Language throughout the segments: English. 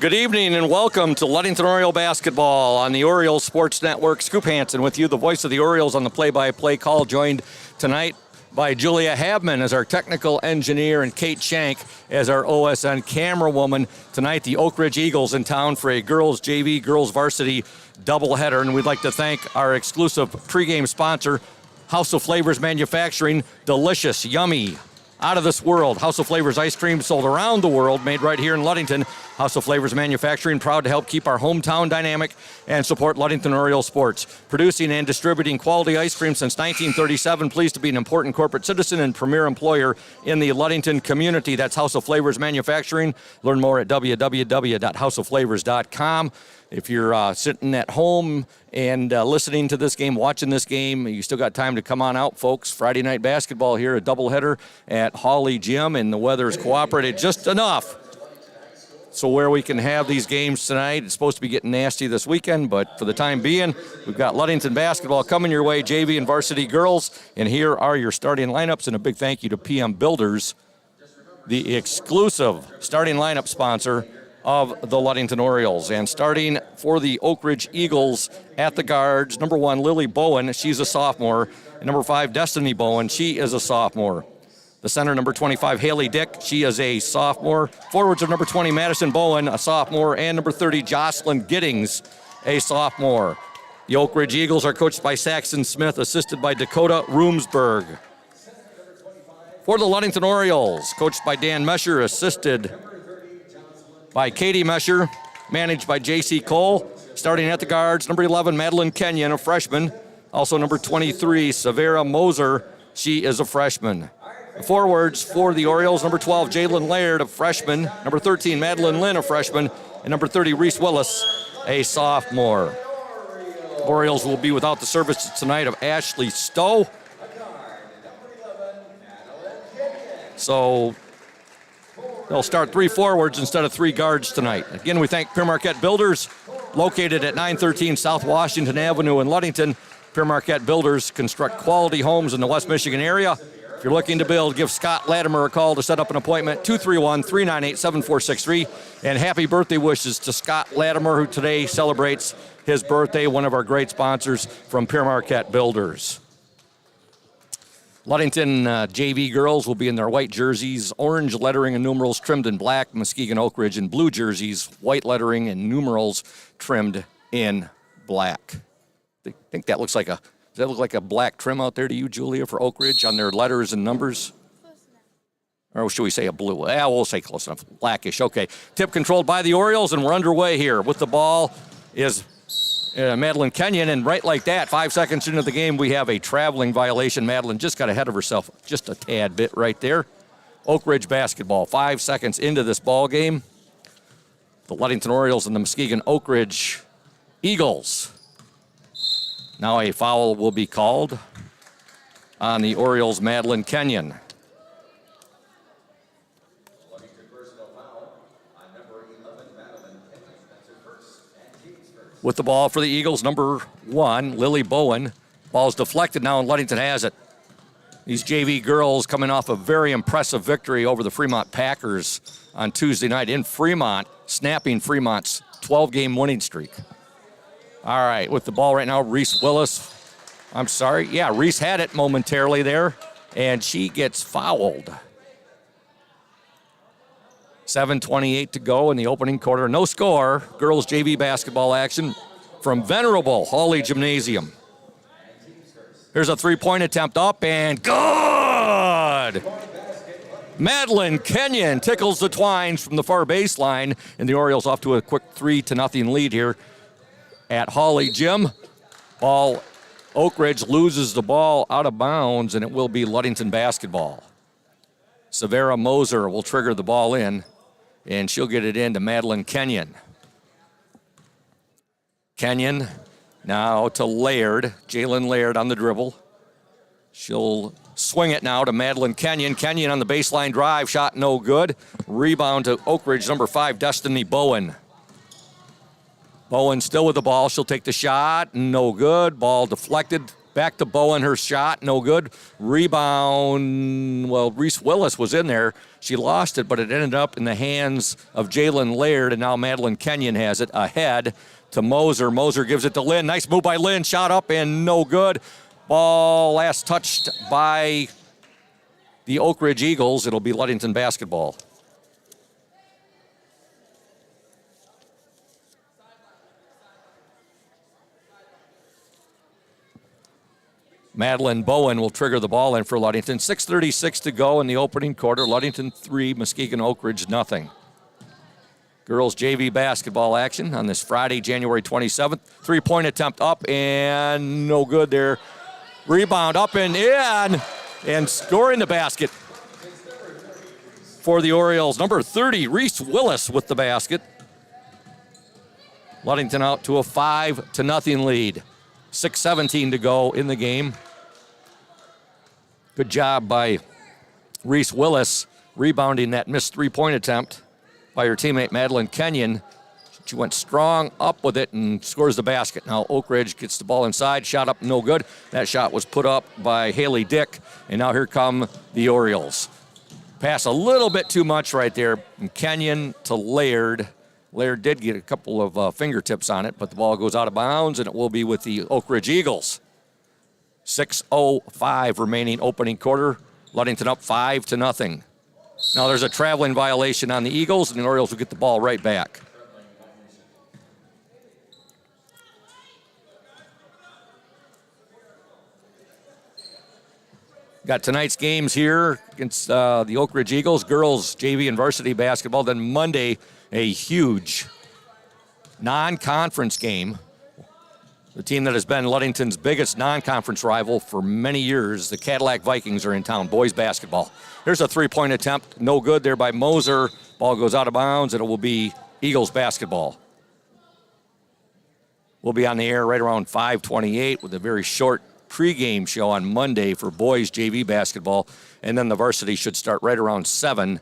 Good evening and welcome to Ludington Oriole basketball on the Orioles Sports Network. Scoop Hansen with you, the voice of the Orioles on the play-by-play call, joined tonight by Julia Habman as our technical engineer and Kate Shank as our OSN camerawoman. Tonight, the Oakridge Eagles in town for a girls JV, girls varsity doubleheader, and we'd like to thank our exclusive pregame sponsor, House of Flavors Manufacturing. Delicious, yummy, out of this world House of Flavors ice cream sold around the world, made right here in Ludington. House of Flavors Manufacturing, proud to help keep our hometown dynamic and support Ludington Oriole sports. Producing and distributing quality ice cream since 1937. Pleased to be an important corporate citizen and premier employer in the Ludington community. That's House of Flavors Manufacturing. Learn more at www.houseofflavors.com. If you're sitting at home and listening to this game, watching this game, you still got time to come on out, folks. Friday night basketball here, a doubleheader at Hawley Gym, and the weather's cooperated just enough so where we can have these games tonight. It's supposed to be getting nasty this weekend, but for the time being, we've got Ludington basketball coming your way, JV and varsity girls, and here are your starting lineups, and a big thank you to PM Builders, the exclusive starting lineup sponsor of the Ludington Orioles. And starting for the Oakridge Eagles at the guards, number 1, Lily Bowen, she's a sophomore, and number 5, Destiny Bowen, she is a sophomore. The center, number 25, Haley Dick, she is a sophomore. Forwards of number 20, Madison Bowen, a sophomore, and number 30, Jocelyn Giddings, a sophomore. The Oakridge Eagles are coached by Saxon Smith, assisted by Dakota Roomsberg. For the Ludington Orioles, coached by Dan Mesher, assisted by Katie Mesher, managed by J.C. Cole. Starting at the guards, number 11, Madeline Kenyon, a freshman. Also number 23, Severa Moser, she is a freshman. The forwards for the Orioles, number 12, Jalen Laird, a freshman. Number 13, Madeline Lynn, a freshman. And number 30, Reese Willis, a sophomore. Orioles will be without the services tonight of Ashley Stowe. So they'll start 3 forwards instead of 3 guards tonight. Again, we thank Pure Marquette Builders, located at 913 South Washington Avenue in Ludington. Pure Marquette Builders construct quality homes in the West Michigan area. If you're looking to build, give Scott Latimer a call to set up an appointment, 231-398-7463. And happy birthday wishes to Scott Latimer, who today celebrates his birthday, one of our great sponsors from Pure Marquette Builders. Ludington JV girls will be in their white jerseys, orange lettering and numerals trimmed in black. Muskegon Oakridge in blue jerseys, white lettering and numerals trimmed in black. I think that looks like a... Does that look like a black trim out there to you, Julia, for Oakridge on their letters and numbers? Or should we say a blue? Yeah, we'll say close enough. Blackish, okay. Tip controlled by the Orioles, and we're underway here. With the ball is Madeline Kenyon, and right like that, 5 seconds into the game, we have a traveling violation. Madeline just got ahead of herself just a tad bit right there. Oakridge basketball, 5 seconds into this ball game. The Ludington Orioles and the Muskegon Oakridge Eagles. Now a foul will be called on the Orioles' Madeline Kenyon. With the ball for the Eagles, number 1, Lily Bowen. Ball's deflected now, and Ludington has it. These JV girls coming off a very impressive victory over the Fremont Packers on Tuesday night in Fremont, snapping Fremont's 12-game winning streak. All right, with the ball right now, Reese Willis. Reese had it momentarily there, and she gets fouled. 7:28 to go in the opening quarter. No score. Girls JV basketball action from venerable Hawley Gymnasium. Here's a three-point attempt up, and good! Madeline Kenyon tickles the twines from the far baseline, and the Orioles off to a quick 3-0 lead here at Hawley Gym. Oakridge loses the ball out of bounds, and it will be Ludington basketball. Severa Moser will trigger the ball in, and she'll get it into Madeline Kenyon. Kenyon now to Laird. Jalen Laird on the dribble. She'll swing it now to Madeline Kenyon. Kenyon on the baseline drive, shot no good. Rebound to Oakridge, number 5, Destiny Bowen. Bowen still with the ball. She'll take the shot. No good. Ball deflected Back to Bowen, her shot, no good. Rebound, well, Reese Willis was in there. She lost it, but it ended up in the hands of Jalen Laird, and now Madeline Kenyon has it ahead to Moser. Moser gives it to Lynn. Nice move by Lynn. Shot up and no good. Ball last touched by the Oakridge Eagles. It'll be Ludington basketball. Madeline Bowen will trigger the ball in for Ludington. 6:36 to go in the opening quarter. Ludington 3, Muskegon Oakridge nothing. Girls JV basketball action on this Friday, January 27th. Three-point attempt up and no good there. Rebound up and in and scoring the basket for the Orioles. Number 30, Reese Willis with the basket. Ludington out to a 5-0 lead. 6:17 to go in the game. Good job by Reese Willis rebounding that missed three-point attempt by her teammate Madeline Kenyon. She went strong up with it and scores the basket. Now Oakridge gets the ball inside, shot up, no good. That shot was put up by Haley Dick, and now here come the Orioles. Pass a little bit too much right there from Kenyon to Laird. Laird did get a couple of fingertips on it, but the ball goes out of bounds, and it will be with the Oakridge Eagles. 6:05 remaining opening quarter. Ludington up 5-0. Now there's a traveling violation on the Eagles, and the Orioles will get the ball right back. Got tonight's games here against the Oakridge Eagles, girls JV and varsity basketball. Then Monday, a huge non-conference game. The team that has been Ludington's biggest non-conference rival for many years, the Cadillac Vikings, are in town, boys basketball. Here's a three-point attempt, no good there by Moser. Ball goes out of bounds, and it will be Eagles basketball. We'll be on the air right around 5:28 with a very short pregame show on Monday for boys JV basketball, and then the varsity should start right around 7.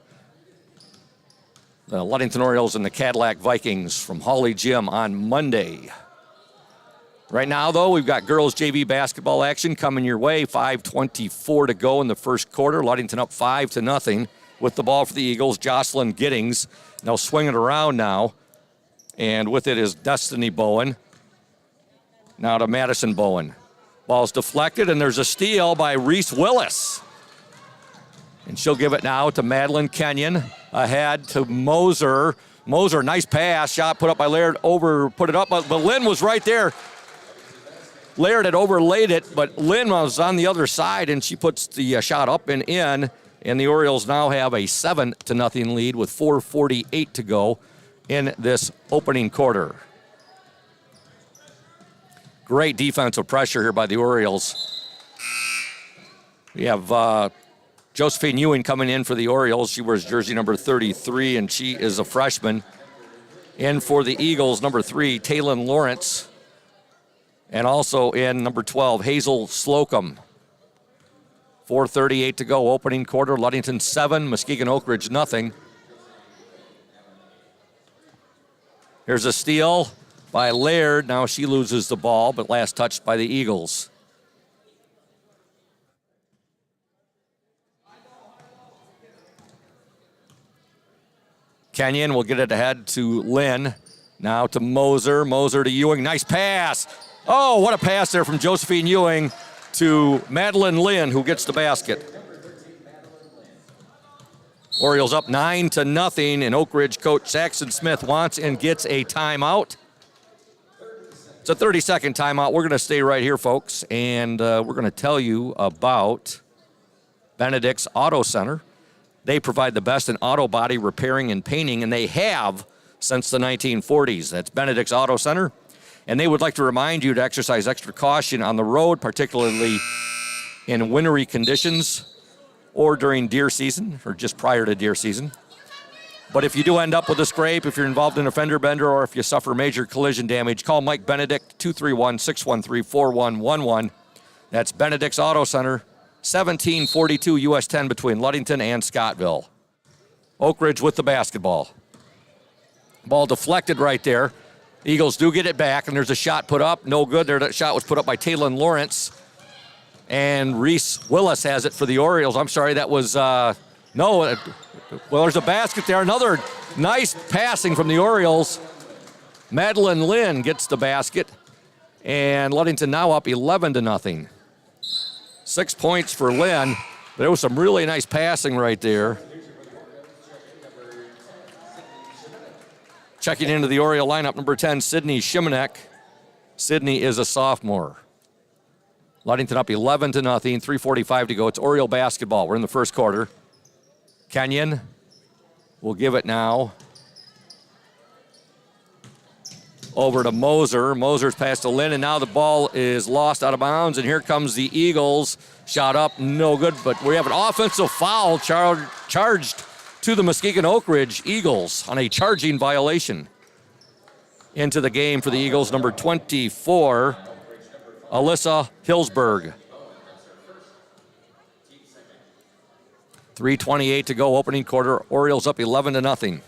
The Ludington Orioles and the Cadillac Vikings from Hawley Gym on Monday. Right now, though, we've got girls JV basketball action coming your way. 5:24 to go in the first quarter. Ludington up 5-0 with the ball for the Eagles. Jocelyn Giddings now swinging around now, and with it is Destiny Bowen. Now to Madison Bowen. Ball's deflected, and there's a steal by Reese Willis. And she'll give it now to Madeline Kenyon. Ahead to Moser. Moser, nice pass. Shot put up by Laird. Put it up, but Lynn was right there. Laird had overlaid it, but Lynn was on the other side, and she puts the shot up and in. And the Orioles now have a 7-0 lead with 4:48 to go in this opening quarter. Great defensive pressure here by the Orioles. We have Josephine Ewing coming in for the Orioles. She wears jersey number 33, and she is a freshman. In for the Eagles, number 3, Taylon Lawrence. And also in number 12, Hazel Slocum. 4:38 to go, opening quarter. Ludington 7, Muskegon Oakridge nothing. Here's a steal by Laird. Now she loses the ball, but last touched by the Eagles. Kenyon will get it ahead to Lynn. Now to Moser. Moser to Ewing. Nice pass. Oh, what a pass there from Josephine Ewing to Madeline Lynn, who gets the basket. Orioles up 9-0, and Oakridge coach Saxon Smith wants and gets a timeout. It's a 30-second timeout. We're going to stay right here, folks, and we're going to tell you about Benedict's Auto Center. They provide the best in auto body repairing and painting, and they have since the 1940s. That's Benedict's Auto Center. And they would like to remind you to exercise extra caution on the road, particularly in wintry conditions or during deer season or just prior to deer season. But if you do end up with a scrape, if you're involved in a fender bender, or if you suffer major collision damage, call Mike Benedict, 231-613-4111. That's Benedict's Auto Center, 1742 US 10 between Ludington and Scottville. Oakridge with the basketball. Ball deflected right there. Eagles do get it back, and there's a shot put up. No good there. That shot was put up by Taylon Lawrence. And Reese Willis has it for the Orioles. I'm sorry, that was, well, there's a basket there. Another nice passing from the Orioles. Madeline Lynn gets the basket. And Ludington now up 11-0. 6 points for Lynn. There was some really nice passing right there. Checking into the Oriole lineup, number 10, Sydney Shimanek. Sydney is a sophomore. Ludington up 11-0, 3:45 to go. It's Oriole basketball. We're in the first quarter. Kenyon will give it now over to Moser. Moser's passed to Lynn, and now the ball is lost out of bounds, and here comes the Eagles. Shot up, no good, but we have an offensive foul charged to the Muskegon Oakridge Eagles on a charging violation. Into the game for the Eagles, number 24, Alyssa Hillsberg. 3:28 to go, opening quarter. Orioles up 11-0.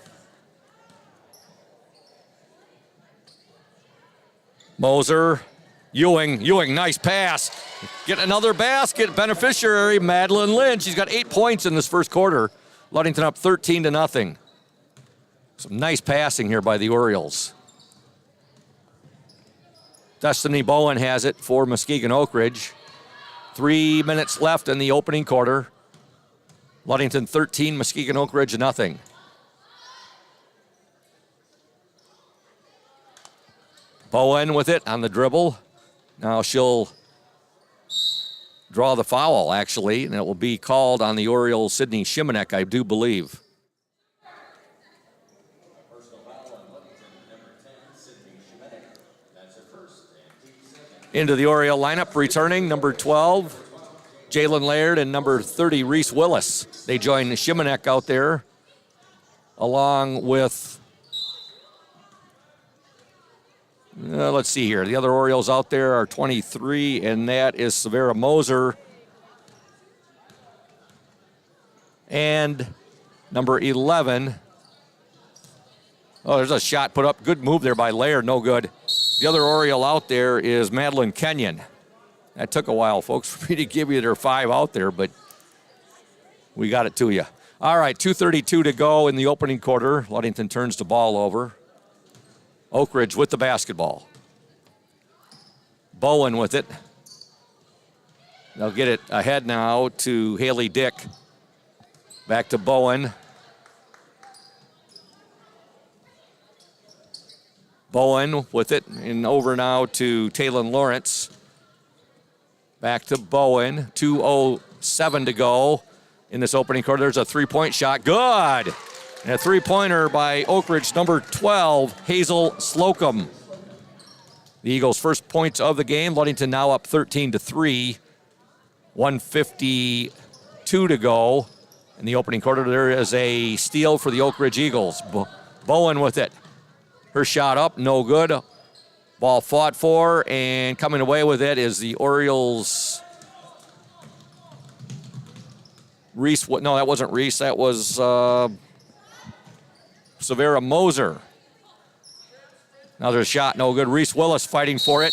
Moser, Ewing, nice pass. Get another basket. Beneficiary, Madeline Lynn. She's got 8 points in this first quarter. Ludington up 13-0. Some nice passing here by the Orioles. Destiny Bowen has it for Muskegon Oakridge. 3 minutes left in the opening quarter. Ludington 13, Muskegon Oakridge 0. Bowen with it on the dribble. Now she'll draw the foul, actually, and it will be called on the Orioles' Sydney Shimanek, I do believe. Into the Oriole lineup, returning number 12, Jalen Laird, and number 30, Reese Willis. They join Shimanek out there, along with, let's see here. The other Orioles out there are 23, and that is Severa Moser. And number 11. Oh, there's a shot put up. Good move there by Laird, no good. The other Oriole out there is Madeline Kenyon. That took a while, folks, for me to give you their 5 out there, but we got it to you. All right, 2:32 to go in the opening quarter. Ludington turns the ball over. Oakridge with the basketball. Bowen with it. They'll get it ahead now to Haley Dick. Back to Bowen. Bowen with it, and over now to Taylon Lawrence. Back to Bowen. 2:07 to go in this opening quarter. There's a three-point shot. Good! And a three-pointer by Oakridge, number 12, Hazel Slocum. The Eagles' first points of the game. Ludington now up 13-3. 1:52 to go in the opening quarter. There is a steal for the Oakridge Eagles. Bowen with it. Her shot up, no good. Ball fought for, and coming away with it is the Orioles' Reese. No, that wasn't Reese. That was Severa Moser. Another shot, no good. Reese Willis fighting for it,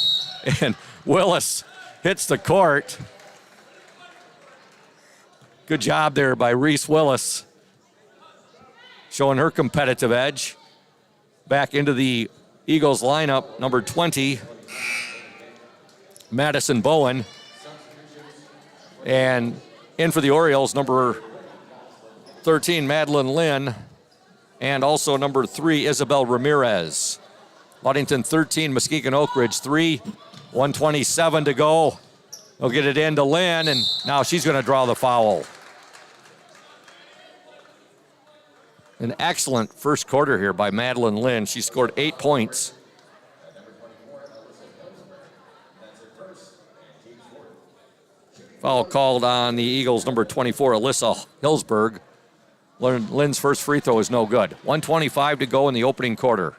and Willis hits the court. Good job there by Reese Willis, showing her competitive edge. Back into the Eagles lineup, number 20, Madison Bowen. And in for the Orioles, number 13, Madeline Lynn. And also number 3, Isabel Ramirez. Ludington 13, Muskegon Oakridge 3. 1:27 to go. They'll get it into Lynn, and now she's going to draw the foul. An excellent first quarter here by Madeline Lynn. She scored 8 points. Foul called on the Eagles, number 24, Alyssa Hillsberg. Lynn's first free throw is no good. 1:25 to go in the opening quarter.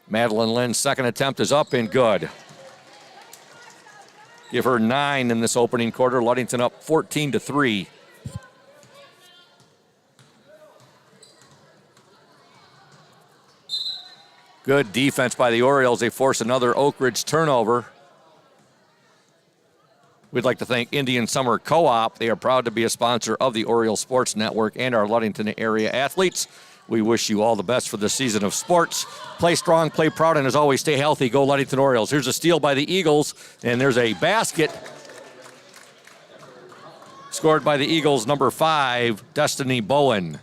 Madeline Lynn's second attempt is up and good. Give her 9 in this opening quarter. Ludington up 14-3. Good defense by the Orioles. They force another Oakridge turnover. We'd like to thank Indian Summer Co-op. They are proud to be a sponsor of the Oriole Sports Network and our Ludington area athletes. We wish you all the best for the season of sports. Play strong, play proud, and as always, stay healthy. Go Ludington Orioles. Here's a steal by the Eagles, and there's a basket scored by the Eagles, number 5, Destiny Bowen.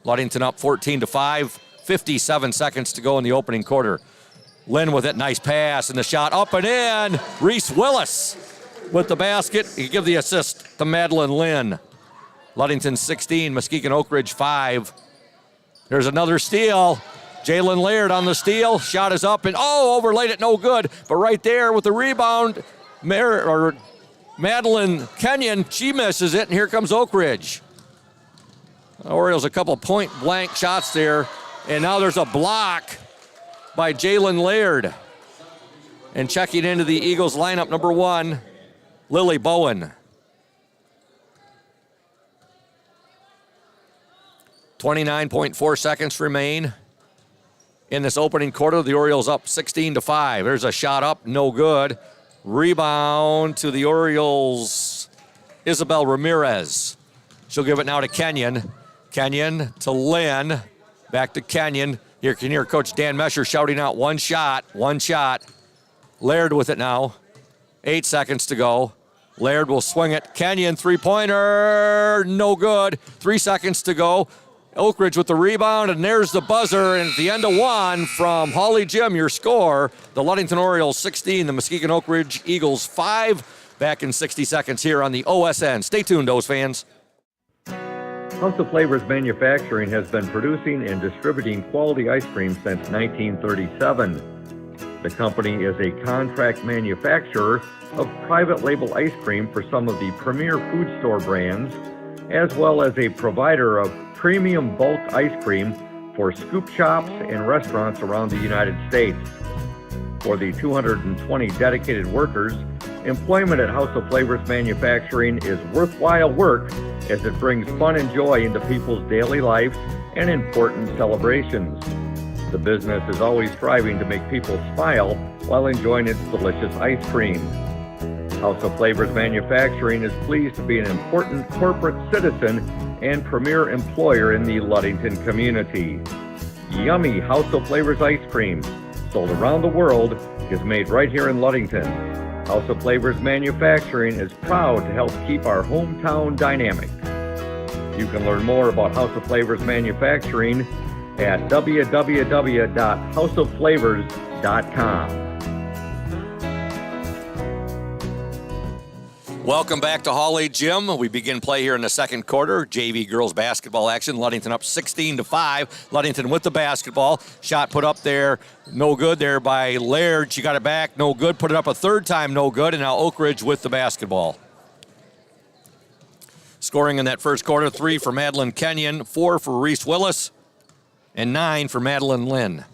Ludington up 14-5, 57 seconds to go in the opening quarter. Lynn with it, nice pass, and the shot up and in. Reese Willis with the basket. You give the assist to Madeline Lynn. Ludington 16, Muskegon Oakridge 5. There's another steal. Jalen Laird on the steal. Shot is up and overlaid it, no good. But right there with the rebound, Madeline Kenyon, she misses it, and here comes Oakridge. Orioles a couple point blank shots there, and now there's a block by Jalen Laird. And checking into the Eagles lineup, number 1, Lily Bowen. 29.4 seconds remain in this opening quarter. The Orioles up 16-5. There's a shot up, no good. Rebound to the Orioles, Isabel Ramirez. She'll give it now to Kenyon. Kenyon to Lynn. Back to Kenyon. Here can hear Coach Dan Mesher shouting out one shot. Laird with it now. 8 seconds to go. Laird will swing it. Kenyon, three-pointer, no good. 3 seconds to go. Oakridge with the rebound, and there's the buzzer. And at the end of 1 from Holly Jim, your score, the Ludington Orioles 16, the Muskegon Oakridge Eagles 5. Back in 60 seconds here on the OSN. Stay tuned, O's fans. House of Flavors Manufacturing has been producing and distributing quality ice cream since 1937. The company is a contract manufacturer of private label ice cream for some of the premier food store brands, as well as a provider of premium bulk ice cream for scoop shops and restaurants around the United States. For the 220 dedicated workers, employment at House of Flavors Manufacturing is worthwhile work as it brings fun and joy into people's daily lives and important celebrations. The business is always striving to make people smile while enjoying its delicious ice cream. House of Flavors Manufacturing is pleased to be an important corporate citizen and premier employer in the Ludington community. Yummy House of Flavors ice cream, sold around the world, is made right here in Ludington. House of Flavors Manufacturing is proud to help keep our hometown dynamic. You can learn more about House of Flavors Manufacturing at www.houseofflavors.com. Welcome back to Holly Gym. We begin play here in the second quarter. JV girls basketball action. Ludington up 16-5. Ludington with the basketball. Shot put up there. No good there by Laird. She got it back. No good. Put it up a third time. No good. And now Oakridge with the basketball. Scoring in that first quarter, 3 for Madeline Kenyon, 4 for Reese Willis, and 9 for Madeline Lynn.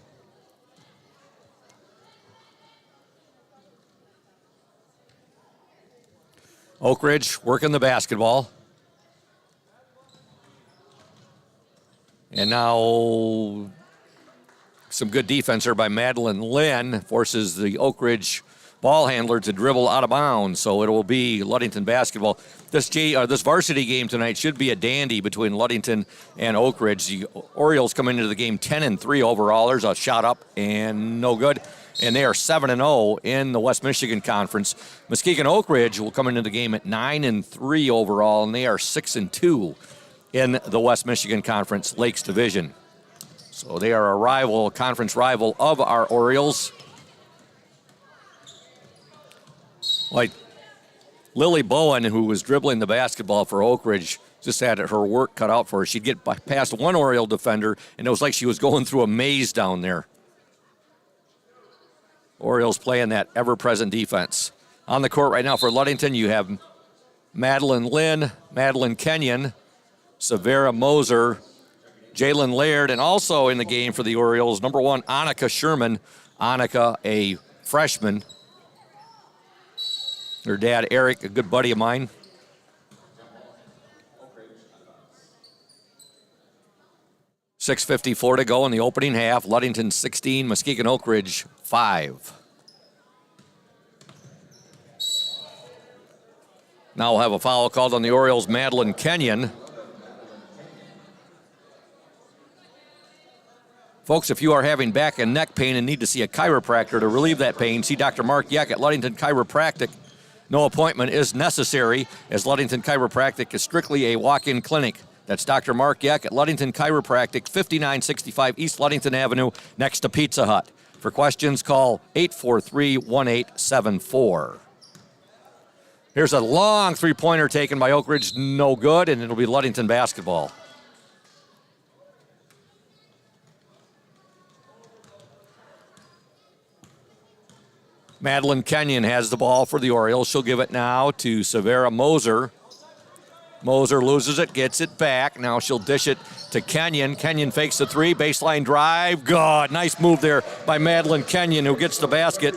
Oakridge working the basketball. And now some good defense here by Madeline Lynn. Forces the Oakridge ball handler to dribble out of bounds. So it will be Ludington basketball. This varsity game tonight should be a dandy between Ludington and Oakridge. The Orioles come into the game 10-3 overall. There's a shot up and no good. And they are 7-0 in the West Michigan Conference. Muskegon Oakridge will come into the game at 9-3 overall, and they are 6-2 in the West Michigan Conference Lakes Division. So they are a conference rival of our Orioles. Like Lily Bowen, who was dribbling the basketball for Oakridge, just had her work cut out for her. She'd get past one Oriole defender, and it was like she was going through a maze down there. Orioles playing that ever-present defense. On the court right now for Ludington, you have Madeline Lynn, Madeline Kenyon, Severa Moser, Jalen Laird, and also in the game for the Orioles, number 1, Annika Sherman. Annika, a freshman. Her dad, Eric, a good buddy of mine. 6:54 to go in the opening half. Ludington 16, Muskegon Oakridge 5. Now we'll have a foul called on the Orioles' Madeline Kenyon. Folks, if you are having back and neck pain and need to see a chiropractor to relieve that pain, see Dr. Mark Yeck at Ludington Chiropractic. No appointment is necessary, as Ludington Chiropractic is strictly a walk-in clinic. That's Dr. Mark Yeck at Ludington Chiropractic, 5965 East Ludington Avenue, next to Pizza Hut. For questions, call 843-1874. Here's a long three-pointer taken by Oakridge, no good, and it'll be Ludington basketball. Madeline Kenyon has the ball for the Orioles. She'll give it now to Severa Moser. Moser loses it, gets it back. Now she'll dish it to Kenyon. Kenyon fakes the three, baseline drive. Good, nice move there by Madeline Kenyon, who gets the basket.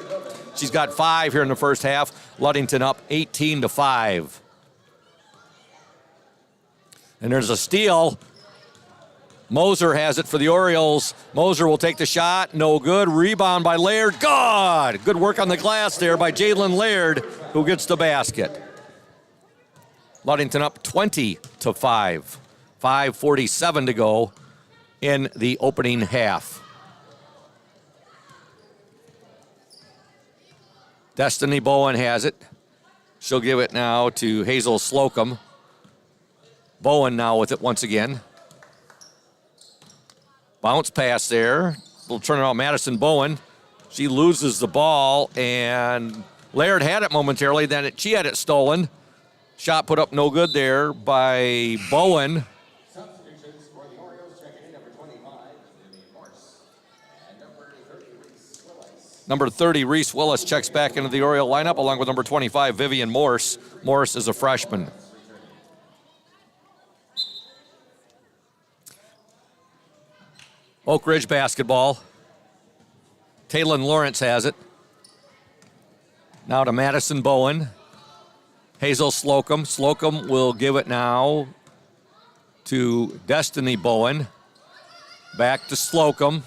She's got 5 here in the first half. Ludington up 18-5. And there's a steal. Moser has it for the Orioles. Moser will take the shot. No good. Rebound by Laird. God! Good work on the glass there by Jalen Laird, who gets the basket. Ludington up 20-5. 5:47 to go in the opening half. Destiny Bowen has it. She'll give it now to Hazel Slocum. Bowen now with it once again. Bounce pass there. We'll turn it on Madison Bowen. She loses the ball, and Laird had it momentarily. Then she had it stolen. Shot put up no good there by Bowen. Substitutions for the Orioles, checking in number 25, Vivian Morse, and number 30, Reese Willis. Number 30, Reese Willis, checks back into the Oriole lineup, along with number 25, Vivian Morse. Morse is a freshman. Oakridge basketball. Taylon Lawrence has it. Now to Madison Bowen. Hazel Slocum. Slocum will give it now to Destiny Bowen. Back to Slocum.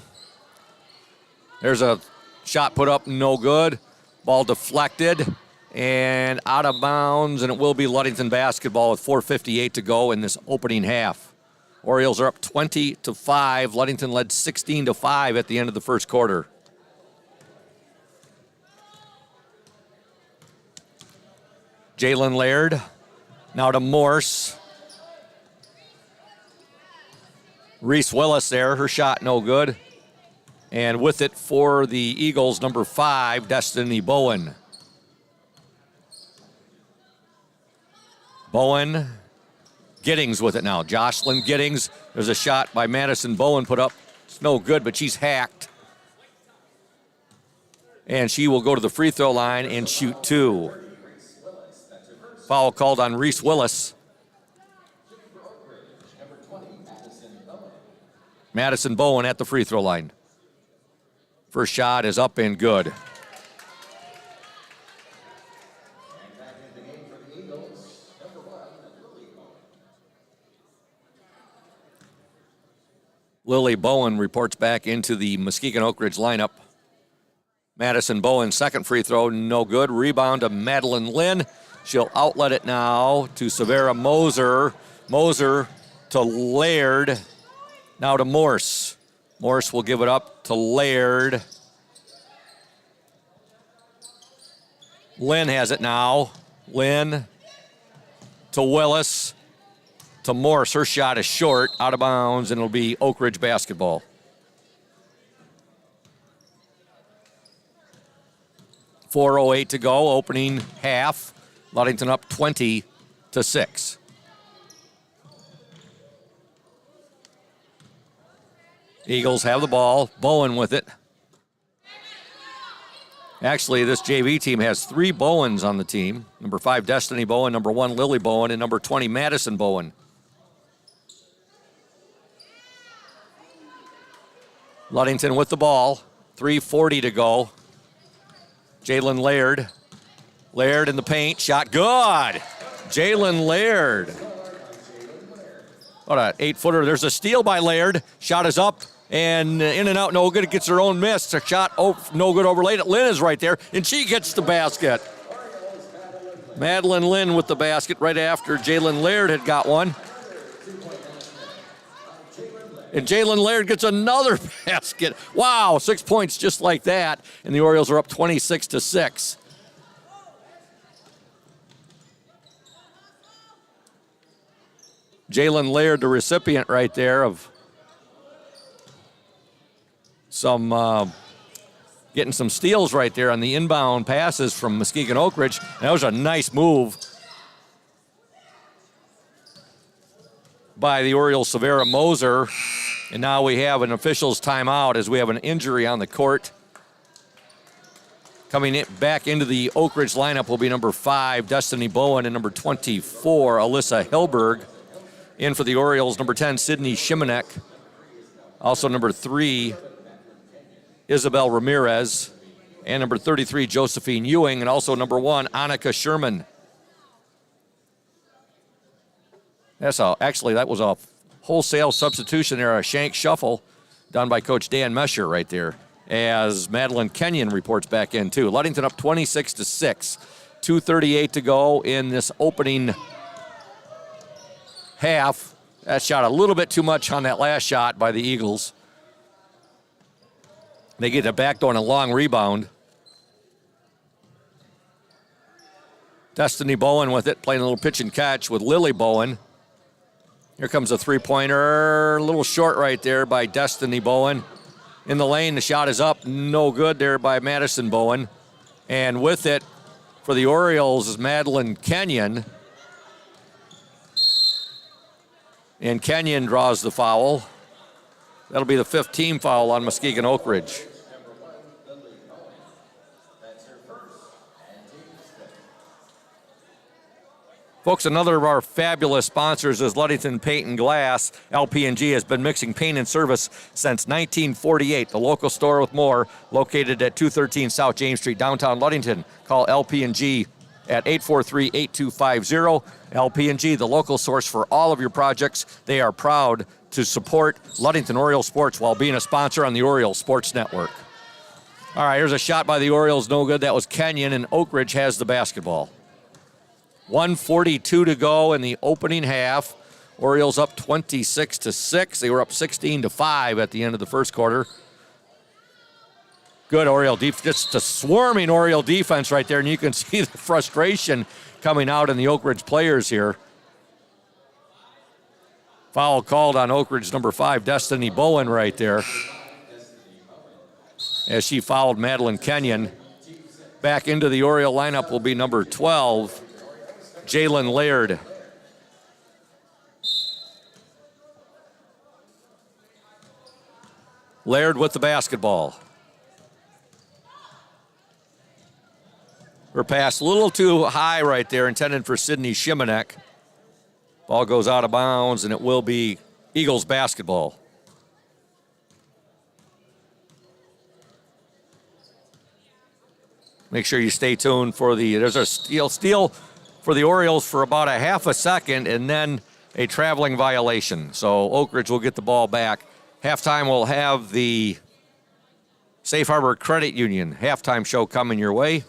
There's a shot put up, no good. Ball deflected and out of bounds, and it will be Ludington basketball with 4:58 to go in this opening half. Orioles are up 20-5. Ludington led 16-5 at the end of the first quarter. Jalen Laird, now to Morse. Reese Willis there, her shot no good. And with it for the Eagles, number 5, Destiny Bowen. Bowen, Giddings with it now. Jocelyn Giddings, there's a shot by Madison Bowen put up. It's no good, but she's hacked. And she will go to the free throw line and shoot 2. Foul called on Reese Willis. Madison Bowen at the free throw line. First shot is up and good. Lily Bowen reports back into the Muskegon Oakridge lineup. Madison Bowen, second free throw, no good. Rebound to Madeline Lynn. She'll outlet it now to Severa Moser. Moser to Laird. Now to Morse. Morse will give it up to Laird. Lynn has it now. Lynn to Willis. To Morse. Her shot is short, out of bounds, and it'll be Oakridge basketball. .408 to go, opening half. Ludington up 20-6. Eagles have the ball. Bowen with it. Actually, this JV team has 3 Bowens on the team. Number 5, Destiny Bowen. Number 1, Lily Bowen. And number 20, Madison Bowen. Ludington with the ball. 3:40 to go. Jalen Laird. Laird in the paint. Shot good. Jalen Laird. What an 8-footer. There's a steal by Laird. Shot is up and in and out, no good. It gets her own miss. A shot, no good over late. Lynn is right there, and she gets the basket. Madeline Lynn with the basket right after Jalen Laird had got one. And Jalen Laird gets another basket. Wow, 6 points just like that. And the Orioles are up 26-6. Jalen Laird, the recipient right there of some getting some steals right there on the inbound passes from Muskegon Oakridge. That was a nice move by the Orioles' Severa Moser. And now we have an official's timeout as we have an injury on the court. Coming back into the Oakridge lineup will be number 5, Destiny Bowen, and number 24, Alyssa Hillberg. In for the Orioles, number 10, Sydney Shimanek. Also number 3, Isabel Ramirez. And number 33, Josephine Ewing. And also number 1, Annika Sherman. Actually, that was a wholesale substitution there, a shank shuffle done by Coach Dan Mesher right there, as Madeline Kenyon reports back in too. Ludington up 26-6. 2:38 to go in this opening half. That shot a little bit too much on that last shot by the Eagles. They get it back on a long rebound. Destiny Bowen with it, playing a little pitch and catch with Lily Bowen. Here comes a three-pointer, a little short right there by Destiny Bowen. In the lane, the shot is up, no good there by Madison Bowen. And with it for the Orioles is Madeline Kenyon. And Kenyon draws the foul. That'll be the 5th team foul on Muskegon Oakridge. Folks, another of our fabulous sponsors is Ludington Paint and Glass. LP&G has been mixing paint and service since 1948. The local store with more, located at 213 South James Street, downtown Ludington. Call LP&G at 843-8250. LP&G, the local source for all of your projects. They are proud to support Ludington Orioles sports while being a sponsor on the Orioles Sports Network. All right, here's a shot by the Orioles, no good. That was Kenyon, and Oakridge has the basketball. 1:42 to go in the opening half. Orioles up 26-6. They were up 16-5 at the end of the first quarter. Good Oriole defense, just a swarming Oriole defense right there, and you can see the frustration coming out in the Oakridge players here. Foul called on Oakridge number 5, Destiny Bowen right there, as she fouled Madeline Kenyon. Back into the Oriole lineup will be number 12, Jalen Laird. Laird with the basketball. Her pass a little too high right there, intended for Sydney Shimanek. Ball goes out of bounds, and it will be Eagles basketball. Make sure you stay tuned for there's a steal for the Orioles for about a half a second, and then a traveling violation. So Oakridge will get the ball back. Halftime will have the Safe Harbor Credit Union halftime show coming your way.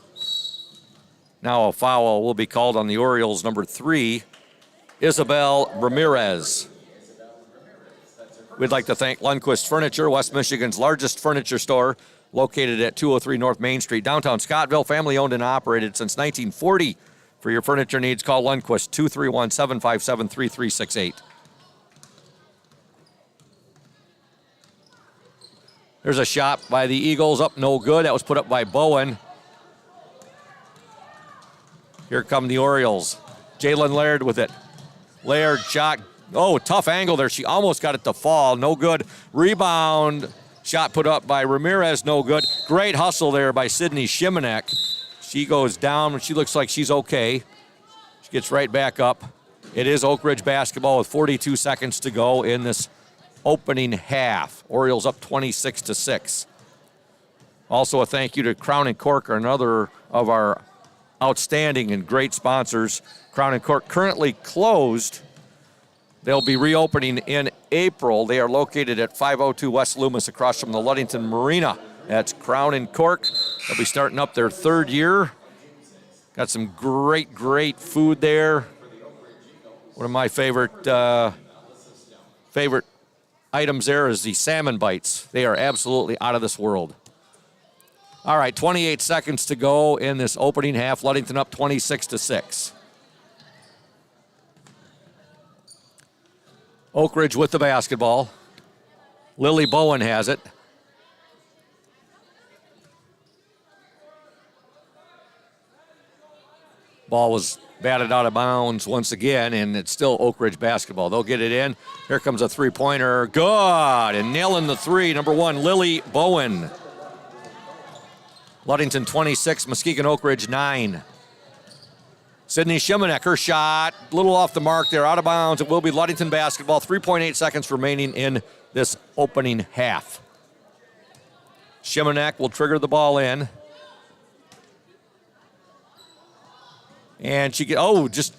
Now a foul will be called on the Orioles number 3, Isabel Ramirez. We'd like to thank Lundquist Furniture, West Michigan's largest furniture store, located at 203 North Main Street, downtown Scottville, family owned and operated since 1940. For your furniture needs, call Lundquist, 231-757-3368. There's a shot by the Eagles, up no good. That was put up by Bowen. Here come the Orioles. Jalen Laird with it. Laird shot. Oh, tough angle there. She almost got it to fall. No good. Rebound. Shot put up by Ramirez. No good. Great hustle there by Sydney Shimanek. She goes down, and she looks like she's okay. She gets right back up. It is Oakridge basketball with 42 seconds to go in this opening half. Orioles up 26-6. Also a thank you to Crown & Cork, another of our outstanding and great sponsors. Crown & Cork currently closed They'll be reopening in April. They are located at 502 West Loomis across from the Ludington Marina. That's Crown and Cork. They'll be starting up their third year. Got some great, great food there. One of my favorite items there is the salmon bites. They are absolutely out of this world. All right, 28 seconds to go in this opening half. Ludington up 26-6. Oakridge with the basketball. Lily Bowen has it. Ball was batted out of bounds once again, and it's still Oakridge basketball. They'll get it in. Here comes a three-pointer. Good, and nailing the three, number one, Lily Bowen. Ludington 26, Muskegon Oakridge 9. Sydney Shimanek, her shot, a little off the mark there, out of bounds. It will be Ludington basketball. 3.8 seconds remaining in this opening half. Shimanek will trigger the ball in. And she just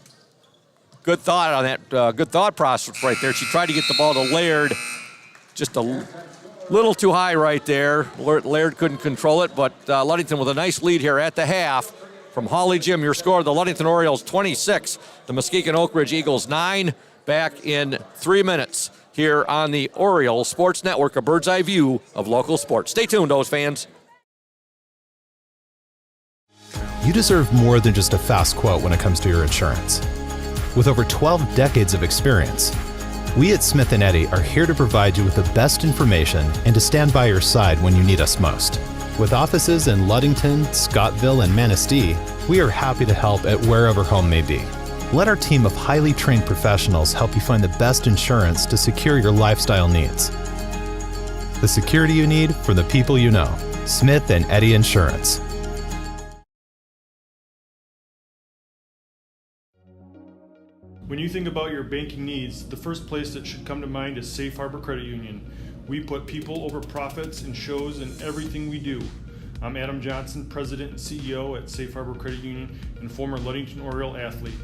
good thought on that, good thought process right there. She tried to get the ball to Laird, just a little too high right there. Laird couldn't control it, but Ludington with a nice lead here at the half. From Holly Gym, your score, the Ludington Orioles 26, the Muskegon Oakridge Eagles 9. Back in 3 minutes here on the Orioles Sports Network, a bird's eye view of local sports. Stay tuned, those fans. You deserve more than just a fast quote when it comes to your insurance. With over 12 decades of experience, we at Smith & Eddy are here to provide you with the best information and to stand by your side when you need us most. With offices in Ludington, Scottville, and Manistee, we are happy to help at wherever home may be. Let our team of highly trained professionals help you find the best insurance to secure your lifestyle needs. The security you need from the people you know. Smith & Eddy Insurance. When you think about your banking needs, the first place that should come to mind is Safe Harbor Credit Union. We put people over profits and shows in everything we do. I'm Adam Johnson, President and CEO at Safe Harbor Credit Union and former Ludington Oriole athlete.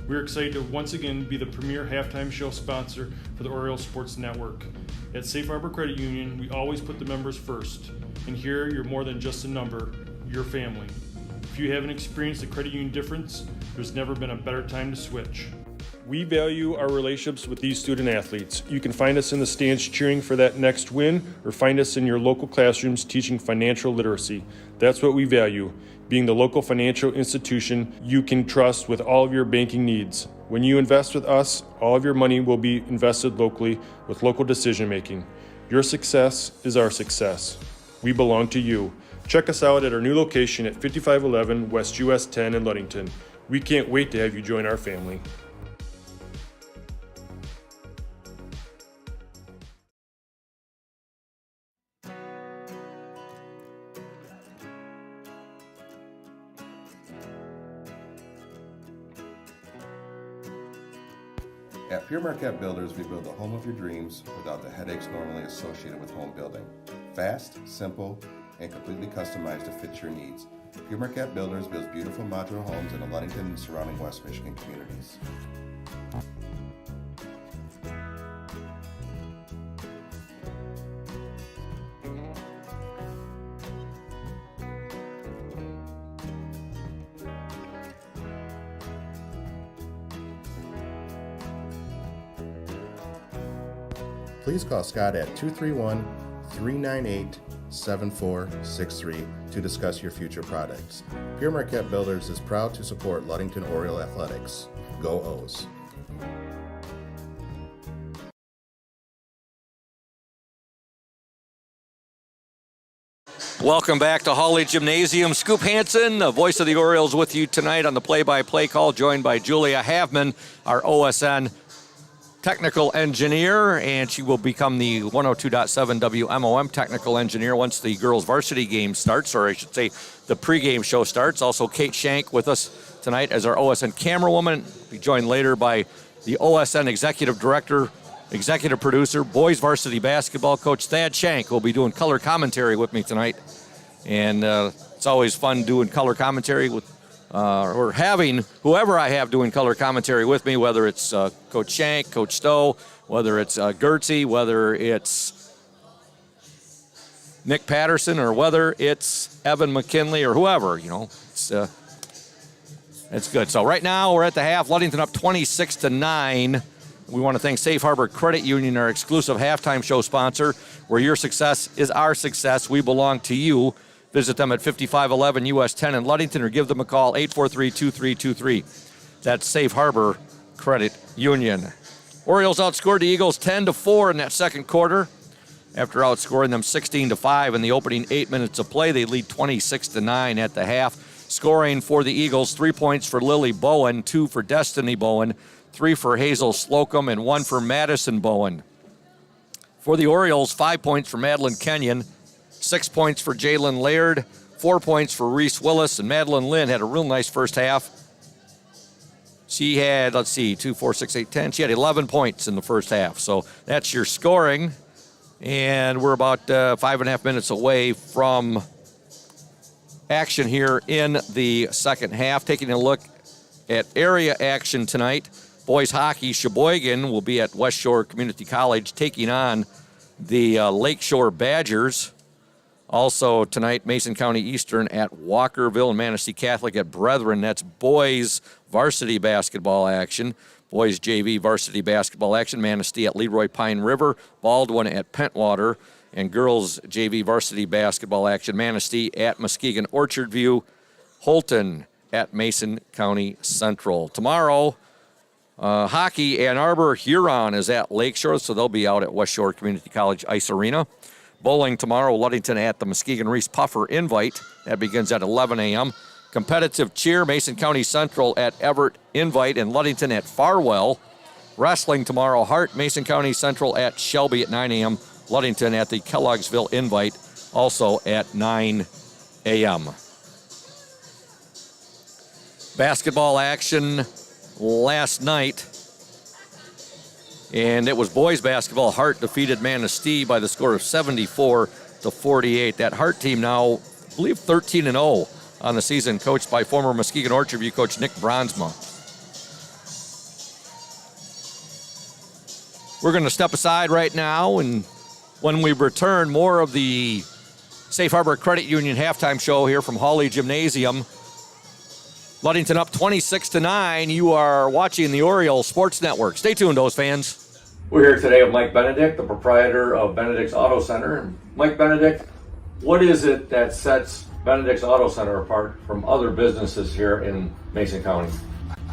We're excited to once again be the premier halftime show sponsor for the Oriole Sports Network. At Safe Harbor Credit Union, we always put the members first. And here, you're more than just a number, you're family. If you haven't experienced the credit union difference, there's never been a better time to switch. We value our relationships with these student athletes. You can find us in the stands cheering for that next win, or find us in your local classrooms teaching financial literacy. That's what we value, being the local financial institution you can trust with all of your banking needs. When you invest with us, all of your money will be invested locally with local decision making. Your success is our success. We belong to you. Check us out at our new location at 5511 West US 10 in Ludington. We can't wait to have you join our family. At Pure Marquette Builders, we build the home of your dreams without the headaches normally associated with home building. Fast, simple, and completely customized to fit your needs. Pure Marquette Builders builds beautiful modular homes in the Ludington and surrounding West Michigan communities. Please call Scott at 231-398-7463 to discuss your future products. Pure Marquette Builders is proud to support Ludington Oriole Athletics. Go O's! Welcome back to Hawley Gymnasium. Scoop Hansen, the voice of the Orioles, with you tonight on the play-by-play call, joined by Julia Havman, our OSN technical engineer, and she will become the 102.7 WMOM technical engineer once the girls varsity game starts, or I should say the pregame show starts. Also, Kate Shank with us tonight as our OSN camerawoman. Be joined later by the OSN executive director, executive producer, boys varsity basketball coach Thad Shank, who will be doing color commentary with me tonight. And it's always fun doing color commentary with or having whoever I have doing color commentary with me, whether it's Coach Shank, Coach Stowe, whether it's Gertzy, whether it's Nick Patterson, or whether it's Evan McKinley or whoever, it's good. So right now we're at the half. Ludington up 26-9. We want to thank Safe Harbor Credit Union, our exclusive halftime show sponsor, where your success is our success. We belong to you. Visit them at 5511 US 10 in Ludington, or give them a call, 843-2323. That's Safe Harbor Credit Union. Orioles outscored the Eagles 10-4 in that second quarter. After outscoring them 16-5 in the opening 8 minutes of play, they lead 26-9 at the half. Scoring for the Eagles, 3 points for Lily Bowen, 2 for Destiny Bowen, 3 for Hazel Slocum, and 1 for Madison Bowen. For the Orioles, 5 points for Madeline Kenyon, 6 points for Jalen Laird, 4 points for Reese Willis, and Madeline Lynn had a real nice first half. She had, 2, 4, 6, 8, 10. She had 11 points in the first half. So that's your scoring. And we're about 5.5 minutes away from action here in the second half. Taking a look at area action tonight. Boys hockey, Sheboygan will be at West Shore Community College taking on the Lakeshore Badgers. Also tonight, Mason County Eastern at Walkerville, and Manistee Catholic at Brethren. That's boys varsity basketball action. Boys JV varsity basketball action. Manistee at Leroy Pine River, Baldwin at Pentwater, and girls JV varsity basketball action. Manistee at Muskegon Orchard View, Holton at Mason County Central. Tomorrow, hockey, Ann Arbor Huron is at Lakeshore, so they'll be out at West Shore Community College Ice Arena. Bowling tomorrow, Ludington at the Muskegon Reese Puffer Invite. That begins at 11 a.m. Competitive cheer, Mason County Central at Everett Invite, and Ludington at Farwell. Wrestling tomorrow, Hart, Mason County Central at Shelby at 9 a.m. Ludington at the Kelloggsville Invite, also at 9 a.m. Basketball action last night, and it was boys basketball. Hart defeated Manistee by the score of 74-48. That Hart team now, I believe, 13-0 on the season, coached by former Muskegon Orchard View coach Nick Bronsma. We're going to step aside right now, and when we return, more of the Safe Harbor Credit Union halftime show here from Hawley Gymnasium. Ludington up 26-9. You are watching the Oriole Sports Network. Stay tuned, those fans. We're here today with Mike Benedict, the proprietor of Benedict's Auto Center. Mike Benedict, what is it that sets Benedict's Auto Center apart from other businesses here in Mason County?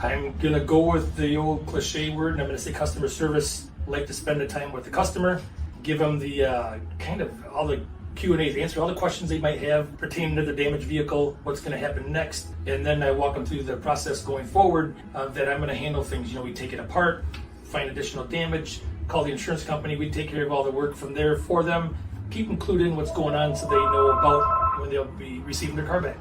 I'm going to go with the old cliche word, and I'm going to say customer service. Like to spend the time with the customer, give them the kind of all the Q&As, answer all the questions they might have pertaining to the damaged vehicle, what's going to happen next, and then I walk them through the process going forward that I'm going to handle things. We take it apart, find additional damage, call the insurance company, we take care of all the work from there for them, keep them clued in what's going on so they know about when they'll be receiving their car back.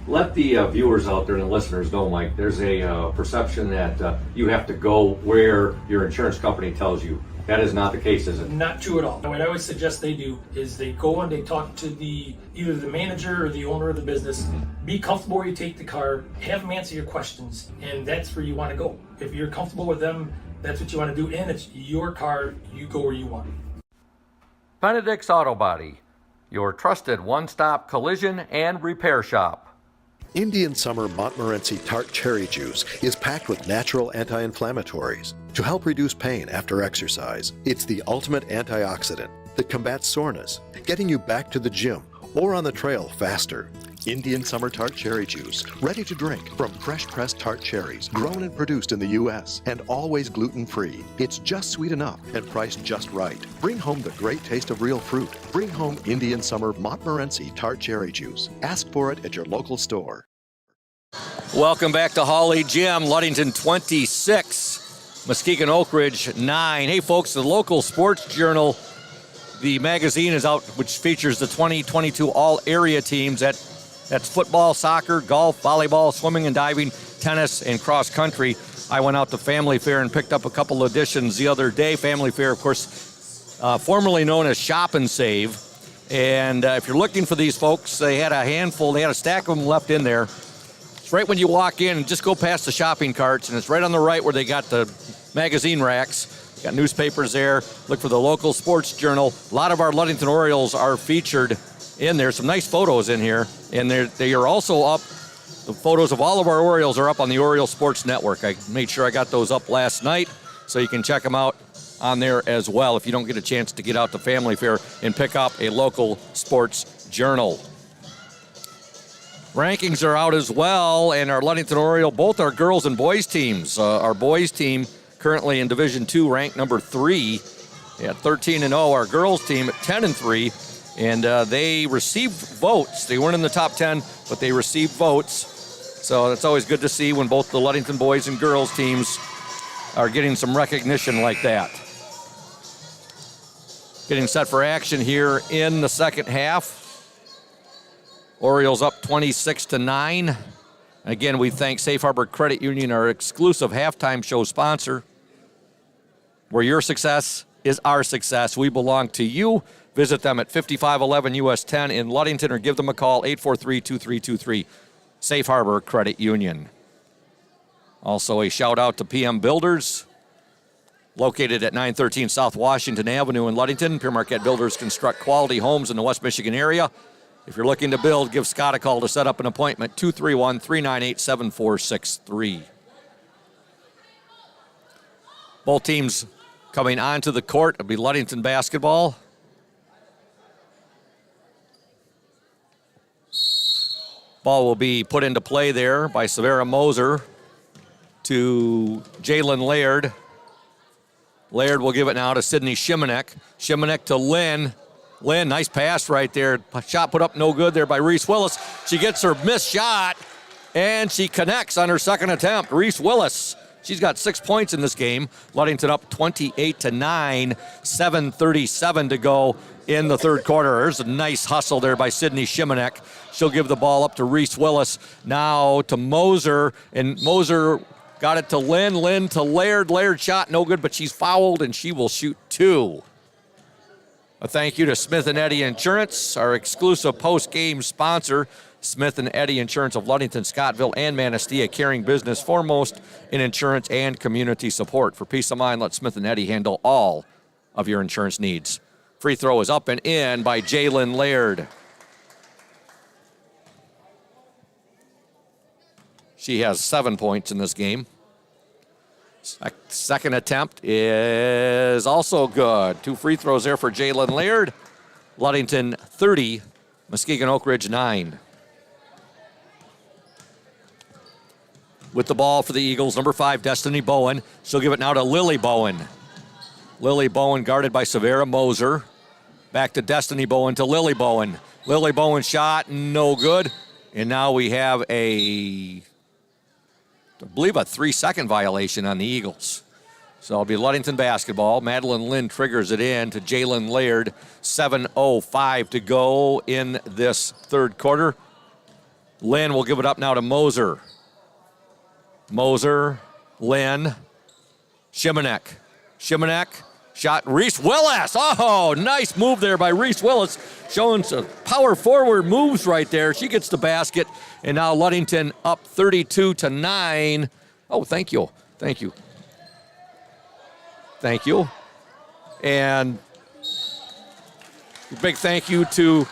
Let the viewers out there and the listeners know, Mike, there's a perception that you have to go where your insurance company tells you. That is not the case, is it? Not true at all. What I always suggest they do is they go and they talk to either the manager or the owner of the business. Be comfortable where you take the car, have them answer your questions, and that's where you want to go. If you're comfortable with them, that's what you want to do, and it's your car, you go where you want. Benedict's Auto Body, your trusted one-stop collision and repair shop. Indian Summer Montmorency Tart Cherry Juice is packed with natural anti-inflammatories to help reduce pain after exercise. It's the ultimate antioxidant that combats soreness, getting you back to the gym or on the trail faster. Indian Summer Tart Cherry Juice, ready to drink from fresh-pressed tart cherries, grown and produced in the U.S., and always gluten-free. It's just sweet enough and priced just right. Bring home the great taste of real fruit. Bring home Indian Summer Montmorency Tart Cherry Juice. Ask for it at your local store. Welcome back to Hawley Gym. Ludington 26, Muskegon Oakridge 9. Hey, folks, the local sports journal, the magazine is out, which features the 2022 all-area teams. That's football, soccer, golf, volleyball, swimming and diving, tennis, and cross country. I went out to Family Fair and picked up a couple editions the other day. Family Fair, of course, formerly known as Shop and Save. And if you're looking for these folks, they had a handful, they had a stack of them left in there. It's right when you walk in and just go past the shopping carts, and it's right on the right where they got the magazine racks. Got newspapers there. Look for the local sports journal. A lot of our Ludington Orioles are featured in there. Some nice photos in here. And they are also up. The photos of all of our Orioles are up on the Oriole Sports Network. I made sure I got those up last night, so you can check them out on there as well if you don't get a chance to get out to Family Fair and pick up a local sports journal. Rankings are out as well, and our Ludington Oriole, both our girls and boys teams. Our boys team currently in Division II, ranked number 3 at 13-0. Our girls team at 10-3, and they received votes. They weren't in the top 10, but they received votes. So it's always good to see when both the Ludington boys and girls teams are getting some recognition like that. Getting set for action here in the second half. Orioles up 26-9. Again, we thank Safe Harbor Credit Union, our exclusive halftime show sponsor. Where your success is our success. We belong to you. Visit them at 5511 US 10 in Ludington or give them a call, 843-2323. Safe Harbor Credit Union. Also a shout out to PM Builders, located at 913 South Washington Avenue in Ludington. Pure Marquette Builders construct quality homes in the West Michigan area. If you're looking to build, give Scott a call to set up an appointment, 231-398-7463. Both teams coming onto the court. It'll be Ludington basketball. Ball will be put into play there by Severa Moser to Jalen Laird. Laird will give it now to Sydney Shimanek. Shimanek to Lynn. Lynn, nice pass right there. Shot put up no good there by Reese Willis. She gets her missed shot, and she connects on her second attempt. Reese Willis, she's got 6 points in this game. Ludington up 28-9, 7:37 to go in the third quarter. There's a nice hustle there by Sydney Shimanek. She'll give the ball up to Reese Willis. Now to Moser, and Moser got it to Lynn. Lynn to Laird. Laird shot no good, but she's fouled, and she will shoot 2. A thank you to Smith & Eddy Insurance, our exclusive post-game sponsor. Smith & Eddy Insurance of Ludington, Scottville, and Manistee, carrying business foremost in insurance and community support. For peace of mind, let Smith & Eddy handle all of your insurance needs. Free throw is up and in by Jalen Laird. She has 7 points in this game. Second attempt is also good. 2 free throws there for Jalen Laird. Ludington 30, Muskegon Oakridge 9. With the ball for the Eagles, number 5, Destiny Bowen. She'll give it now to Lily Bowen. Lily Bowen guarded by Severa Moser. Back to Destiny Bowen to Lily Bowen. Lily Bowen shot, no good. And now we have I believe a 3-second violation on the Eagles. So it'll be Ludington basketball. Madeline Lynn triggers it in to Jalen Laird. 7:05 to go in this third quarter. Lynn will give it up now to Moser. Moser, Lynn, Shimanek. Shimanek, shot, Reese Willis. Oh, nice move there by Reese Willis. Showing some power forward moves right there. She gets the basket, and now Ludington up 32-9. Oh, thank you. Thank you. Thank you. And a big thank you to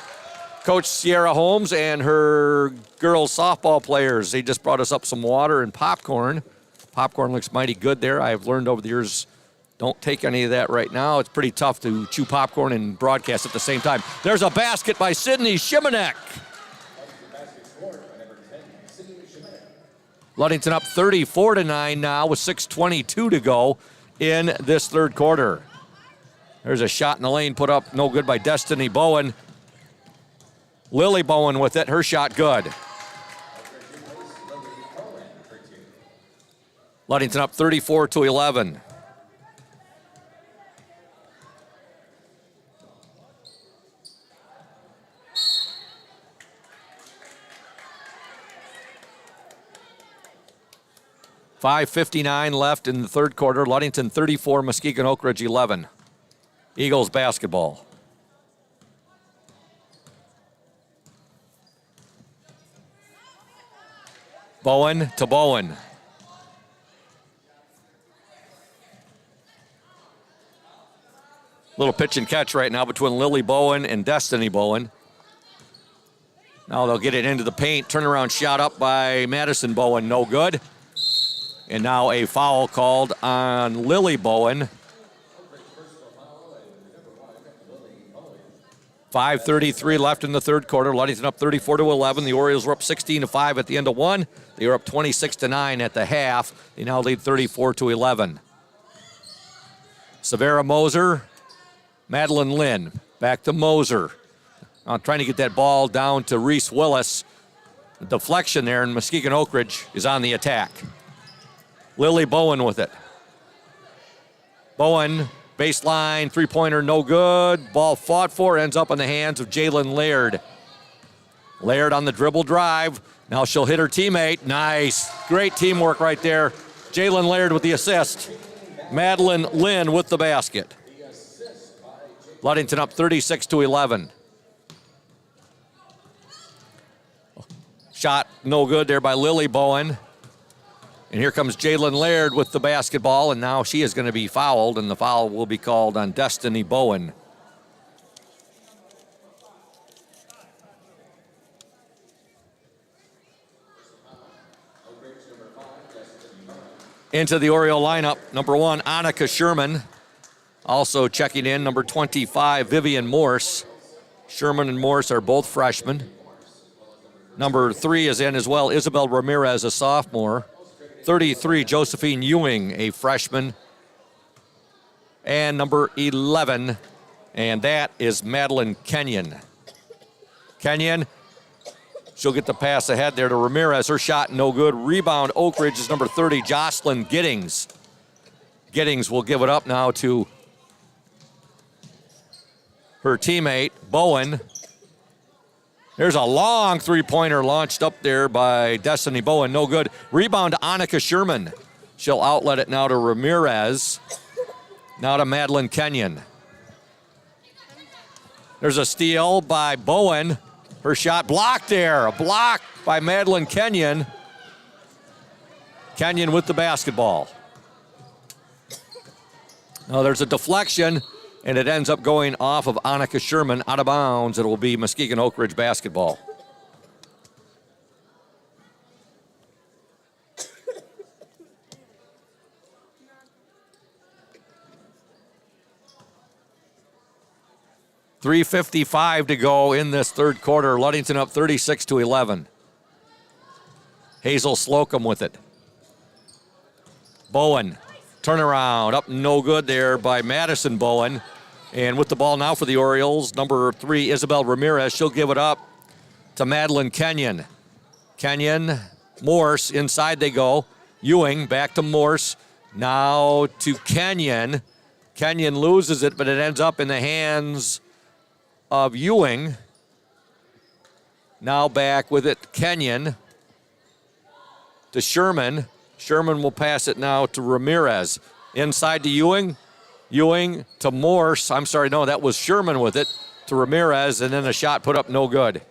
Coach Sierra Holmes and her girls softball players. They just brought us up some water and popcorn. Popcorn looks mighty good there. I've learned over the years, don't take any of that right now. It's pretty tough to chew popcorn and broadcast at the same time. There's a basket by Sydney Shimanek. Ludington up 34-9 now with 6:22 to go in this third quarter. There's a shot in the lane put up, no good by Destiny Bowen. Lily Bowen with it, her shot good. Ludington up 34-11. .5:59 left in the third quarter. Ludington 34, Muskegon Oakridge 11. Eagles basketball. Bowen to Bowen. Little pitch and catch right now between Lily Bowen and Destiny Bowen. Now they'll get it into the paint. Turnaround shot up by Madison Bowen. No good. And now a foul called on Lily Bowen. 5:33 left in the third quarter. Ludington up 34-11. The Orioles were up 16-5 at the end of one. They were up 26-9 at the half. They now lead 34-11. Severa Moser, Madeline Lynn. Back to Moser. Now trying to get that ball down to Reese Willis. The deflection there, and Muskegon Oakridge is on the attack. Lily Bowen with it. Bowen, baseline, three-pointer, no good. Ball fought for, ends up in the hands of Jalen Laird. Laird on the dribble drive. Now she'll hit her teammate. Nice. Great teamwork right there. Jalen Laird with the assist. Madeline Lynn with the basket. Ludington up 36-11. Shot no good there by Lily Bowen. And here comes Jalen Laird with the basketball, and now she is going to be fouled, and the foul will be called on Destiny Bowen. Into the Oriole lineup, number 1, Annika Sherman. Also checking in, number 25, Vivian Morse. Sherman and Morse are both freshmen. Number 3 is in as well, Isabel Ramirez, a sophomore. 33, Josephine Ewing, a freshman. And number 11, and that is Madeline Kenyon. Kenyon, she'll get the pass ahead there to Ramirez. Her shot no good. Rebound, Oakridge is number 30, Jocelyn Giddings. Giddings will give it up now to her teammate, Bowen. There's a long three-pointer launched up there by Destiny Bowen. No good. Rebound to Annika Sherman. She'll outlet it now to Ramirez. Now to Madeline Kenyon. There's a steal by Bowen. Her shot blocked there. A block by Madeline Kenyon. Kenyon with the basketball. Now there's a deflection, and it ends up going off of Annika Sherman out of bounds. It will be Muskegon Oakridge basketball. .355 to go in this third quarter. Ludington up 36-11. Hazel Slocum with it. Bowen, turnaround, up no good there by Madison Bowen. And with the ball now for the Orioles, number 3, Isabel Ramirez. She'll give it up to Madeline Kenyon. Kenyon, Morse, inside they go. Ewing, back to Morse. Now to Kenyon. Kenyon loses it, but it ends up in the hands of Ewing. Now back with it, Kenyon to Sherman. Sherman will pass it now to Ramirez. Inside to Ewing. Ewing to Morse. I'm sorry, no, that was Sherman with it to Ramirez, and then a shot put up no good.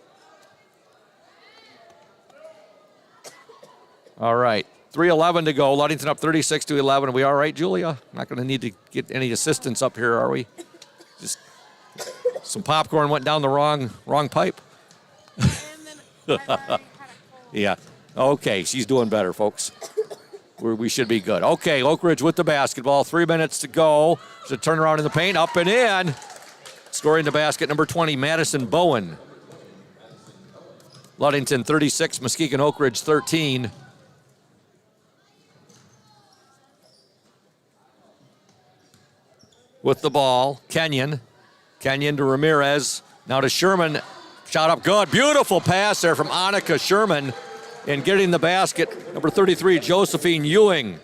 All right, 3:11 to go. Ludington up 36-11. Are we all right, Julia? Not going to need to get any assistance up here, are we? Just some popcorn went down the wrong pipe. Yeah. Okay, she's doing better, folks. We should be good. Okay, Oakridge with the basketball. 3 minutes to go. There's a turnaround in the paint. Up and in. Scoring the basket, number 20, Madison Bowen. Ludington 36, Muskegon Oakridge 13. With the ball, Kenyon. Kenyon to Ramirez. Now to Sherman. Shot up good. Beautiful pass there from Annika Sherman. And getting the basket, number 33, Josephine Ewing.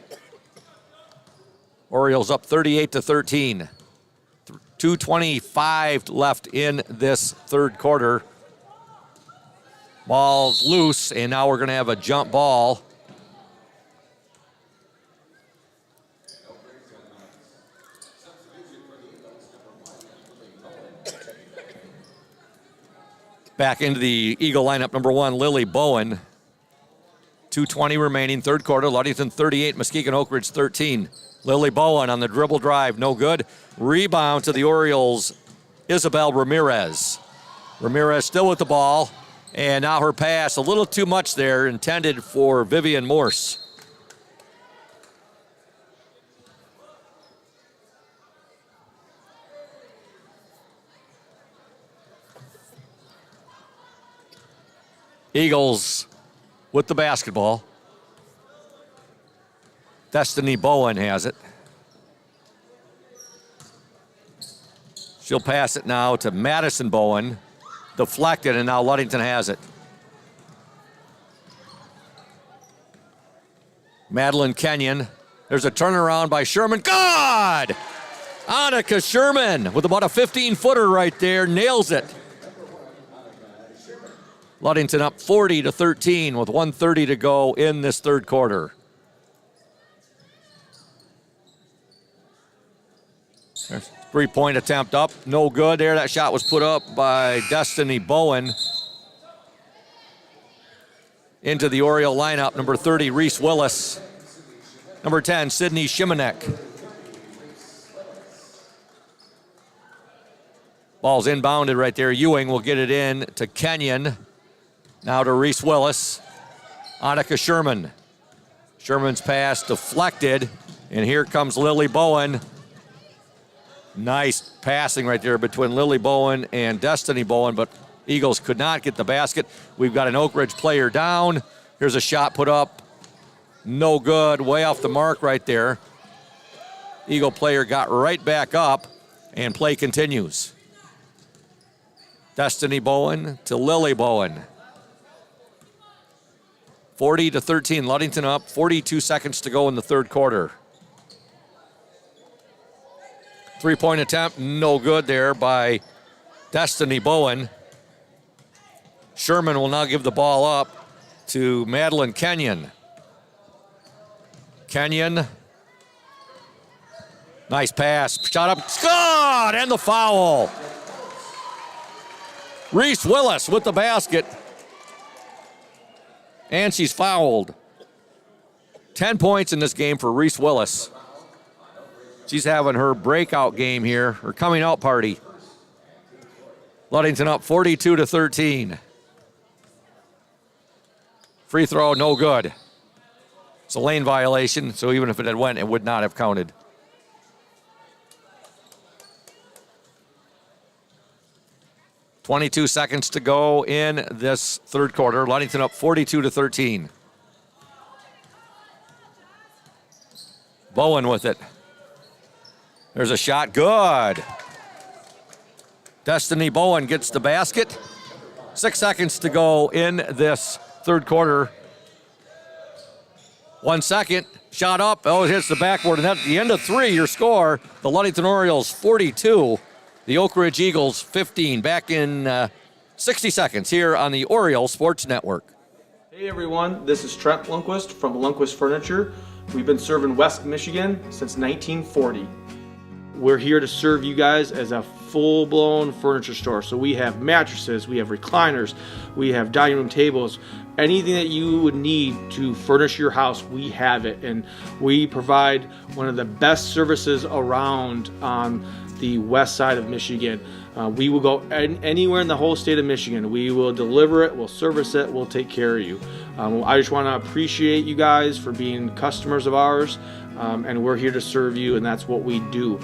Orioles up 38-13. 2:25 left in this third quarter. Ball's loose, and now we're going to have a jump ball. Back into the Eagle lineup, number 1, Lily Bowen. 2:20 remaining, third quarter. Ludington 38, Muskegon Oakridge 13. Lily Bowen on the dribble drive, no good. Rebound to the Orioles, Isabel Ramirez. Ramirez still with the ball, and now her pass, a little too much there, intended for Vivian Morse. Eagles with the basketball. Destiny Bowen has it. She'll pass it now to Madison Bowen. Deflected, and now Ludington has it. Madeline Kenyon. There's a turnaround by Sherman. Good! Annika Sherman with about a 15-footer right there. Nails it. Ludington up 40-13 with 1:30 to go in this third quarter. There's three-point attempt up, no good there. That shot was put up by Destiny Bowen. Into the Oriole lineup, number 30, Reese Willis. Number 10, Sydney Shimanek. Ball's inbounded right there. Ewing will get it in to Kenyon. Now to Reese Willis. Annika Sherman. Sherman's pass deflected, and here comes Lily Bowen. Nice passing right there between Lily Bowen and Destiny Bowen, but Eagles could not get the basket. We've got an Oakridge player down. Here's a shot put up. No good, way off the mark right there. Eagle player got right back up, and play continues. Destiny Bowen to Lily Bowen. 40-13, Ludington up, 42 seconds to go in the third quarter. Three-point attempt, no good there by Destiny Bowen. Sherman will now give the ball up to Madeline Kenyon. Kenyon. Nice pass, shot up, good, and the foul. Reese Willis with the basket. And she's fouled. 10 points in this game for Reese Willis. She's having her breakout game here, her coming out party. Ludington up 42-13. Free throw, no good. It's a lane violation, so even if it had went, it would not have counted. .22 seconds to go in this third quarter. Ludington up 42-13. Bowen with it. There's a shot, good. Destiny Bowen gets the basket. 6 seconds to go in this third quarter. 1 second, shot up, oh, it hits the backboard, and at the end of three, your score, the Ludington Orioles 42, the Oakridge Eagles 15. Back in 60 seconds here on the Oriole Sports Network. Hey everyone, this is Trent Lundquist from Lundquist Furniture. We've been serving West Michigan since 1940. We're here to serve you guys as a full-blown furniture store. So we have mattresses, we have recliners, we have dining room tables, anything that you would need to furnish your house, we have it. And we provide one of the best services around on the west side of Michigan. We will go anywhere in the whole state of Michigan. We will deliver it, we'll service it, we'll take care of you. I just want to appreciate you guys for being customers of ours, and we're here to serve you, and that's what we do.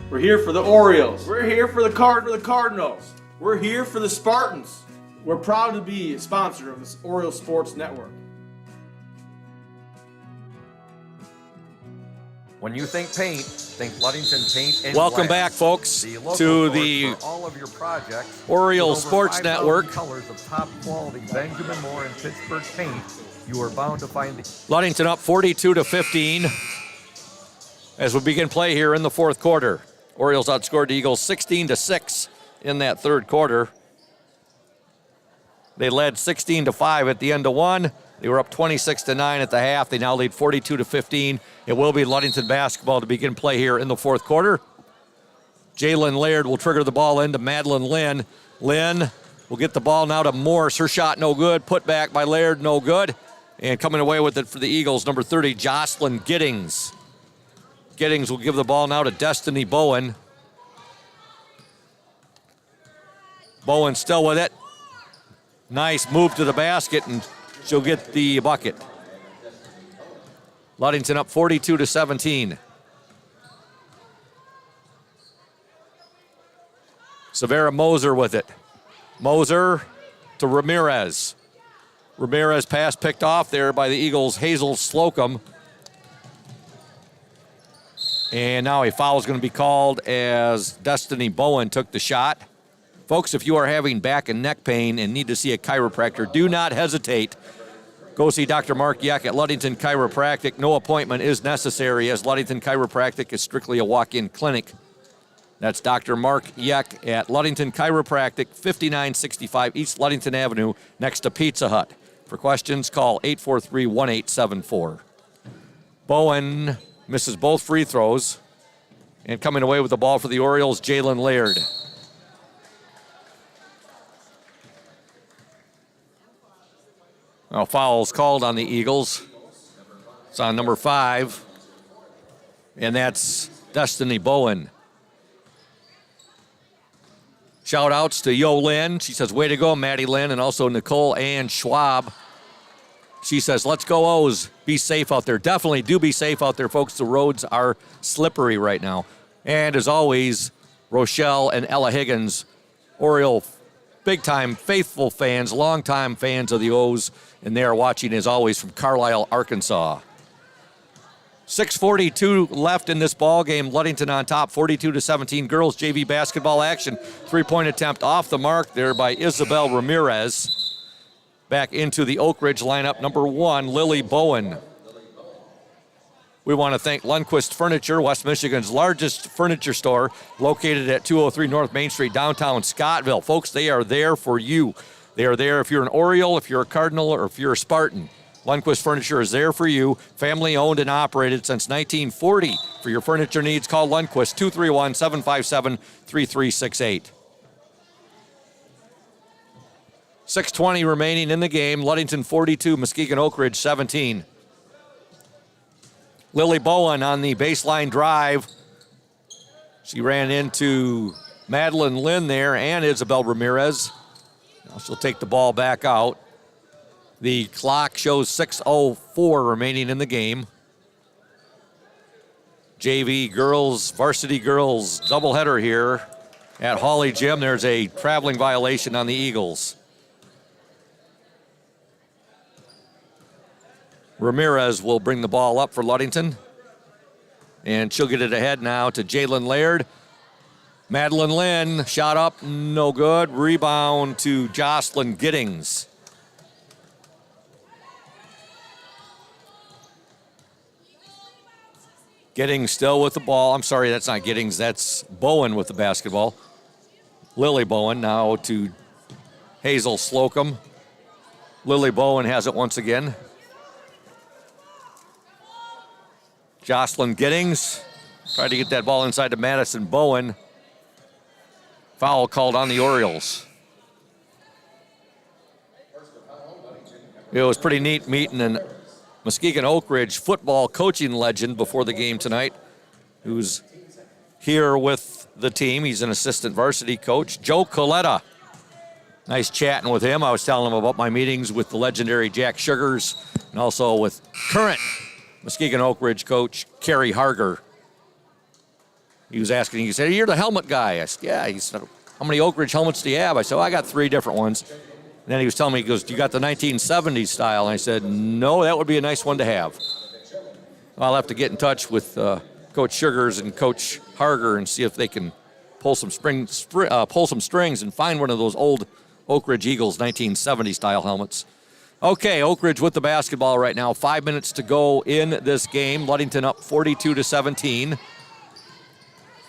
We're here for the Orioles. We're here for the Cardinals. We're here for the Spartans. We're proud to be a sponsor of this Oriole Sports Network. When you think paint, think Ludington Paint and Welcome Glass. back, folks, The local to source the for all of your projects. Oriole With over Sports 5,000 Network. colors of top quality Benjamin Moore and Pittsburgh paint. You are bound to find the Ludington up 42-15 as we begin play here in the fourth quarter. Orioles outscored the Eagles 16-6 in that third quarter. They led 16-5 at the end of one. They were up 26-9 at the half. They now lead 42-15. It will be Ludington basketball to begin play here in the fourth quarter. Jalen Laird will trigger the ball into Madeline Lynn. Lynn will get the ball now to Morse. Her shot no good. Put back by Laird, no good. And coming away with it for the Eagles, number 30, Jocelyn Giddings. Giddings will give the ball now to Destiny Bowen. Bowen still with it. Nice move to the basket, and she'll get the bucket. Ludington up 42-17. Severa Moser with it. Moser to Ramirez. Ramirez pass picked off there by the Eagles' Hazel Slocum. And now a foul is going to be called as Destiny Bowen took the shot. Folks, if you are having back and neck pain and need to see a chiropractor, do not hesitate. Go see Dr. Mark Yeck at Ludington Chiropractic. No appointment is necessary, as Ludington Chiropractic is strictly a walk-in clinic. That's Dr. Mark Yeck at Ludington Chiropractic, 5965 East Ludington Avenue, next to Pizza Hut. For questions, call 843-1874. Bowen misses both free throws. And coming away with the ball for the Orioles, Jalen Laird. Now, foul's called on the Eagles. It's on number 5. And that's Destiny Bowen. Shout outs to Yo Lynn. She says, way to go, Maddie Lynn. And also Nicole Ann Schwab. She says, let's go O's. Be safe out there. Definitely do be safe out there, folks. The roads are slippery right now. And as always, Rochelle and Ella Higgins, Oriole big-time faithful fans, long-time fans of the O's. And they are watching, as always, from Carlisle, Arkansas. 6:42 left in this ball game. Ludington on top, 42-17. Girls JV basketball action. Three-point attempt off the mark there by Isabel Ramirez. Back into the Oakridge lineup, number 1, Lily Bowen. We want to thank Lundquist Furniture, West Michigan's largest furniture store, located at 203 North Main Street, downtown Scottville. Folks, they are there for you. They are there if you're an Oriole, if you're a Cardinal, or if you're a Spartan. Lundquist Furniture is there for you. Family owned and operated since 1940. For your furniture needs, call Lundquist 231-757-3368. 6:20 remaining in the game. Ludington 42, Muskegon Oakridge 17. Lily Bowen on the baseline drive. She ran into Madeline Lynn there and Isabel Ramirez. Now she'll take the ball back out. The clock shows 6:04 remaining in the game. JV girls, varsity girls doubleheader here at Hawley Gym. There's a traveling violation on the Eagles. Ramirez will bring the ball up for Ludington. And she'll get it ahead now to Jalen Laird. Madeline Lynn, shot up, no good. Rebound to Jocelyn Giddings. Giddings still with the ball. I'm sorry, that's not Giddings. That's Bowen with the basketball. Lily Bowen now to Hazel Slocum. Lily Bowen has it once again. Jocelyn Giddings tried to get that ball inside to Madison Bowen. Foul called on the Orioles. It was pretty neat meeting an Muskegon Oakridge football coaching legend before the game tonight, who's here with the team. He's an assistant varsity coach, Joe Coletta. Nice chatting with him. I was telling him about my meetings with the legendary Jack Sugars and also with current Muskegon Oakridge coach Kerry Harger. He was asking, he said, you're the helmet guy. I said, yeah. He said, how many Oakridge helmets do you have? I said, I got 3 different ones. And then he was telling me, he goes, do you got the 1970s style? And I said, no, that would be a nice one to have. I'll have to get in touch with Coach Sugars and Coach Harger and see if they can pull some strings and find one of those old Oakridge Eagles 1970 style helmets. Okay, Oakridge with the basketball right now. 5 minutes to go in this game. Ludington up 42-17.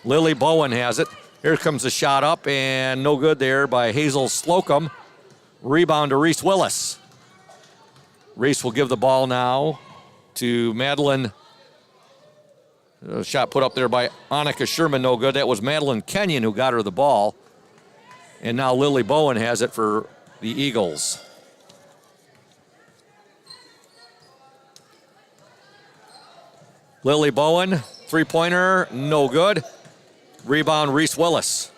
Lily Bowen has it. Here comes the shot up, and no good there by Hazel Slocum. Rebound to Reese Willis. Reese will give the ball now to Madeline. Shot put up there by Annika Sherman, no good. That was Madeline Kenyon who got her the ball. And now Lily Bowen has it for the Eagles. Lily Bowen, three-pointer, no good. Rebound, Reese Willis.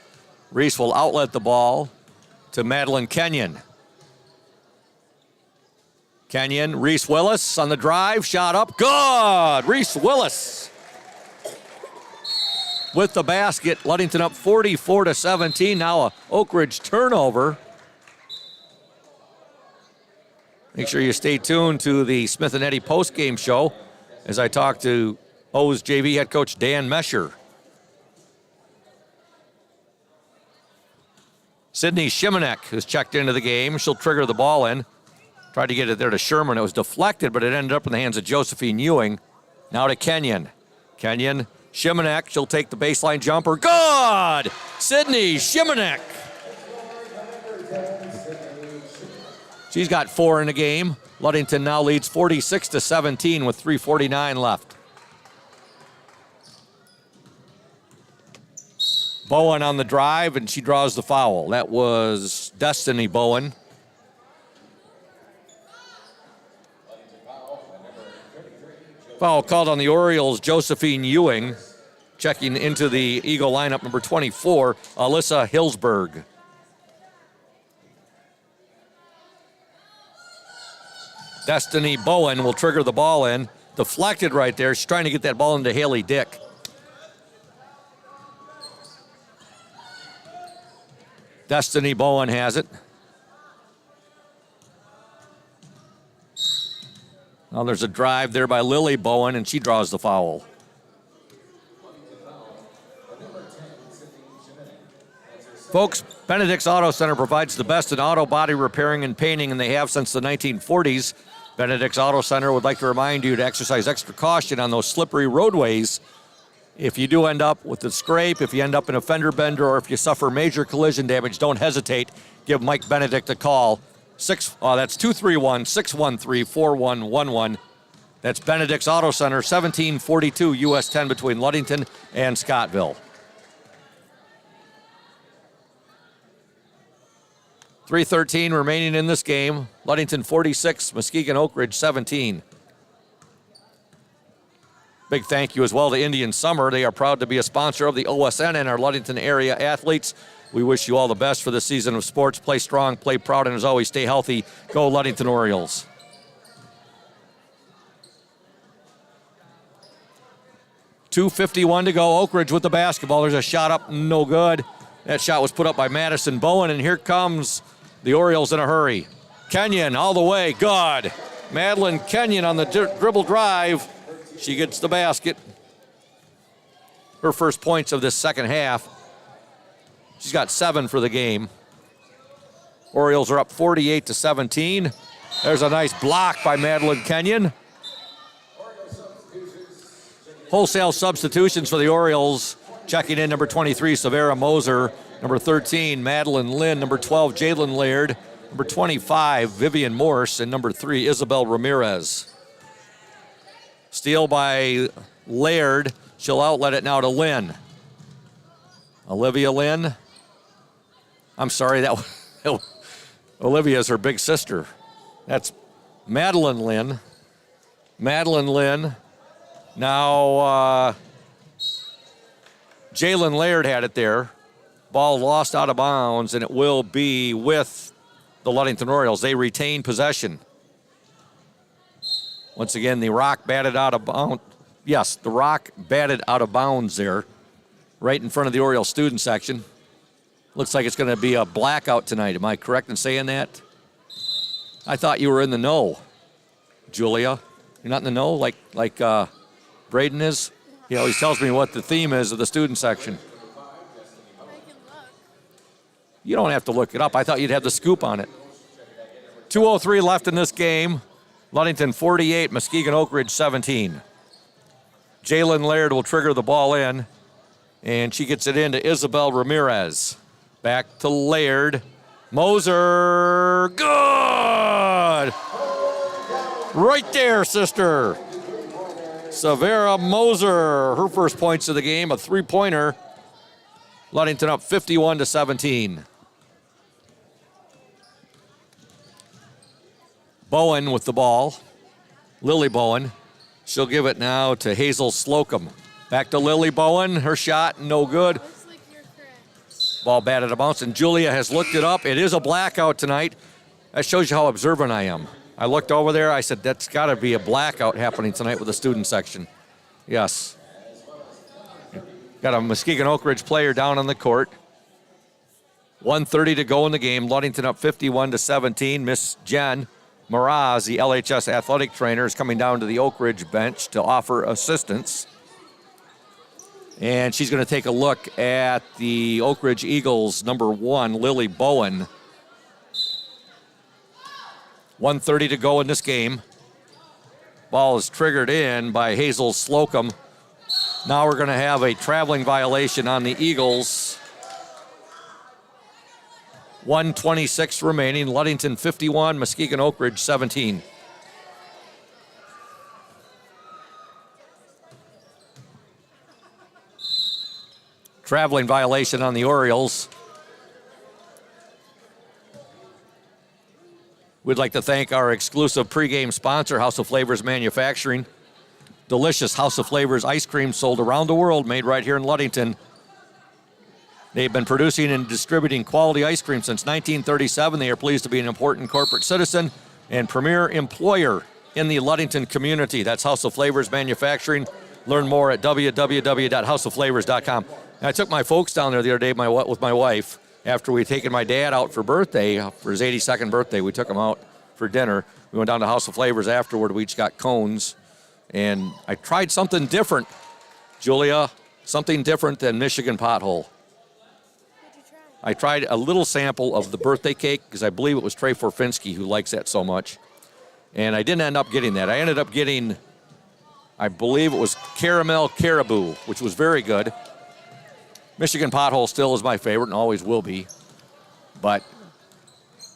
Reese will outlet the ball to Madeline Kenyon. Kenyon, Reese Willis on the drive, shot up, good! Reese Willis with the basket. Ludington up 44-17. Now a Oakridge turnover. Make sure you stay tuned to the Smith and Eddy post-game show as I talk to O's JV head coach Dan Mesher. Sydney Shimanek has checked into the game. She'll trigger the ball in. Tried to get it there to Sherman. It was deflected, but it ended up in the hands of Josephine Ewing. Now to Kenyon. Kenyon, Shimanek. She'll take the baseline jumper. Good! Sydney Shimanek. She's got 4 in the game. Ludington now leads 46-17 with 3:49 left. Bowen on the drive, and she draws the foul. That was Destiny Bowen. Foul called on the Orioles, Josephine Ewing. Checking into the Eagle lineup, number 24, Alyssa Hillsberg. Destiny Bowen will trigger the ball in. Deflected right there. She's trying to get that ball into Haley Dick. Destiny Bowen has it. Now there's a drive there by Lily Bowen, and she draws the foul. Folks, Benedict's Auto Center provides the best in auto body repairing and painting, and they have since the 1940s. Benedict's Auto Center would like to remind you to exercise extra caution on those slippery roadways. If you do end up with a scrape, if you end up in a fender bender, or if you suffer major collision damage, don't hesitate. Give Mike Benedict a call. That's 231-613-4111. That's Benedict's Auto Center, 1742 US 10 between Ludington and Scottville. 3:13 remaining in this game. Ludington 46, Muskegon Oakridge 17. Big thank you as well to Indian Summer. They are proud to be a sponsor of the OSN and our Ludington area athletes. We wish you all the best for this season of sports. Play strong, play proud, and as always, stay healthy. Go Ludington Orioles. .251 to go. Oakridge with the basketball. There's a shot up, no good. That shot was put up by Madison Bowen, and here comes the Orioles in a hurry. Kenyon all the way, good. Madeline Kenyon on the dribble drive. She gets the basket. Her first points of this second half. She's got 7 for the game. Orioles are up 48-17. There's a nice block by Madeline Kenyon. Wholesale substitutions for the Orioles. Checking in number 23, Savera Moser. Number 13, Madeline Lynn. Number 12, Jalen Laird. Number 25, Vivian Morse. And number 3, Isabel Ramirez. Steal by Laird. She'll outlet it now to Lynn. Olivia Lynn. I'm sorry, Olivia's her big sister. That's Madeline Lynn. Madeline Lynn. Now, Jalen Laird had it there. Ball lost out of bounds, and it will be with the Ludington Orioles. They retain possession. Once again, the rock batted out of bounds. Yes, the rock batted out of bounds there, right in front of the Orioles student section. Looks like it's going to be a blackout tonight. Am I correct in saying that? I thought you were in the know, Julia. You're not in the know like Braden is? He always tells me what the theme is of the student section. You don't have to look it up. I thought you'd have the scoop on it. 2:03 left in this game. Ludington 48, Muskegon Oakridge 17. Jalen Laird will trigger the ball in, and she gets it into Isabel Ramirez. Back to Laird. Moser, good! Right there, sister. Savera Moser, her first points of the game, a three-pointer. Ludington up 51-17. Bowen with the ball. Lily Bowen. She'll give it now to Hazel Slocum. Back to Lily Bowen. Her shot, no good. Ball batted a bounce, and Julia has looked it up. It is a blackout tonight. That shows you how observant I am. I looked over there. I said, that's got to be a blackout happening tonight with the student section. Yes. Got a Muskegon Oakridge player down on the court. 1:30 to go in the game. Ludington up 51-17. Miss Jen Miraz, the LHS athletic trainer, is coming down to the Oakridge bench to offer assistance. And she's going to take a look at the Oakridge Eagles, number 1, Lily Bowen. 1:30 to go in this game. Ball is triggered in by Hazel Slocum. Now we're going to have a traveling violation on the Eagles. 1:26 remaining. Ludington 51, Muskegon Oakridge 17. Traveling violation on the Orioles. We'd like to thank our exclusive pregame sponsor, House of Flavors Manufacturing. Delicious House of Flavors ice cream sold around the world, made right here in Ludington. They've been producing and distributing quality ice cream since 1937. They are pleased to be an important corporate citizen and premier employer in the Ludington community. That's House of Flavors Manufacturing. Learn more at www.houseofflavors.com. I took my folks down there the other day with my wife after we'd taken my dad out for birthday, for his 82nd birthday. We took him out for dinner. We went down to House of Flavors afterward. We each got cones. And I tried something different, Julia, something different than Michigan Pothole. I tried a little sample of the birthday cake because I believe it was Trey Forfinski who likes that so much. And I didn't end up getting that. I ended up getting, I believe it was Caramel Caribou, which was very good. Michigan Pothole still is my favorite and always will be. But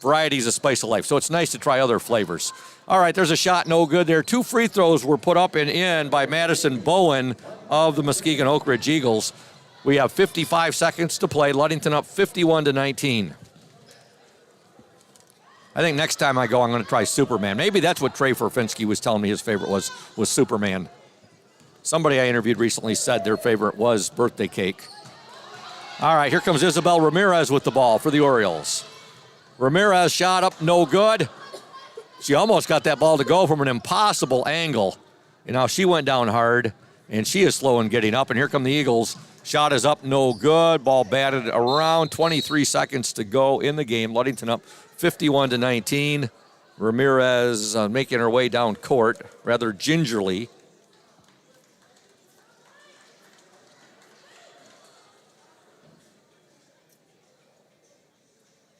variety is a spice of life, so it's nice to try other flavors. All right, there's a shot, no good there. 2 free throws were put up and in by Madison Bowen of the Muskegon Oakridge Eagles. We have 55 seconds to play. Ludington up 51-19. I think next time I go, I'm going to try Superman. Maybe that's what Trey Forfinski was telling me his favorite was Superman. Somebody I interviewed recently said their favorite was birthday cake. All right, here comes Isabel Ramirez with the ball for the Orioles. Ramirez shot up, no good. She almost got that ball to go from an impossible angle. And now she went down hard, and she is slow in getting up. And here come the Eagles. Shot is up, no good. Ball batted around. 23 seconds to go in the game. Ludington up 51-19. Ramirez making her way down court rather gingerly.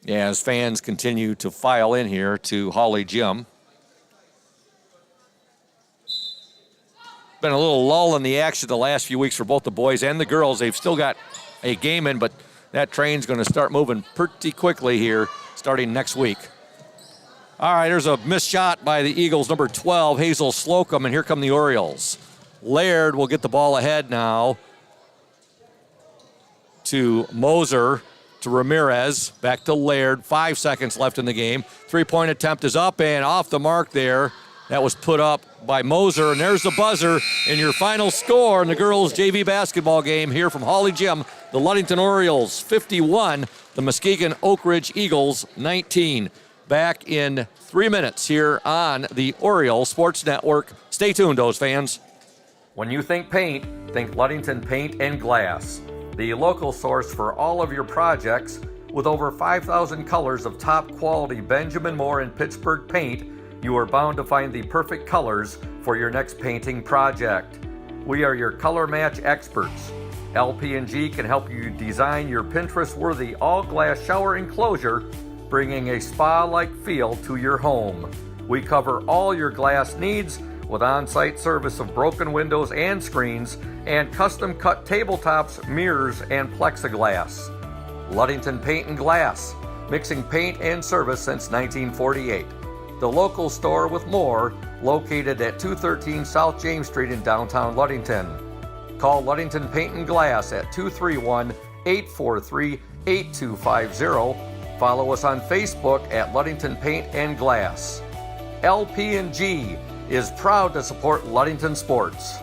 As fans continue to file in here to Hawley Gym. Been a little lull in the action the last few weeks for both the boys and the girls. They've still got a game in, but that train's going to start moving pretty quickly here starting next week. All right, there's a missed shot by the Eagles, number 12, Hazel Slocum, and here come the Orioles. Laird will get the ball ahead now to Moser, to Ramirez, back to Laird. 5 seconds left in the game. Three-point attempt is up and off the mark there. That was put up by Moser, and there's the buzzer in your final score in the girls' JV basketball game here from Hawley Gym. The Ludington Orioles 51, the Muskegon Oakridge Eagles 19. Back in 3 minutes here on the Oriole Sports Network. Stay tuned, those fans. When you think paint, think Ludington Paint and Glass, the local source for all of your projects with over 5,000 colors of top quality Benjamin Moore and Pittsburgh paint. You are bound to find the perfect colors for your next painting project. We are your color match experts. LP&G can help you design your Pinterest-worthy all-glass shower enclosure, bringing a spa-like feel to your home. We cover all your glass needs with on-site service of broken windows and screens and custom-cut tabletops, mirrors, and plexiglass. Ludington Paint and Glass, mixing paint and service since 1948. The local store with more, located at 213 South James Street in downtown Ludington. Call Ludington Paint and Glass at 231-843-8250. Follow us on Facebook at Ludington Paint and Glass. LP&G, is proud to support Ludington sports.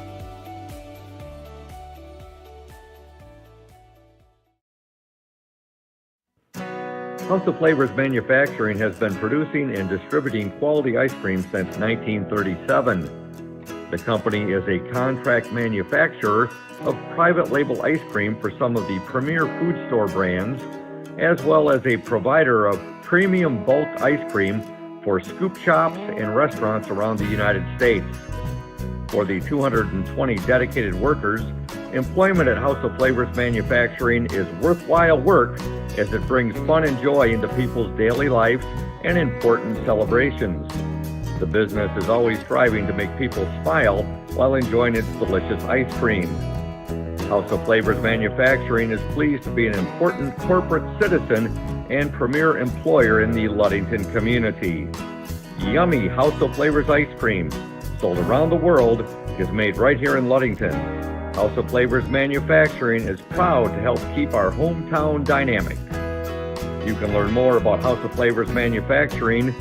House of Flavors Manufacturing has been producing and distributing quality ice cream since 1937. The company is a contract manufacturer of private label ice cream for some of the premier food store brands, as well as a provider of premium bulk ice cream for scoop shops and restaurants around the United States. For the 220 dedicated workers, employment at House of Flavors Manufacturing is worthwhile work as it brings fun and joy into people's daily lives and important celebrations. The business is always striving to make people smile while enjoying its delicious ice cream. House of Flavors Manufacturing is pleased to be an important corporate citizen and premier employer in the Ludington community. Yummy House of Flavors ice cream, sold around the world, is made right here in Ludington. House of Flavors Manufacturing is proud to help keep our hometown dynamic. You can learn more about House of Flavors Manufacturing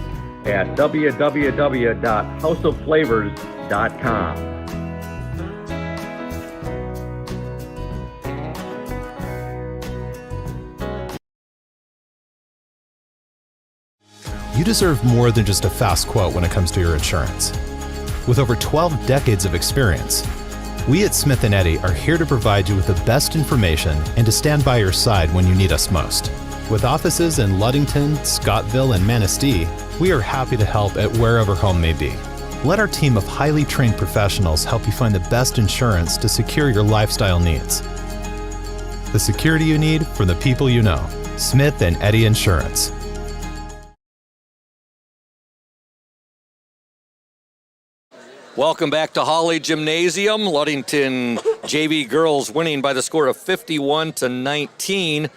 at www.houseofflavors.com. You deserve more than just a fast quote when it comes to your insurance. With over 12 decades of experience, we at Smith & Eddy are here to provide you with the best information and to stand by your side when you need us most. With offices in Ludington, Scottville, and Manistee, we are happy to help at wherever home may be. Let our team of highly trained professionals help you find the best insurance to secure your lifestyle needs. The security you need from the people you know. Smith & Eddy Insurance. Welcome back to Holly Gymnasium. Ludington JV girls winning by the score of 51-19.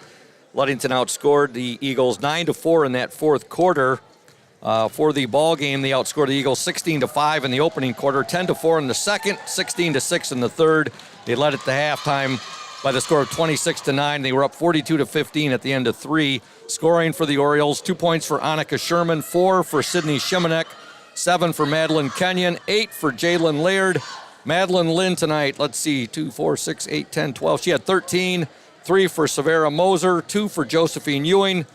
Ludington outscored the Eagles 9-4 in that fourth quarter. For the ball game, they outscored the Eagles 16-5 in the opening quarter, 10-4 in the second, 16-6 in the third. They led at the halftime by the score of 26-9. They were up 42-15 at the end of three. Scoring for the Orioles, 2 points for Annika Sherman, 4 for Sydney Shimanek, 7 for Madeline Kenyon, 8 for Jalen Laird. Madeline Lynn tonight, let's see, 2, 4, 6, 8, 10, 12. She had 13, 3 for Severa Moser, 2 for Josephine Ewing,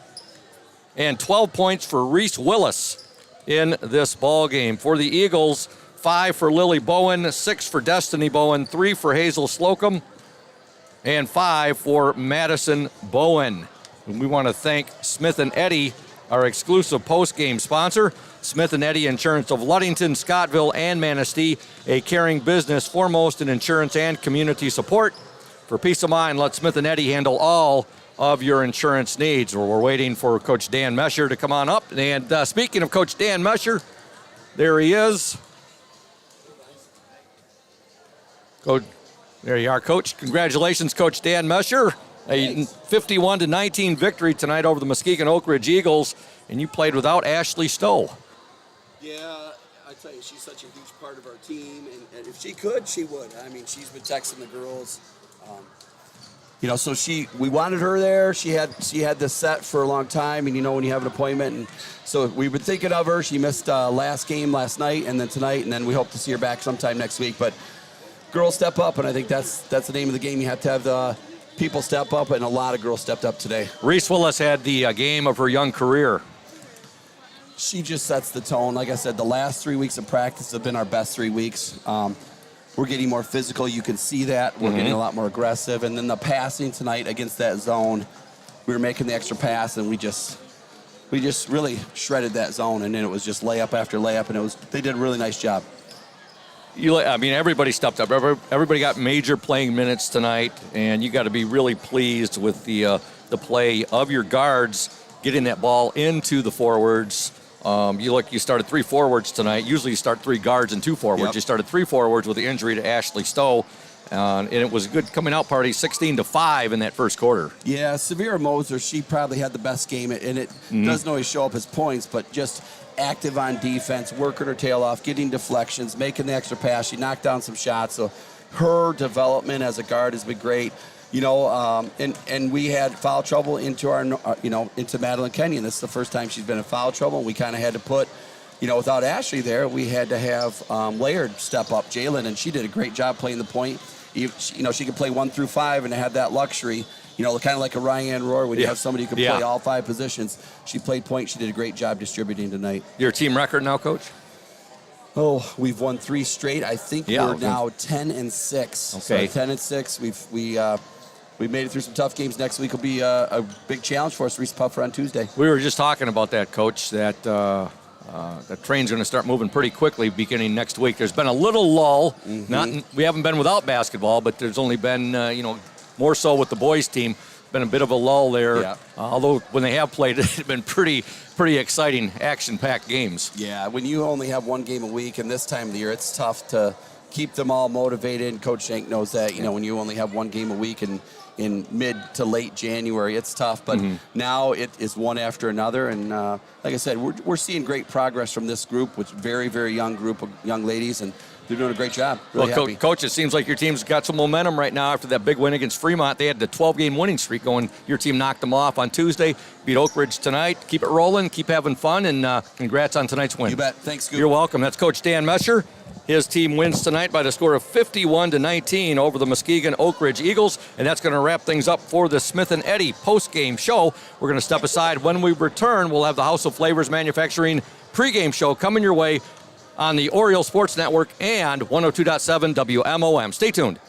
and 12 points for Reese Willis in this ball game. For the Eagles, 5 for Lily Bowen, 6 for Destiny Bowen, 3 for Hazel Slocum, and 5 for Madison Bowen. And we want to thank Smith & Eddy, our exclusive post-game sponsor. Smith & Eddy Insurance of Ludington, Scottville, and Manistee, a caring business foremost in insurance and community support. For peace of mind, let Smith & Eddy handle all of your insurance needs. We're waiting for Coach Dan Mesher to come on up. And speaking of Coach Dan Mesher, there he is. There you are, Coach. Congratulations, Coach Dan Mesher. A 51-19 victory tonight over the Muskegon Oakridge Eagles, and you played without Ashley Stowe. Yeah, I tell you, she's such a huge part of our team, and if she could, she would. I mean, she's been texting the girls. So we wanted her there. She had this set for a long time, and when you have an appointment, and so we've been thinking of her. She missed last game last night, and then tonight, and then we hope to see her back sometime next week. But girls step up, and I think that's the name of the game. You have to have the people step up, and a lot of girls stepped up today. Reese Willis had the game of her young career. She just sets the tone. Like I said, the last 3 weeks of practice have been our best 3 weeks. We're getting more physical. You can see that. We're getting a lot more aggressive. And then the passing tonight against that zone, we were making the extra pass, and we just really shredded that zone. And then it was just layup after layup, and they did a really nice job. Everybody stepped up. Everybody got major playing minutes tonight, and you got to be really pleased with the play of your guards getting that ball into the forwards. You started 3 forwards tonight. Usually you start 3 guards and 2 forwards. Yep. You started 3 forwards with the injury to Ashley Stowe, and it was a good coming out party, 16-5 in that first quarter. Yeah, Severa Moser, she probably had the best game, and it doesn't always show up as points, but just active on defense, working her tail off, getting deflections, making the extra pass. She knocked down some shots, so her development as a guard has been great. And we had foul trouble into into Madeline Kenyon. This is the first time she's been in foul trouble, and we kind of had to put without Ashley there, we had to have Laird step up, Jalen, and she did a great job playing the point. She could play 1 through 5 and had that luxury. Kind of like a Ryan Rohr when you have somebody who can play all 5 positions. She played point. She did a great job distributing tonight. Your team record now, Coach? Oh, we've won 3 straight. I think we're now 10-6. Okay. So 10-6. We made it through some tough games. Next week will be a big challenge for us. Reese Puffer on Tuesday. We were just talking about that, Coach, that the train's going to start moving pretty quickly beginning next week. There's been a little lull. We haven't been without basketball, but there's only been, more so with the boys' team. Been a bit of a lull there. Yeah. Although when they have played, it's been pretty exciting, action-packed games. Yeah, when you only have 1 game a week, and this time of the year, it's tough to keep them all motivated. And Coach Shank knows that. When you only have 1 game a week and in mid to late January, it's tough. But now it is one after another. And like I said, we're seeing great progress from this group, which very, very young group of young ladies, and they're doing a great job. Really happy. Coach, it seems like your team's got some momentum right now after that big win against Fremont. They had the 12-game winning streak going. Your team knocked them off on Tuesday, beat Oakridge tonight. Keep it rolling, keep having fun, and congrats on tonight's win. You bet. Thanks, Scoop. You're welcome. That's Coach Dan Messer. His team wins tonight by the score of 51-19 over the Muskegon Oakridge Eagles, and that's going to wrap things up for the Smith & Eddy post-game show. We're going to step aside. When we return, we'll have the House of Flavors Manufacturing pregame show coming your way on the Oriole Sports Network and 102.7 WMOM. Stay tuned.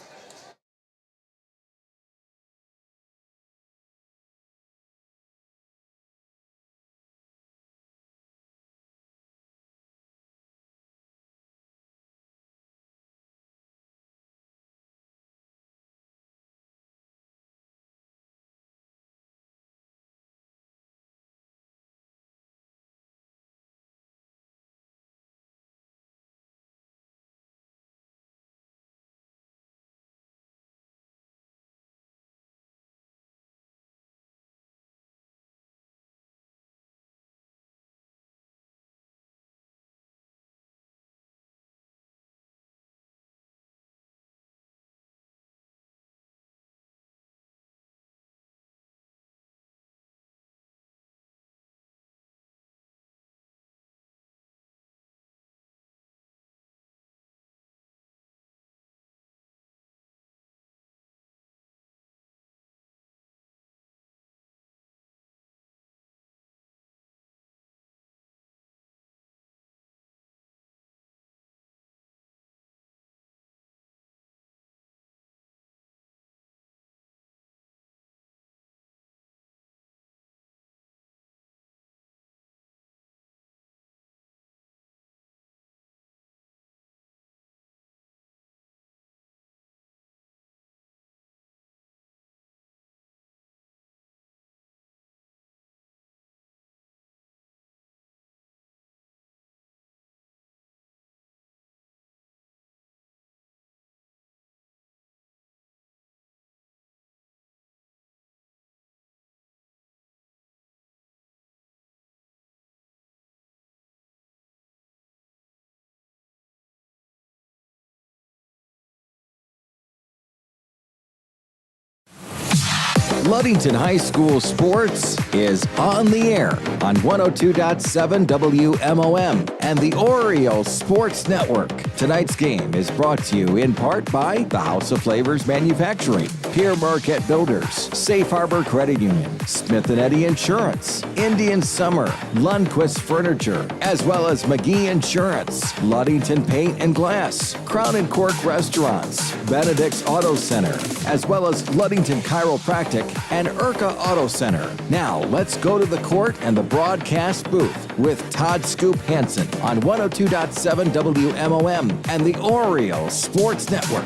Ludington High School Sports is on the air on 102.7 WMOM and the Oriole Sports Network. Tonight's game is brought to you in part by the House of Flavors Manufacturing, Pierre Marquette Builders, Safe Harbor Credit Union, Smith & Eddy Insurance, Indian Summer, Lundquist Furniture, as well as McGee Insurance, Ludington Paint and Glass, Crown and Cork Restaurants, Benedict's Auto Center, as well as Ludington Chiropractic and Urca Auto Center. Now, let's go to the court and the broadcast booth with Todd Scoop Hansen on 102.7 WMOM and the Oriole Sports Network.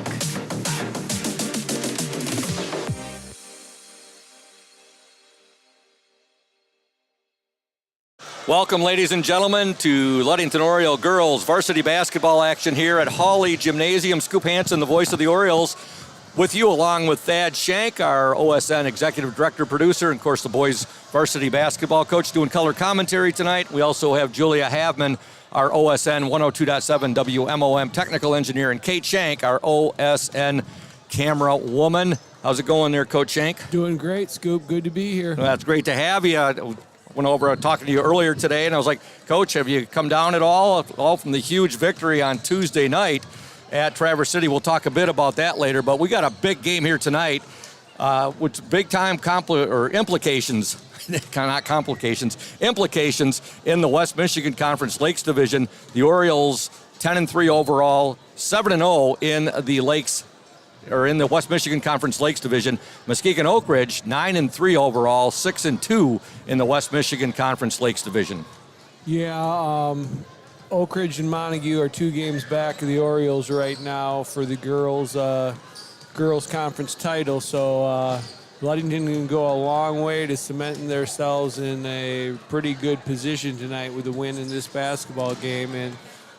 Welcome, ladies and gentlemen, to Ludington Oriole girls varsity basketball action here at Hawley Gymnasium. Scoop Hansen, the voice of the Orioles, with you, along with Thad Shank, our OSN executive director, producer, and of course the boys varsity basketball coach, doing color commentary tonight. We also have Julia Havman, our OSN 102.7 WMOM technical engineer, and Kate Shank, our OSN camera woman. How's it going there, Coach Shank? Doing great, Scoop. Good to be here. Well, that's great to have you. went over talking to you earlier today, and I was like, Coach, have you come down at all from the huge victory on Tuesday night at Traverse City? We'll talk a bit about that later, but we got a big game here tonight, with big-time implications, not complications, implications in the West Michigan Conference Lakes Division. The Orioles 10-3 overall, 7-0 in the Lakes, or in the West Michigan Conference Lakes Division. Muskegon Oakridge 9-3 overall, 6-2 in the West Michigan Conference Lakes Division. Yeah, Oakridge and Montague are 2 games back of the Orioles right now for the girls conference title. So Ludington can go a long way to cementing themselves in a pretty good position tonight with a win in this basketball game. And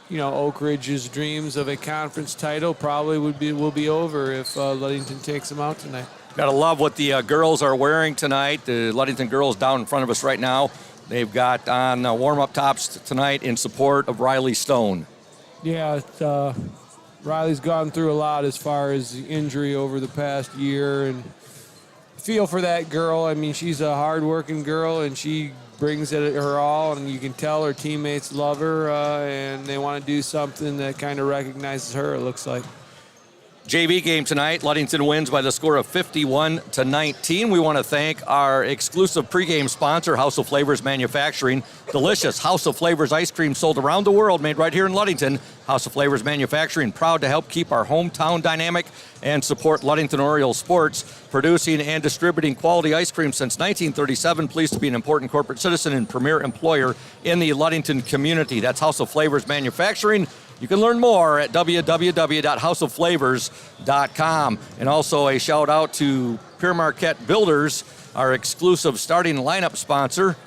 you know, Oakridge's dreams of a conference title probably will be over if Ludington takes them out tonight. Gotta love what the girls are wearing tonight. The Ludington girls down in front of us right now. They've got on warm-up tops tonight in support of Riley Stone. Yeah, Riley's gone through a lot as far as injury over the past year, and feel for that girl. I mean, she's a hard-working girl, and she brings it her all, and you can tell her teammates love her, and they want to do something that kind of recognizes her, it looks like. JV game tonight. Ludington wins by the score of 51-19. We want to thank our exclusive pregame sponsor, House of Flavors Manufacturing. Delicious House of Flavors ice cream sold around the world, made right here in Ludington. House of Flavors Manufacturing, proud to help keep our hometown dynamic and support Ludington Orioles sports, producing and distributing quality ice cream since 1937. Pleased to be an important corporate citizen and premier employer in the Ludington community. That's House of Flavors Manufacturing. You can learn more at www.houseofflavors.com. And also a shout out to Pure Marquette Builders, our exclusive starting lineup sponsor.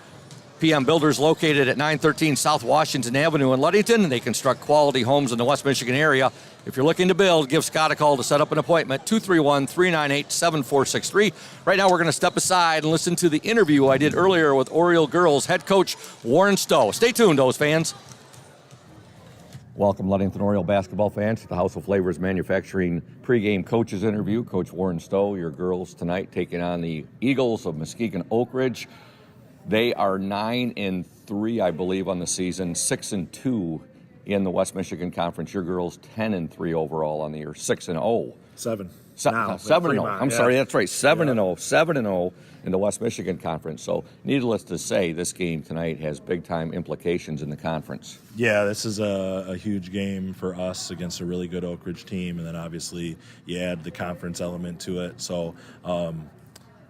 PM Builders, located at 913 South Washington Avenue in Ludington. They construct quality homes in the West Michigan area. If you're looking to build, give Scott a call to set up an appointment, 231-398-7463. Right now, we're going to step aside and listen to the interview I did earlier with Oriole girls head coach Warren Stowe. Stay tuned, those fans. Welcome, Ludington Oriole basketball fans, to the House of Flavors Manufacturing pregame coaches interview. Coach Warren Stowe, your girls tonight taking on the Eagles of Muskegon Oakridge. They are 9-3, I believe, on the season, 6-2 in the West Michigan Conference. Your girls 10-3 overall on the year, 6-0. 7. 7-0. I'm sorry, that's right. 7-0. 7-0 in the West Michigan Conference. So, needless to say, this game tonight has big-time implications in the conference. Yeah, this is a huge game for us against a really good Oakridge team, and then obviously you add the conference element to it. So,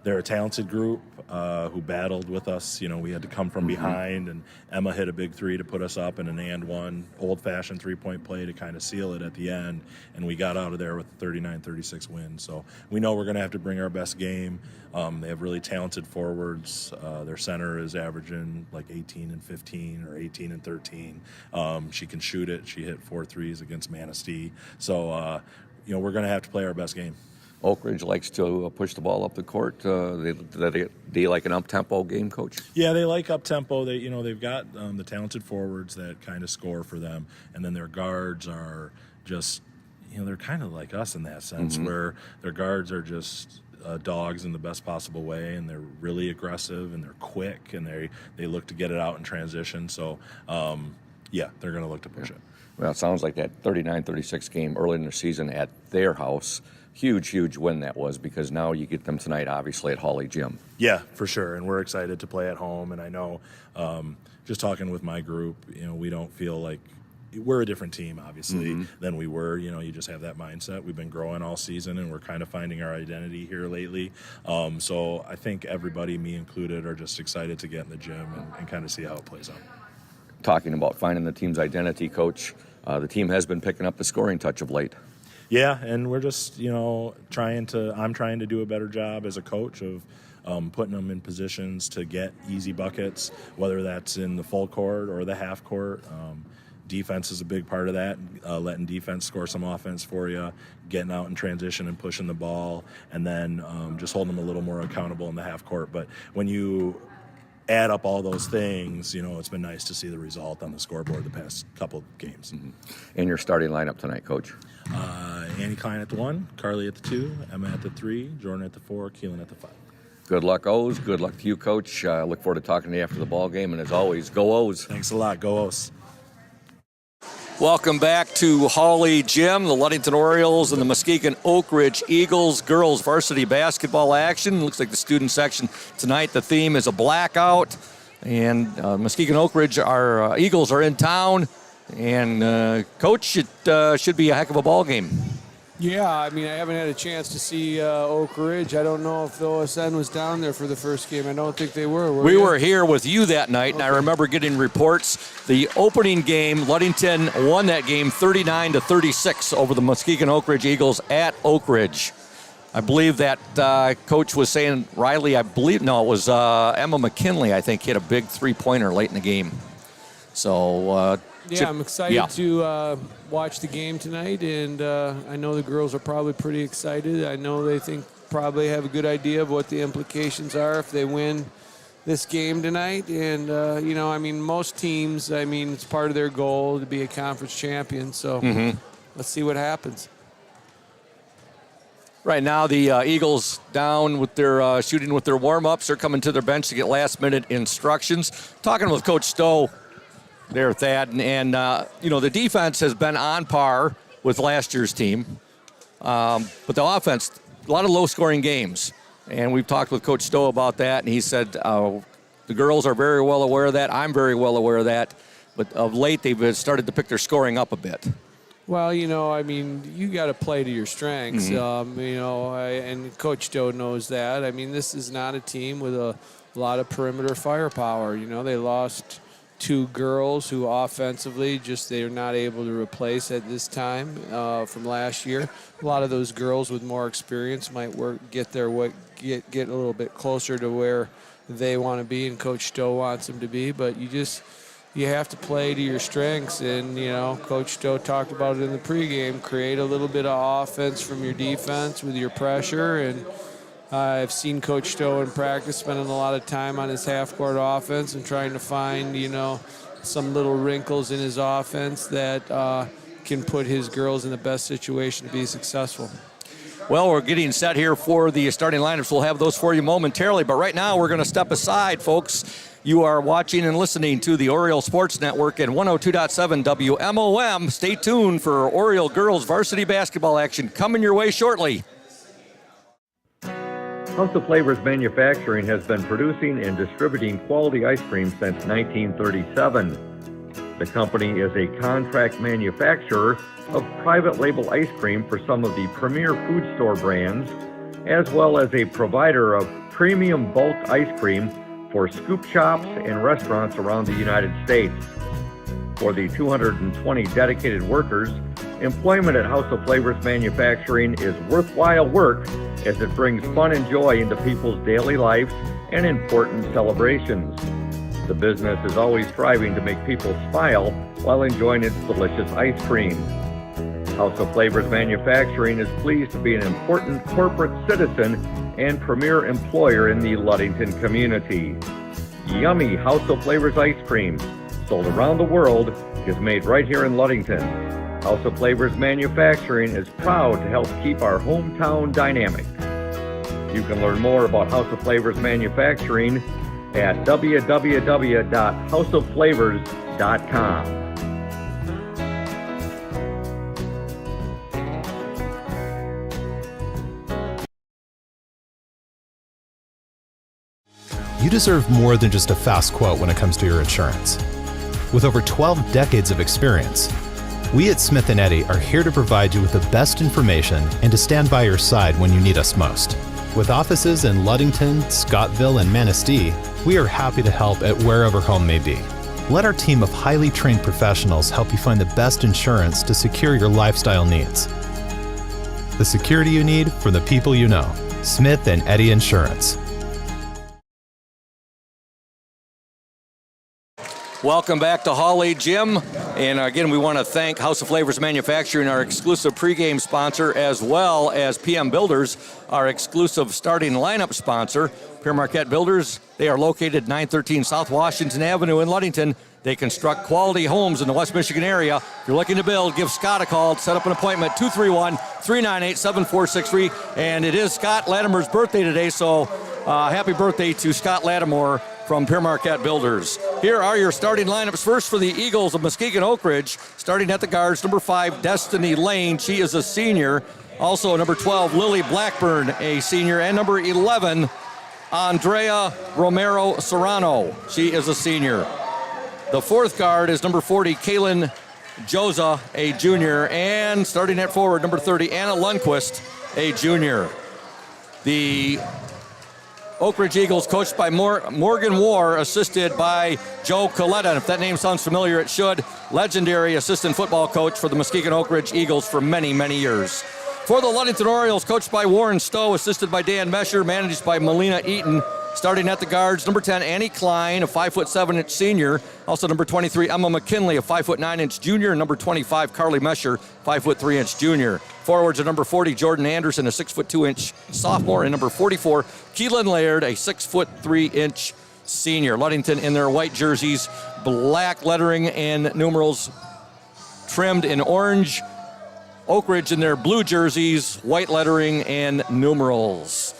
they're a talented group who battled with us. You know, we had to come from behind, and Emma hit a big 3 to put us up in an and one old-fashioned three-point play to kind of seal it at the end, and we got out of there with a 39-36 win. So we know we're going to have to bring our best game. They have really talented forwards. Their center is averaging like 18-15 or 18-13. She can shoot it. She hit 4 threes against Manistee. So, you know, we're going to have to play our best game. Oakridge likes to push the ball up the court. They like an up-tempo game, Coach? Yeah, they like up-tempo. They've got the talented forwards that kind of score for them, and then their guards are just, they're kind of like us in that sense, where their guards are just dogs in the best possible way, and they're really aggressive, and they're quick, and they look to get it out in transition. So, yeah, they're going to look to push it. Well, it sounds like that 39-36 game early in the season at their house. Huge win that was, because now you get them tonight, obviously, at Hawley Gym. Yeah, for sure, and we're excited to play at home. And I know, just talking with my group, we don't feel like we're a different team, obviously, than we were. You just have that mindset. We've been growing all season, and we're kind of finding our identity here lately. So I think everybody, me included, are just excited to get in the gym and kind of see how it plays out. Talking about finding the team's identity, Coach, the team has been picking up the scoring touch of late. Yeah, and we're just, I'm trying to do a better job as a coach of putting them in positions to get easy buckets, whether that's in the full court or the half court. Defense is a big part of that, letting defense score some offense for you, getting out in transition and pushing the ball, and then just holding them a little more accountable in the half court. But when you add up all those things, it's been nice to see the result on the scoreboard the past couple games. And your starting lineup tonight, Coach? Annie Klein at the 1, Carly at the 2, Emma at the 3, Jordan at the 4, Keelan at the 5. Good luck, O's. Good luck to you, Coach. Look forward to talking to you after the ball game. And as always, go O's. Thanks a lot. Go O's. Welcome back to Hawley Gym, the Ludington Orioles and the Muskegon Oakridge Eagles girls varsity basketball action. Looks like the student section tonight, the theme is a blackout. And Muskegon Oakridge, our Eagles are in town. And Coach, it should be a heck of a ball game. Yeah, I mean, I haven't had a chance to see Oakridge. I don't know if the OSN was down there for the first game. I don't think they were. We were here with you that night, and I remember getting reports. The opening game, Ludington won that game 39-36 over the Muskegon Oakridge Eagles at Oakridge. I believe that Coach was saying Riley, it was Emma McKinley, I think, hit a big three-pointer late in the game. So, I'm excited to watch the game tonight, and I know the girls are probably pretty excited. I know they probably have a good idea of what the implications are if they win this game tonight. And, most teams, it's part of their goal to be a conference champion. So let's see what happens. Right now, the Eagles down with their shooting with their warm-ups. They're coming to their bench to get last-minute instructions. Talking with Coach Stowe there, Thad, and the defense has been on par with last year's team. But the offense, a lot of low-scoring games. And we've talked with Coach Stowe about that, and he said the girls are very well aware of that. I'm very well aware of that. But of late, they've started to pick their scoring up a bit. Well, you got to play to your strengths, and Coach Stowe knows that. This is not a team with a lot of perimeter firepower. They lost two girls who offensively they're not able to replace at this time from last year. A lot of those girls with more experience might get a little bit closer to where they want to be and Coach Stowe wants them to be, but you have to play to your strengths, and Coach Stowe talked about it in the pregame. Create a little bit of offense from your defense with your pressure, and I've seen Coach Stowe in practice spending a lot of time on his half-court offense and trying to find some little wrinkles in his offense that can put his girls in the best situation to be successful. Well, we're getting set here for the starting lineups. We'll have those for you momentarily, but right now we're going to step aside, folks. You are watching and listening to the Oriole Sports Network and 102.7 WMOM. Stay tuned for Oriole girls varsity basketball action coming your way shortly. House of Flavors Manufacturing has been producing and distributing quality ice cream since 1937. The company is a contract manufacturer of private label ice cream for some of the premier food store brands, as well as a provider of premium bulk ice cream for scoop shops and restaurants around the United States. For the 220 dedicated workers, employment at House of Flavors Manufacturing is worthwhile work as it brings fun and joy into people's daily lives and important celebrations. The business is always striving to make people smile while enjoying its delicious ice cream. House of Flavors Manufacturing is pleased to be an important corporate citizen and premier employer in the Ludington community. Yummy House of Flavors ice cream, sold around the world, is made right here in Ludington. House of Flavors Manufacturing is proud to help keep our hometown dynamic. You can learn more about House of Flavors Manufacturing at www.houseofflavors.com. You deserve more than just a fast quote when it comes to your insurance. With over 12 decades of experience, we at Smith & Eddy are here to provide you with the best information and to stand by your side when you need us most. With offices in Ludington, Scottville, and Manistee, we are happy to help at wherever home may be. Let our team of highly trained professionals help you find the best insurance to secure your lifestyle needs. The security you need from the people you know. Smith & Eddy Insurance. Welcome back to Hawley Gym. And again, we want to thank House of Flavors Manufacturing, our exclusive pregame sponsor, as well as PM Builders, our exclusive starting lineup sponsor. Pierre Marquette Builders, they are located 913 South Washington Avenue in Ludington. They construct quality homes in the West Michigan area. If you're looking to build, give Scott a call. Set up an appointment, 231-398-7463. And it is Scott Latimer's birthday today, so Happy birthday to Scott Lattimore from Pure Marquette Builders. Here are your starting lineups. First for the Eagles of Muskegon Oakridge, starting at the guards, number 5, Destiny Lane. She is a senior. Also, number 12, Lily Blackburn, a senior. And number 11, Andrea Romero Serrano. She is a senior. The fourth guard is number 40, Kaylin Joza, a junior. And starting at forward, number 30, Anna Lundquist, a junior. The Oakridge Eagles, coached by Morgan War, assisted by Joe Coletta. And if that name sounds familiar, it should. Legendary assistant football coach for the Muskegon Oakridge Eagles for many, many years. For the Ludington Orioles, coached by Warren Stowe, assisted by Dan Mesher, managed by Melina Eaton. Starting at the guards, number 10, Annie Klein, a 5'7" senior. Also number 23, Emma McKinley, a 5'9" junior. And number 25, Carly Mesher, 5'3" junior. Forwards are number 40, Jordan Anderson, a 6'2" sophomore. And number 44, Keelan Laird, a 6'3" senior. Ludington in their white jerseys, black lettering and numerals trimmed in orange. Oakridge in their blue jerseys, white lettering and numerals.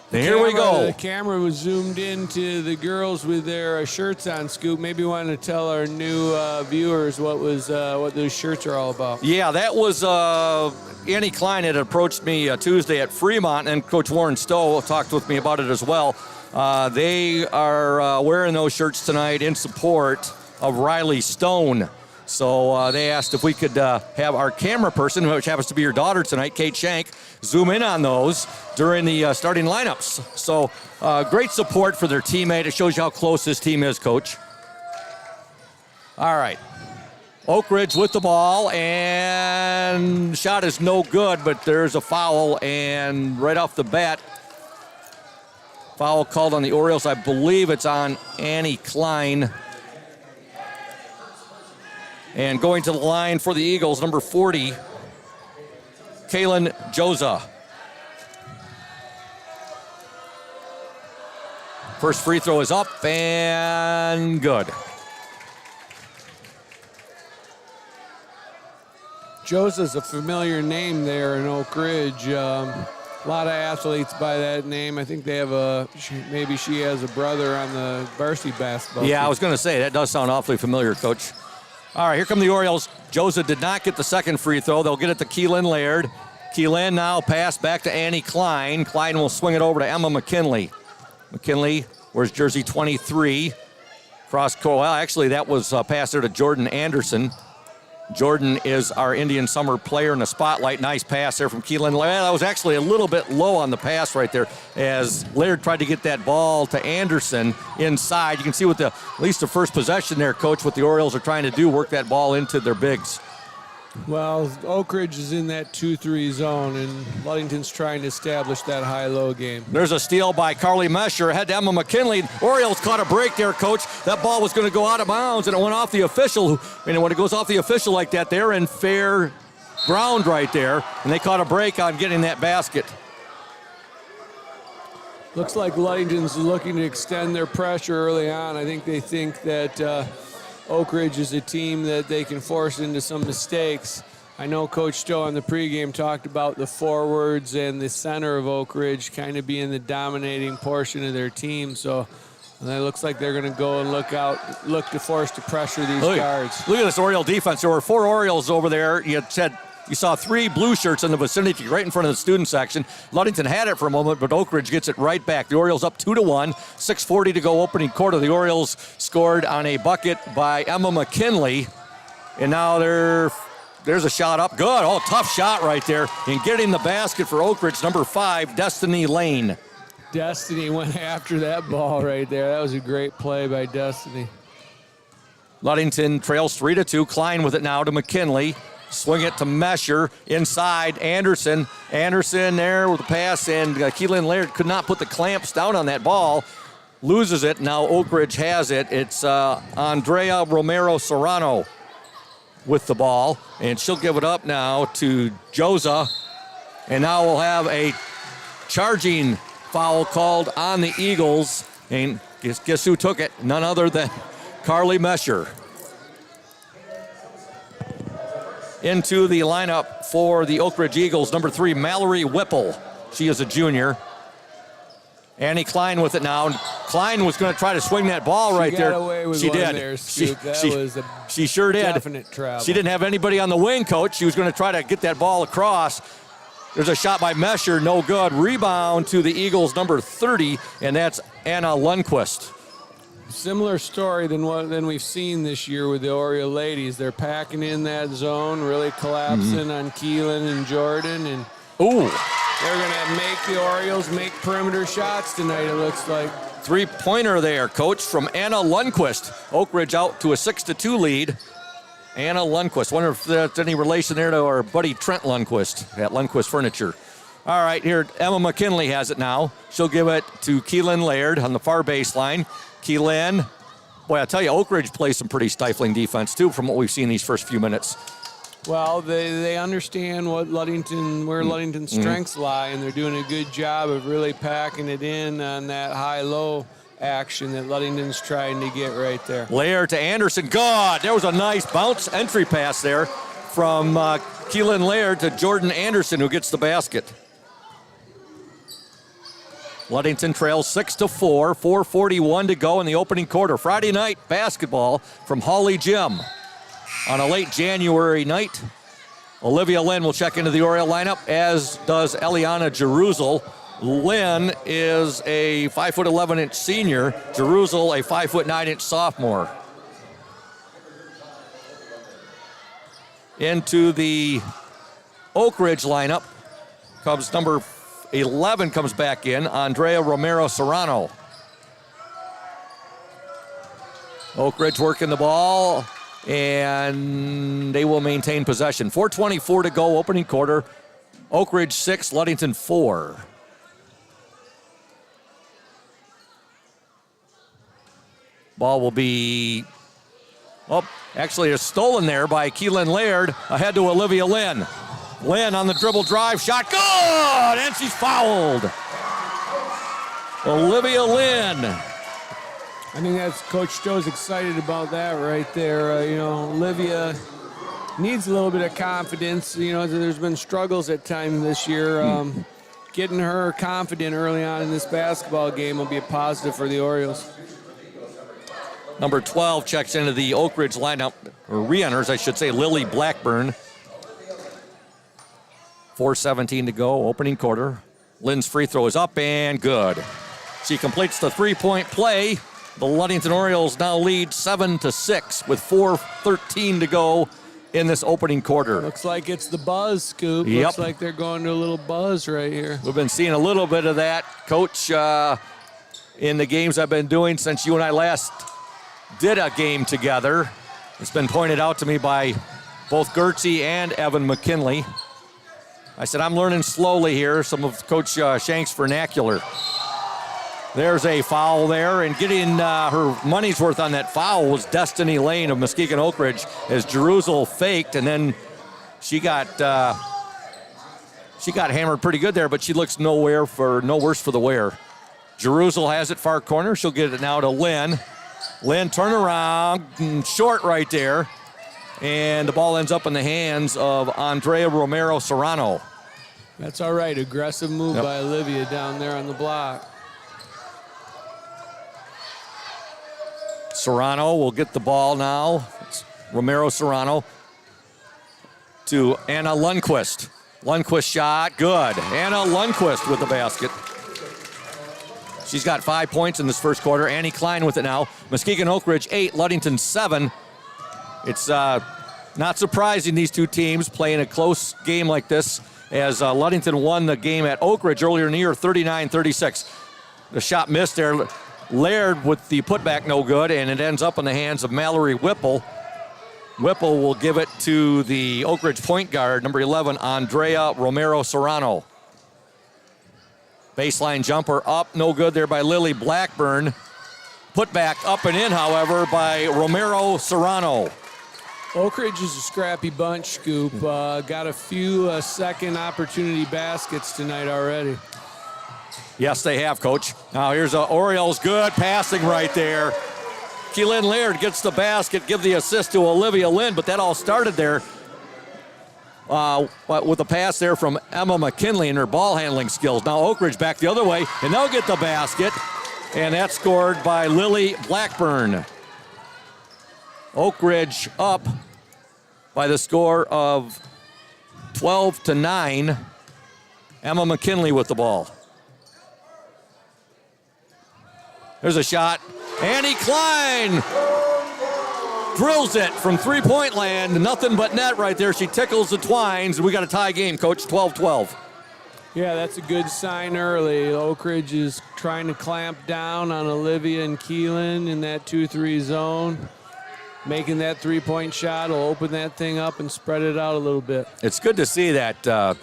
Here we go. The camera was zoomed into the girls with their shirts on, Scoop. Maybe you want to tell our new viewers what those shirts are all about. Yeah, that was Annie Klein had approached me Tuesday at Fremont, and Coach Warren Stowe talked with me about it as well. They are wearing those shirts tonight in support of Riley Stone. So they asked if we could have our camera person, which happens to be your daughter tonight, Kate Shank, zoom in on those during the starting lineups. So great support for their teammate. It shows you how close this team is, Coach. All right. Oakridge with the ball, and shot is no good, but there's a foul, and right off the bat, foul called on the Orioles. I believe it's on Annie Klein. And going to the line for the Eagles, number 40, Kaylin Joza. First free throw is up and good. Joza's a familiar name there in Oakridge. A lot of athletes by that name. I think they have maybe she has a brother on the varsity basketball team. I was going to say, that does sound awfully familiar, Coach. All right, here come the Orioles. Joza did not get the second free throw. They'll get it to Keelan Laird. Keelan now pass back to Annie Klein. Klein will swing it over to Emma McKinley. McKinley wears jersey 23. Actually, that was passed there to Jordan Anderson. Jordan is our Indian Summer player in the spotlight. Nice pass there from Keelan Laird. That was actually a little bit low on the pass right there as Laird tried to get that ball to Anderson inside. You can see with at least the first possession there, Coach, what the Orioles are trying to do, work that ball into their bigs. Well, Oakridge is in that 2-3 zone, and Ludington's trying to establish that high-low game. There's a steal by Carly Mesher. Ahead to Emma McKinley. Orioles caught a break there, Coach. That ball was going to go out of bounds, and it went off the official. And when it goes off the official like that, they're in fair ground right there, and they caught a break on getting that basket. Looks like Ludington's looking to extend their pressure early on. I think they think that Oakridge is a team that they can force into some mistakes. I know Coach Stowe on the pregame talked about the forwards and the center of Oakridge kind of being the dominating portion of their team. So it looks like they're going to go and look to force to pressure these guards. Look at this Oriole defense. There were 4 Orioles over there. You saw 3 blue shirts in the vicinity right in front of the student section. Ludington had it for a moment, but Oakridge gets it right back. The Orioles up 2-1, 6:40 to go opening quarter. The Orioles scored on a bucket by Emma McKinley. And now there's a shot up. Good. Oh, tough shot right there. And getting the basket for Oakridge, number 5, Destiny Lane. Destiny went after that ball right there. That was a great play by Destiny. Ludington trails 3-2. Klein with it now to McKinley. Swing it to Mesher, inside Anderson. Anderson there with the pass, and Keelan Laird could not put the clamps down on that ball. Loses it, now Oakridge has it. It's Andrea Romero Serrano with the ball, and she'll give it up now to Joza. And now we'll have a charging foul called on the Eagles. And guess who took it? None other than Carly Mesher. Into the lineup for the Oakridge Eagles, number 3, Mallory Whipple. She is a junior. Annie Klein with it now. Klein was going to try to swing that ball right there. Got away with she one did. there, Scoop. That was a she sure did. definite travel. She didn't have anybody on the wing, Coach. She was going to try to get that ball across. There's a shot by Mesher, no good. Rebound to the Eagles, number 30, and that's Anna Lundquist. Similar story than we've seen this year with the Oriole ladies. They're packing in that zone, really collapsing on Keelan and Jordan, and they're going to make the Orioles make perimeter shots tonight, it looks like. Three-pointer there, Coach, from Anna Lundquist. Oakridge out to a 6-2 lead. Anna Lundquist. Wonder if there's any relation there to our buddy Trent Lundquist at Lundquist Furniture. All right, here Emma McKinley has it now. She'll give it to Keelan Laird on the far baseline. Keelan, boy, I tell you, Oakridge plays some pretty stifling defense, too, from what we've seen these first few minutes. Well, they understand where Ludington's strengths lie, and they're doing a good job of really packing it in on that high-low action that Ludington's trying to get right there. Laird to Anderson. God, there was a nice bounce entry pass there from Keelan Laird to Jordan Anderson, who gets the basket. Ludington trails 6-4, 4:41 to go in the opening quarter. Friday night basketball from Hawley Gym. On a late January night, Olivia Lynn will check into the Oriole lineup, as does Eliana Jerusel. Lynn is a 5'11" senior. Jerusel, a 5'9" sophomore. Into the Oakridge lineup comes number 11 comes back in, Andrea Romero Serrano. Oakridge working the ball, and they will maintain possession. 4:24 to go, opening quarter. Oakridge 6, Ludington 4. Ball will be, actually it's stolen there by Keelan Laird, ahead to Olivia Lynn. Lynn on the dribble drive, shot good, and she's fouled. Olivia Lynn. I think that's Coach Joe's excited about that right there. Olivia needs a little bit of confidence. There's been struggles at times this year. Getting her confident early on in this basketball game will be a positive for the Orioles. Number 12 checks into the Oakridge lineup, or re-enters, I should say, Lily Blackburn. 4:17 to go, opening quarter. Lynn's free throw is up and good. She completes the three-point play. The Ludington Orioles now lead 7-6 with 4:13 to go in this opening quarter. Looks like it's the buzz, Scoop. Yep. Looks like they're going to a little buzz right here. We've been seeing a little bit of that, Coach, in the games I've been doing since you and I last did a game together. It's been pointed out to me by both Gertzie and Evan McKinley. I said, I'm learning slowly here some of Coach Shank's vernacular. There's a foul there, and getting her money's worth on that foul was Destiny Lane of Muskegon Oakridge, as Jerusel faked, and then she got hammered pretty good there, but she looks no worse for the wear. Jerusel has it far corner. She'll get it now to Lynn. Lynn, turn around, short right there. And the ball ends up in the hands of Andrea Romero Serrano. That's all right. Aggressive move by Olivia down there on the block. Serrano will get the ball now. It's Romero Serrano to Anna Lundquist. Lundquist shot, good. Anna Lundquist with the basket. She's got 5 points in this first quarter. Annie Klein with it now. Muskegon Oakridge 8, Ludington 7. It's not surprising these two teams playing a close game like this, as Ludington won the game at Oakridge earlier in the year, 39-36. The shot missed there. Laird with the putback no good, and it ends up in the hands of Mallory Whipple. Whipple will give it to the Oakridge point guard, number 11, Andrea Romero Serrano. Baseline jumper up, no good there by Lily Blackburn. Putback up and in, however, by Romero Serrano. Oakridge is a scrappy bunch, Scoop. Got a few second opportunity baskets tonight already. Yes, they have, Coach. Now here's Orioles, good passing right there. Keelan Laird gets the basket, give the assist to Olivia Lynn, but that all started there with a pass there from Emma McKinley and her ball handling skills. Now Oakridge back the other way, and they'll get the basket. And that's scored by Lily Blackburn. Oakridge up by the score of 12-9. Emma McKinley with the ball. There's a shot. Annie Klein drills it from three-point land. Nothing but net right there. She tickles the twines. We got a tie game, Coach, 12-12. Yeah, that's a good sign early. Oakridge is trying to clamp down on Olivia and Keelan in that 2-3 zone. Making that three-point shot will open that thing up and spread it out a little bit. It's good to see that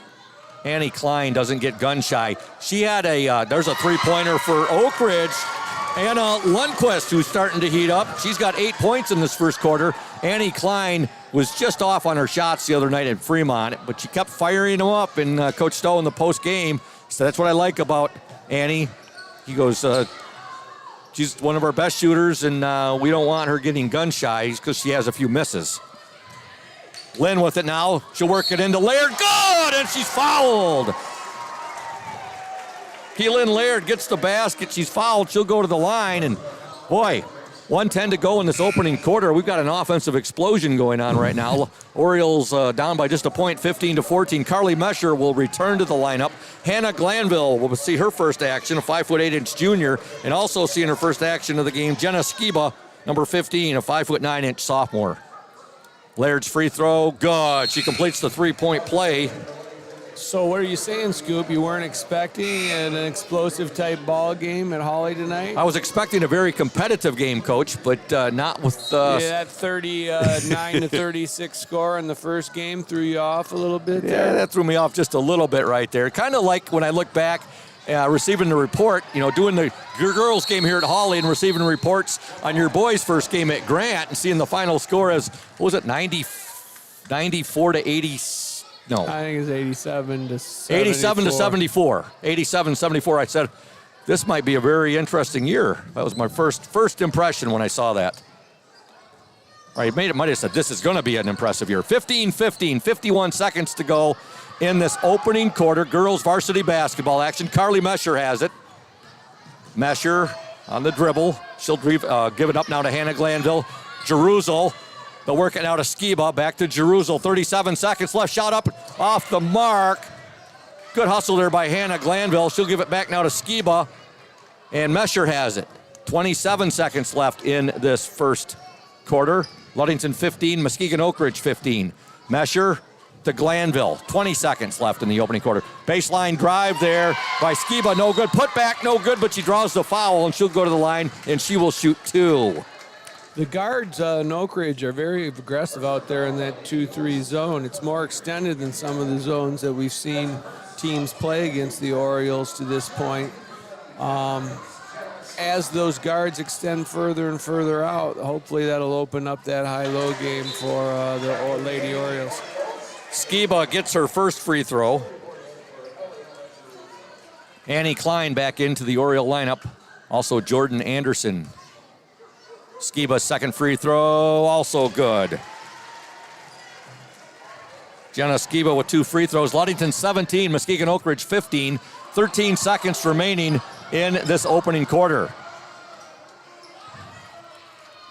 Annie Klein doesn't get gun-shy. She had there's a three-pointer for Oakridge. Anna Lundquist, who's starting to heat up. She's got 8 points in this first quarter. Annie Klein was just off on her shots the other night at Fremont, but she kept firing them up. And Coach Stowe in the post-game said, that's what I like about Annie. He goes, she's one of our best shooters, and we don't want her getting gun-shy because she has a few misses. Lynn with it now. She'll work it into Laird. Good! And she's fouled. Keelan Laird gets the basket. She's fouled. She'll go to the line. And, boy, 1:10 to go in this opening quarter. We've got an offensive explosion going on right now. Orioles down by just a point, 15-14. Carly Mesher will return to the lineup. Hannah Glanville will see her first action, a 5'8" junior. And also seeing her first action of the game, Jenna Skiba, number 15, a 5'9" sophomore. Laird's free throw, good. She completes the three-point play. So what are you saying, Scoop? You weren't expecting an explosive type ball game at Hawley tonight? I was expecting a very competitive game, Coach, but not with... that 39-36 score in the first game threw you off a little bit there? Yeah, that threw me off just a little bit right there. Kind of like when I look back, receiving the report, doing your girls game here at Hawley and receiving reports on your boys' first game at Grant and seeing the final score as, what was it, 94-80... No. I think it's 87-74. 87-74. I said, this might be a very interesting year. That was my first impression when I saw that. All right, might have said this is going to be an impressive year. 15-15, 51 seconds to go in this opening quarter. Girls varsity basketball action. Carly Mesher has it. Mesher on the dribble. She'll give it up now to Hannah Glanville. Jerusalem. They'll work it out to Skiba. Back to Jerusalem. 37 seconds left. Shot up off the mark. Good hustle there by Hannah Glanville. She'll give it back now to Skiba. And Mesher has it. 27 seconds left in this first quarter. Ludington 15, Muskegon Oakridge 15. Mesher to Glanville. 20 seconds left in the opening quarter. Baseline drive there by Skiba. No good. Put back, no good, but she draws the foul, and she'll go to the line, and she will shoot two. The guards in Oakridge are very aggressive out there in that 2-3 zone. It's more extended than some of the zones that we've seen teams play against the Orioles to this point. As those guards extend further and further out, hopefully that'll open up that high-low game for the Lady Orioles. Skiba gets her first free throw. Annie Klein back into the Oriole lineup. Also Jordan Anderson. Skiba's second free throw, also good. Jenna Skiba with two free throws. Ludington 17, Muskegon Oakridge 15. 13 seconds remaining in this opening quarter.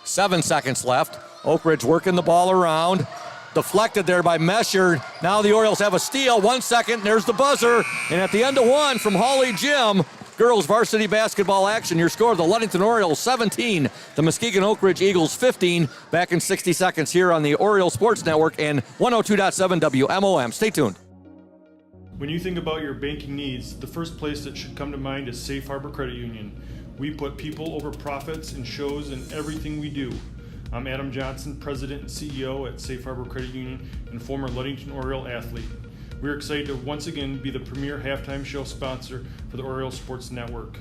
7 seconds left. Oakridge working the ball around. Deflected there by Mesher. Now the Orioles have a steal. 1 second, there's the buzzer. And at the end of one from Hawley Gym, girls varsity basketball action. Your score, the Ludington Orioles 17, the Muskegon Oakridge Eagles 15. Back in 60 seconds here on the Oriole Sports Network and 102.7 WMOM. Stay tuned. When you think about your banking needs, the first place that should come to mind is Safe Harbor Credit Union. We put people over profits and shows in everything we do. I'm Adam Johnson, President and CEO at Safe Harbor Credit Union and former Ludington Oriole athlete. We're excited to once again be the premier halftime show sponsor for the Oriole Sports Network.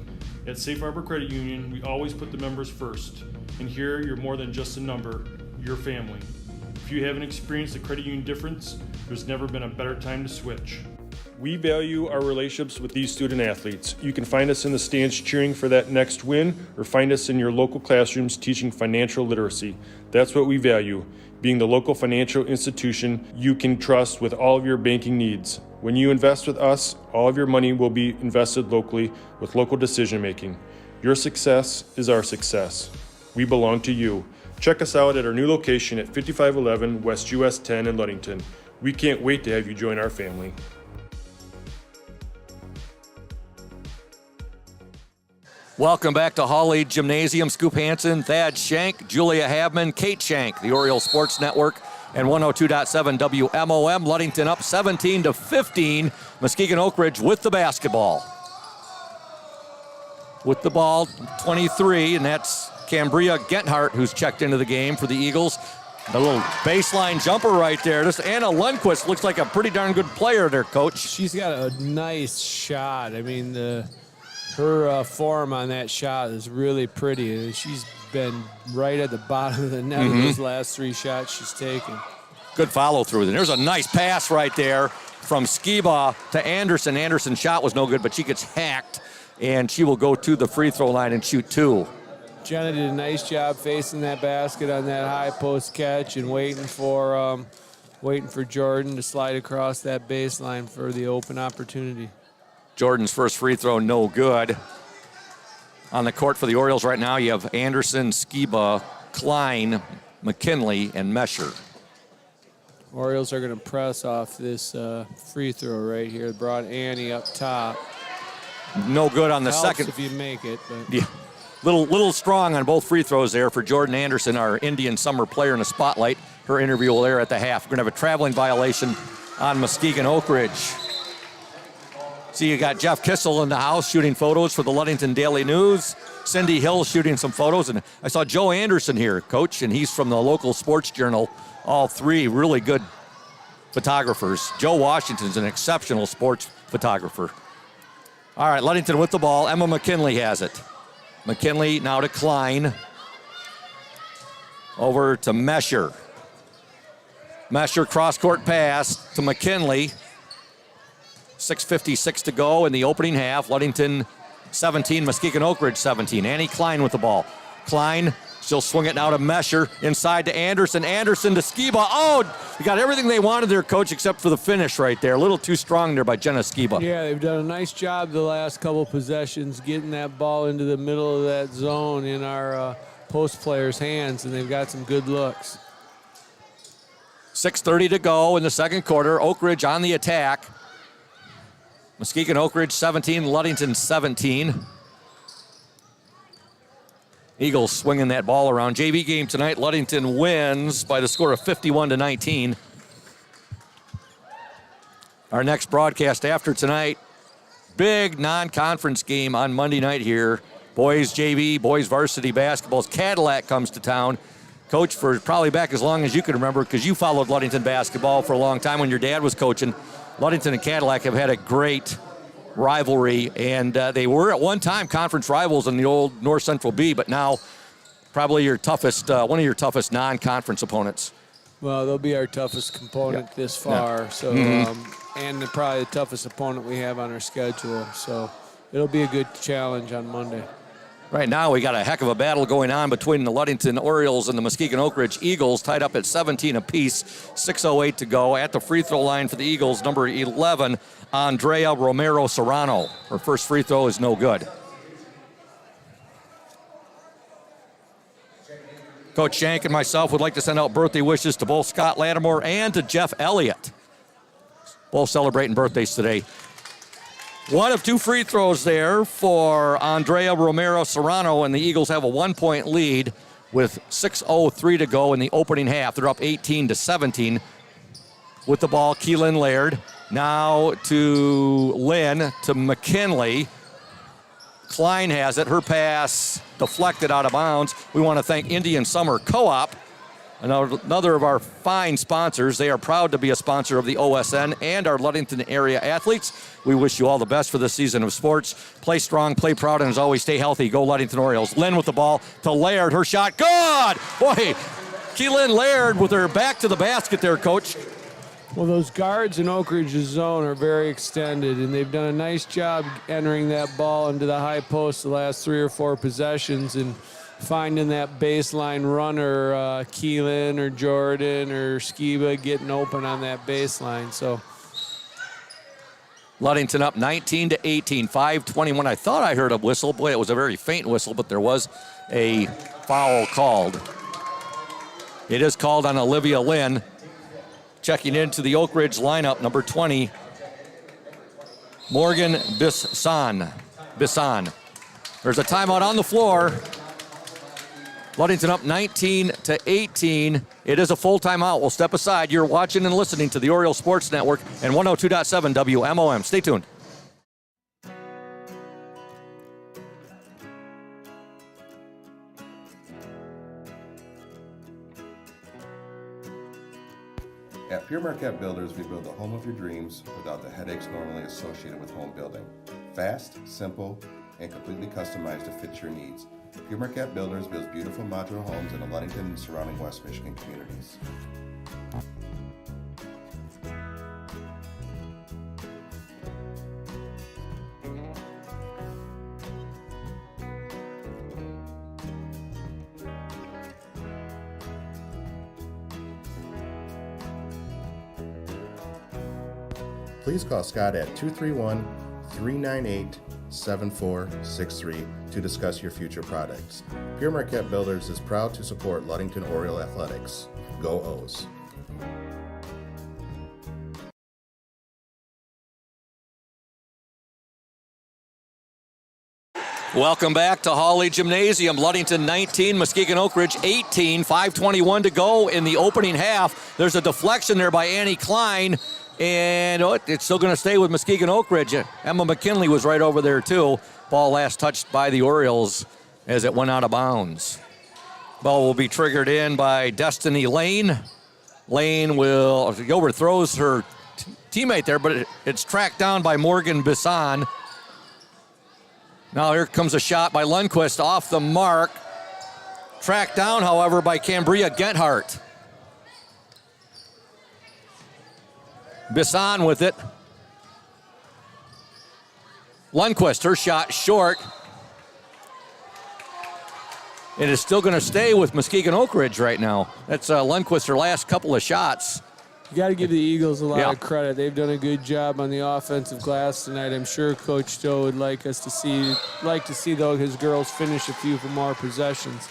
At Safe Harbor Credit Union, we always put the members first. And here, you're more than just a number, you're family. If you haven't experienced the credit union difference, there's never been a better time to switch. We value our relationships with these student athletes. You can find us in the stands cheering for that next win, or find us in your local classrooms teaching financial literacy. That's what we value, being the local financial institution you can trust with all of your banking needs. When you invest with us, all of your money will be invested locally with local decision making. Your success is our success. We belong to you. Check us out at our new location at 5511 West US 10 in Ludington. We can't wait to have you join our family. Welcome back to Hawley Gymnasium. Scoop Hansen, Thad Shank, Julia Habman, Kate Shank, the Oriole Sports Network, and 102.7 WMOM. Ludington up 17-15. Muskegon Oakridge with the basketball. With the ball, 23, and that's Cambria Genthart who's checked into the game for the Eagles. A little baseline jumper right there. This Anna Lundquist looks like a pretty darn good player there, Coach. She's got a nice shot. I mean, her form on that shot is really pretty. She's been right at the bottom of the net in those last 3 shots she's taken. Good follow through. And there's a nice pass right there from Skiba to Anderson. Anderson's shot was no good, but she gets hacked, and she will go to the free throw line and shoot 2. Jenna did a nice job facing that basket on that high post catch and waiting for Jordan to slide across that baseline for the open opportunity. Jordan's first free throw, no good. On the court for the Orioles right now, you have Anderson, Skiba, Klein, McKinley, and Mesher. Orioles are going to press off this free throw right here. Brought Annie up top. No good on the Helps second. if you make it. But. Yeah, little strong on both free throws there for Jordan Anderson, our Indian summer player in the spotlight. Her interview will air at the half. We're going to have a traveling violation on Muskegon Oakridge. See, you got Jeff Kissel in the house shooting photos for the Ludington Daily News. Cindy Hill shooting some photos. And I saw Joe Anderson here, Coach, and he's from the local sports journal. All 3 really good photographers. Joe Washington's an exceptional sports photographer. All right, Ludington with the ball. Emma McKinley has it. McKinley now to Klein. Over to Mesher. Mesher cross-court pass to McKinley. 6:56 to go in the opening half. Ludington 17, Muskegon Oakridge 17. Annie Klein with the ball. Klein, she'll swing it now to Mesher. Inside to Anderson. Anderson to Skiba. Oh, you got everything they wanted there, Coach, except for the finish right there. A little too strong there by Jenna Skiba. Yeah, they've done a nice job the last couple possessions getting that ball into the middle of that zone in our post players' hands, and they've got some good looks. 6:30 to go in the second quarter. Oakridge on the attack. Muskegon Oakridge 17, Ludington 17. Eagles swinging that ball around. JV game tonight. Ludington wins by the score of 51-19. Our next broadcast after tonight, big non-conference game on Monday night here. Boys JV, boys varsity basketball. Cadillac comes to town. Coach, for probably back as long as you can remember, because you followed Ludington basketball for a long time when your dad was coaching. Ludington and Cadillac have had a great rivalry, and they were at one time conference rivals in the old North Central B, but now probably your toughest, one of your toughest non-conference opponents. Well, they'll be our toughest component this far, so and probably the toughest opponent we have on our schedule. So it'll be a good challenge on Monday. Right now, we got a heck of a battle going on between the Ludington Orioles and the Muskegon Oakridge Eagles, tied up at 17 apiece. 6:08 to go. At the free throw line for the Eagles, number 11, Andrea Romero Serrano. Her first free throw is no good. Coach Shank and myself would like to send out birthday wishes to both Scott Lattimore and to Jeff Elliott. Both celebrating birthdays today. One of 2 free throws there for Andrea Romero Serrano, and the Eagles have a 1-point lead with 6:03 to go in the opening half. They're up 18-17 with the ball. Keelan Laird now to Lynn to McKinley. Klein has it. Her pass deflected out of bounds. We want to thank Indian Summer Co-op, another of our fine sponsors. They are proud to be a sponsor of the OSN and our Ludington area athletes. We wish you all the best for this season of sports. Play strong, play proud, and as always, stay healthy. Go Ludington Orioles. Lynn with the ball to Laird. Her shot, good! Boy, Keelan Laird with her back to the basket there, Coach. Well, those guards in Oakridge's zone are very extended, and they've done a nice job entering that ball into the high post the last 3 or 4 possessions and finding that baseline runner, Keelan or Jordan or Skiba getting open on that baseline. So Ludington up 19-18, 5:21. I thought I heard a whistle. Boy, it was a very faint whistle, but there was a foul called. It is called on Olivia Lynn. Checking into the Oakridge lineup, number 20, Morgan Bisson. There's a timeout on the floor. Ludington up 19-18. It is a full timeout. We'll step aside. You're watching and listening to the Orioles Sports Network and 102.7 WMOM. Stay tuned. At Pure Marquette Builders, we build the home of your dreams without the headaches normally associated with home building. Fast, simple, and completely customized to fit your needs. Pure Marquette Builders builds beautiful modular homes in the Ludington and surrounding West Michigan communities. Please call Scott at 231-398-7463 to discuss your future products. Pure Marquette Builders is proud to support Ludington Oriole Athletics. Go O's! Welcome back to Hawley Gymnasium. Ludington 19, Muskegon Oakridge 18, 5:21 to go in the opening half. There's a deflection there by Annie Klein, and it's still going to stay with Muskegon Oakridge. Emma McKinley was right over there too. Ball last touched by the Orioles as it went out of bounds. Ball will be triggered in by Destiny Lane. Lane will overthrows her teammate there, but it's tracked down by Morgan Bisson. Now here comes a shot by Lundquist off the mark. Tracked down, however, by Cambria Genthart. Bisson with it. Lundquist, her shot short. It is still going to stay with Muskegon Oakridge right now. That's Lundquist, her last couple of shots. You got to give the Eagles a lot of credit. They've done a good job on the offensive glass tonight. I'm sure Coach Stowe would like to see though his girls finish a few more possessions.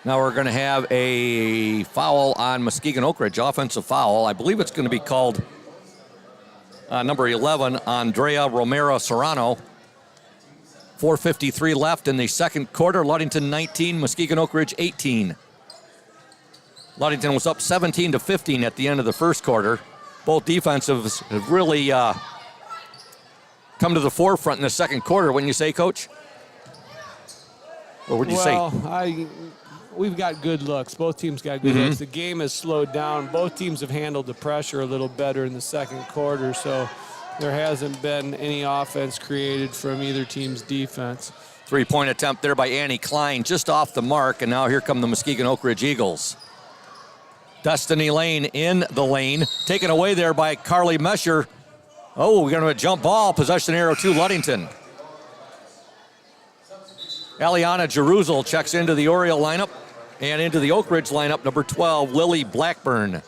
Now we're going to have a foul on Muskegon Oakridge, offensive foul. I believe it's going to be called number 11, Andrea Romero Serrano. 4:53 left in the second quarter. Ludington 19, Muskegon Oakridge 18. Ludington was up 17-15 at the end of the first quarter. Both defensives have really come to the forefront in the second quarter, wouldn't you say, Coach? Or would you say? We've got good looks. Both teams got good looks. The game has slowed down. Both teams have handled the pressure a little better in the second quarter, so there hasn't been any offense created from either team's defense. Three-point attempt there by Annie Klein, just off the mark, and now here come the Muskegon Oakridge Eagles. Destiny Lane in the lane, taken away there by Carly Mesher. Oh, we're going to a jump ball, possession arrow to Ludington. Eliana Jeruzel checks into the Oriole lineup, and into the Oakridge lineup, number 12, Lily Blackburn.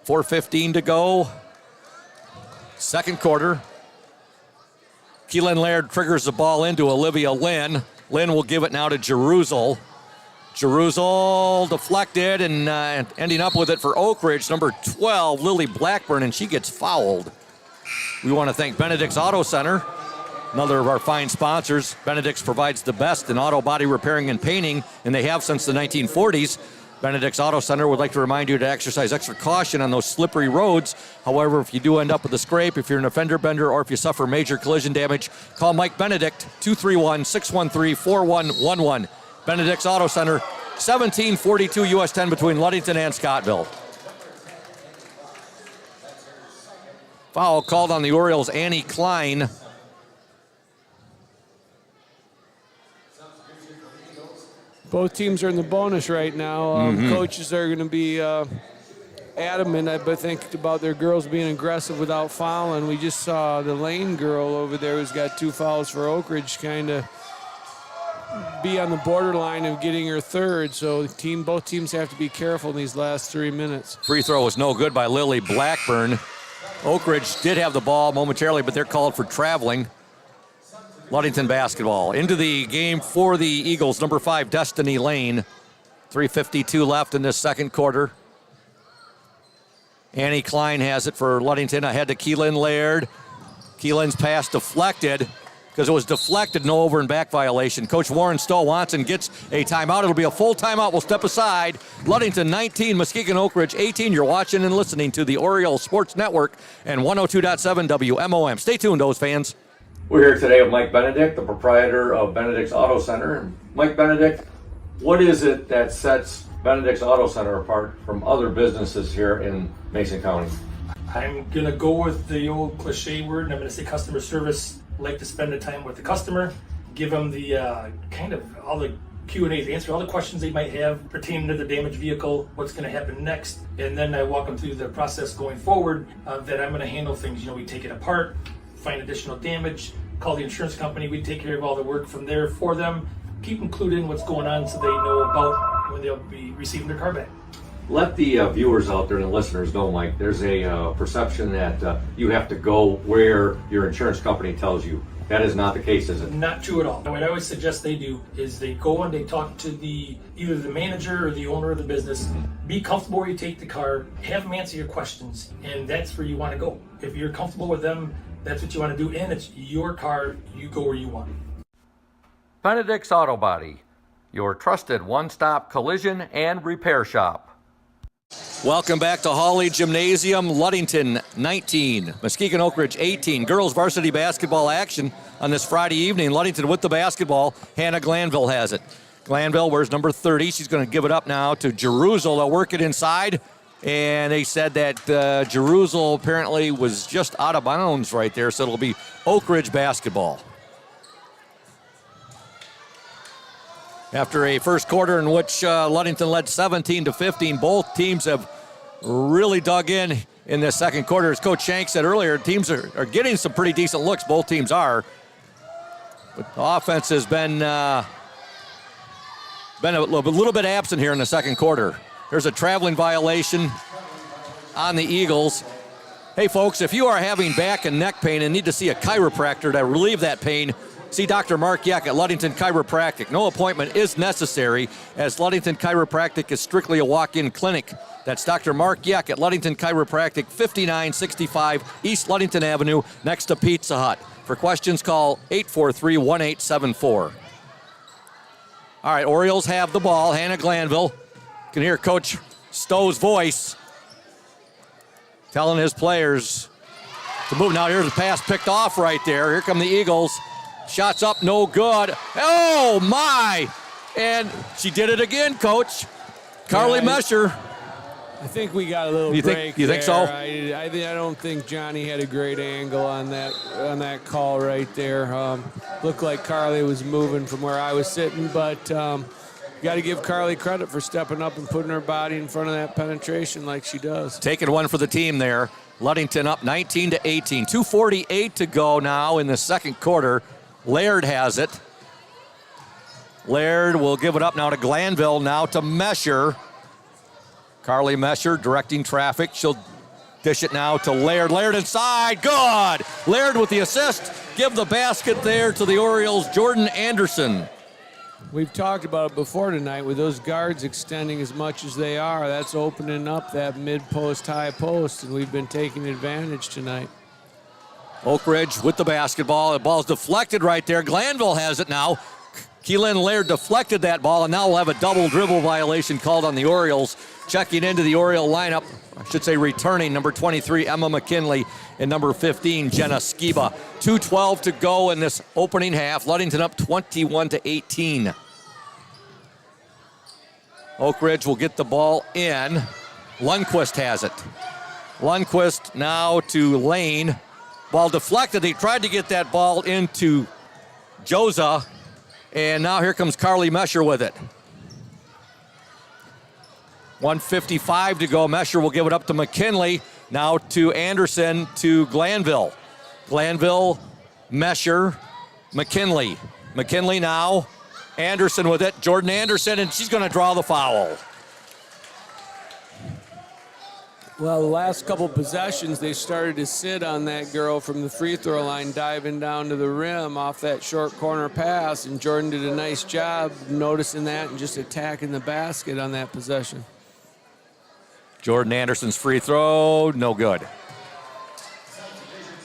4:15 to go. Second quarter. Keelan Laird triggers the ball into Olivia Lynn. Lynn will give it now to Jeruzel. Jeruzel deflected and ending up with it for Oakridge, number 12, Lily Blackburn, and she gets fouled. We want to thank Benedict's Auto Center, another of our fine sponsors. Benedict's provides the best in auto body repairing and painting, and they have since the 1940s. Benedict's Auto Center would like to remind you to exercise extra caution on those slippery roads. However, if you do end up with a scrape, if you're an offender bender, or if you suffer major collision damage, call Mike Benedict, 231-613-4111. Benedict's Auto Center, 1742 US 10 between Ludington and Scottville. Foul called on the Orioles, Annie Klein. Both teams are in the bonus right now. Coaches are going to be adamant, I think, about their girls being aggressive without fouling. We just saw the Lane girl over there who's got 2 fouls for Oakridge kind of be on the borderline of getting her third. So both teams have to be careful in these last 3 minutes. Free throw was no good by Lily Blackburn. Oakridge did have the ball momentarily, but they're called for traveling. Ludington basketball. Into the game for the Eagles, number 5, Destiny Lane. 3:52 left in this second quarter. Annie Klein has it for Ludington, ahead to Keelan Laird. Keelan's pass deflected because it was deflected, no over and back violation. Coach Warren Stowe wants and gets a timeout. It'll be a full timeout. We'll step aside. Ludington 19, Muskegon Oakridge 18. You're watching and listening to the Oriole Sports Network and 102.7 WMOM. Stay tuned, those fans. We're here today with Mike Benedict, the proprietor of Benedict's Auto Center. Mike Benedict, what is it that sets Benedict's Auto Center apart from other businesses here in Mason County? I'm going to go with the old cliche word, and I'm going to say customer service. Like to spend the time with the customer, give them the kind of all the Q&As, answer all the questions they might have pertaining to the damaged vehicle, what's going to happen next, and then I walk them through the process going forward that I'm going to handle things. We take it apart, find additional damage, call the insurance company, we take care of all the work from there for them, keep them clued in what's going on so they know about when they'll be receiving their car back. Let the viewers out there and the listeners know, Mike, there's a perception that you have to go where your insurance company tells you. That is not the case, is it? Not true at all. What I always suggest they do is they go and they talk to either the manager or the owner of the business. Be comfortable where you take the car, have them answer your questions, and that's where you want to go. If you're comfortable with them, that's what you want to do, and it's your car, you go where you want. Benedict's Auto Body, your trusted one-stop collision and repair shop. Welcome back to Hawley Gymnasium. Ludington 19, Muskegon Oakridge 18. Girls varsity basketball action on this Friday evening. Ludington with the basketball. Hannah Glanville has it. Glanville wears number 30. She's going to give it up now to Jerusalem. They'll work it inside. And they said that Jerusalem apparently was just out of bounds right there. So it'll be Oakridge basketball. After a first quarter in which Ludington led 17-15, both teams have really dug in the second quarter. As Coach Shank said earlier, teams are getting some pretty decent looks. Both teams are. But the offense has been a little bit absent here in the second quarter. There's a traveling violation on the Eagles. Hey, folks, if you are having back and neck pain and need to see a chiropractor to relieve that pain, see Dr. Mark Yack at Ludington Chiropractic. No appointment is necessary, as Ludington Chiropractic is strictly a walk-in clinic. That's Dr. Mark Yack at Ludington Chiropractic, 5965 East Ludington Avenue, next to Pizza Hut. For questions, call 843-1874. All right, Orioles have the ball. Hannah Glanville. You can hear Coach Stowe's voice telling his players to move. Now here's the pass picked off right there. Here come the Eagles. Shots up, no good. Oh, my. And she did it again, Coach. Carly Mesher. I think we got a little break. You think so? I don't think Johnny had a great angle on that call right there. Looked like Carly was moving from where I was sitting, but got to give Carly credit for stepping up and putting her body in front of that penetration like she does. Taking one for the team there. Ludington up 19-18. 2:48 to go now in the second quarter. Laird has it. Laird will give it up now to Glanville, now to Mesher. Carly Mesher directing traffic. She'll dish it now to Laird. Laird inside, good! Laird with the assist. Give the basket there to the Orioles, Jordan Anderson. We've talked about it before tonight with those guards extending as much as they are. That's opening up that mid-post, high post, and we've been taking advantage tonight. Oakridge with the basketball. The ball's deflected right there. Glanville has it now. Keelan Laird deflected that ball, and now we'll have a double dribble violation called on the Orioles. Checking into the Oriole lineup, I should say returning, number 23, Emma McKinley, and number 15, Jenna Skiba. 2:12 to go in this opening half. Ludington up 21-18. Oakridge will get the ball in. Lundquist has it. Lundquist now to Lane. Ball deflected. He tried to get that ball into Joza. And now here comes Carly Mesher with it. 1:55 to go. Mesher will give it up to McKinley. Now to Anderson to Glanville. Glanville, Mesher, McKinley. McKinley now. Anderson with it. Jordan Anderson, and she's going to draw the foul. Well, the last couple possessions, they started to sit on that girl from the free throw line, diving down to the rim off that short corner pass, and Jordan did a nice job noticing that and just attacking the basket on that possession. Jordan Anderson's free throw, no good.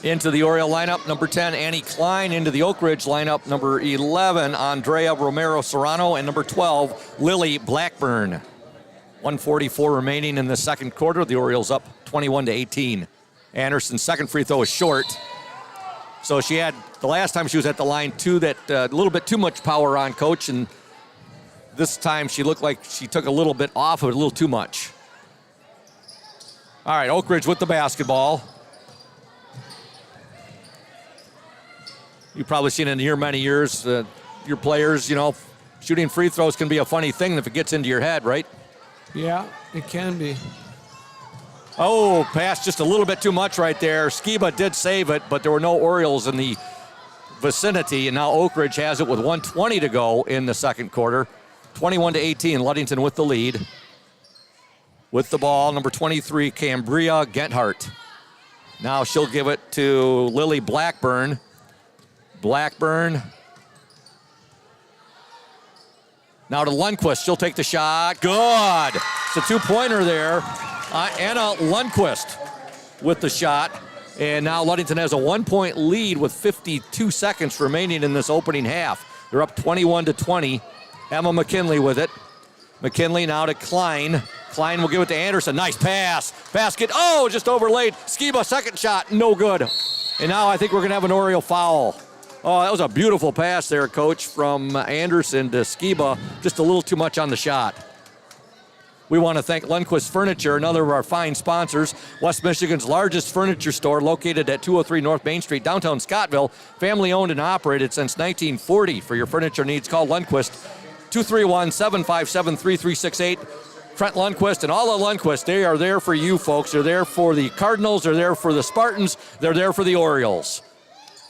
Into the Oriole lineup, number 10, Annie Klein. Into the Oakridge lineup, number 11, Andrea Romero-Serrano, and number 12, Lily Blackburn. 1:44 remaining in the second quarter. The Orioles up 21-18. Anderson's second free throw is short. So she had, the last time she was at the line, a little bit too much power on, Coach, and this time she looked like she took a little bit off of it, a little too much. All right, Oakridge with the basketball. You've probably seen it in here many years. Your players, shooting free throws can be a funny thing if it gets into your head, right? Yeah, it can be. Oh, pass just a little bit too much right there. Skiba did save it, but there were no Orioles in the vicinity, and now Oakridge has it with 1:20 to go in the second quarter. 21-18, Ludington with the lead. With the ball, number 23, Cambria Genthart. Now she'll give it to Lily Blackburn. Blackburn. Now to Lundquist. She'll take the shot. Good. It's a two-pointer there. Anna Lundquist with the shot. And now Ludington has a 1-point lead with 52 seconds remaining in this opening half. They're up 21-20. Emma McKinley with it. McKinley now to Klein. Klein will give it to Anderson. Nice pass. Basket. Oh, just overlaid. Skiba, second shot. No good. And now I think we're going to have an Oriole foul. Oh, that was a beautiful pass there, Coach, from Anderson to Skiba. Just a little too much on the shot. We want to thank Lundquist Furniture, another of our fine sponsors. West Michigan's largest furniture store located at 203 North Main Street, downtown Scottville. Family owned and operated since 1940. For your furniture needs, call Lundquist, 231-757-3368. Trent Lundquist and all of Lundquist, they are there for you, folks. They're there for the Cardinals. They're there for the Spartans. They're there for the Orioles.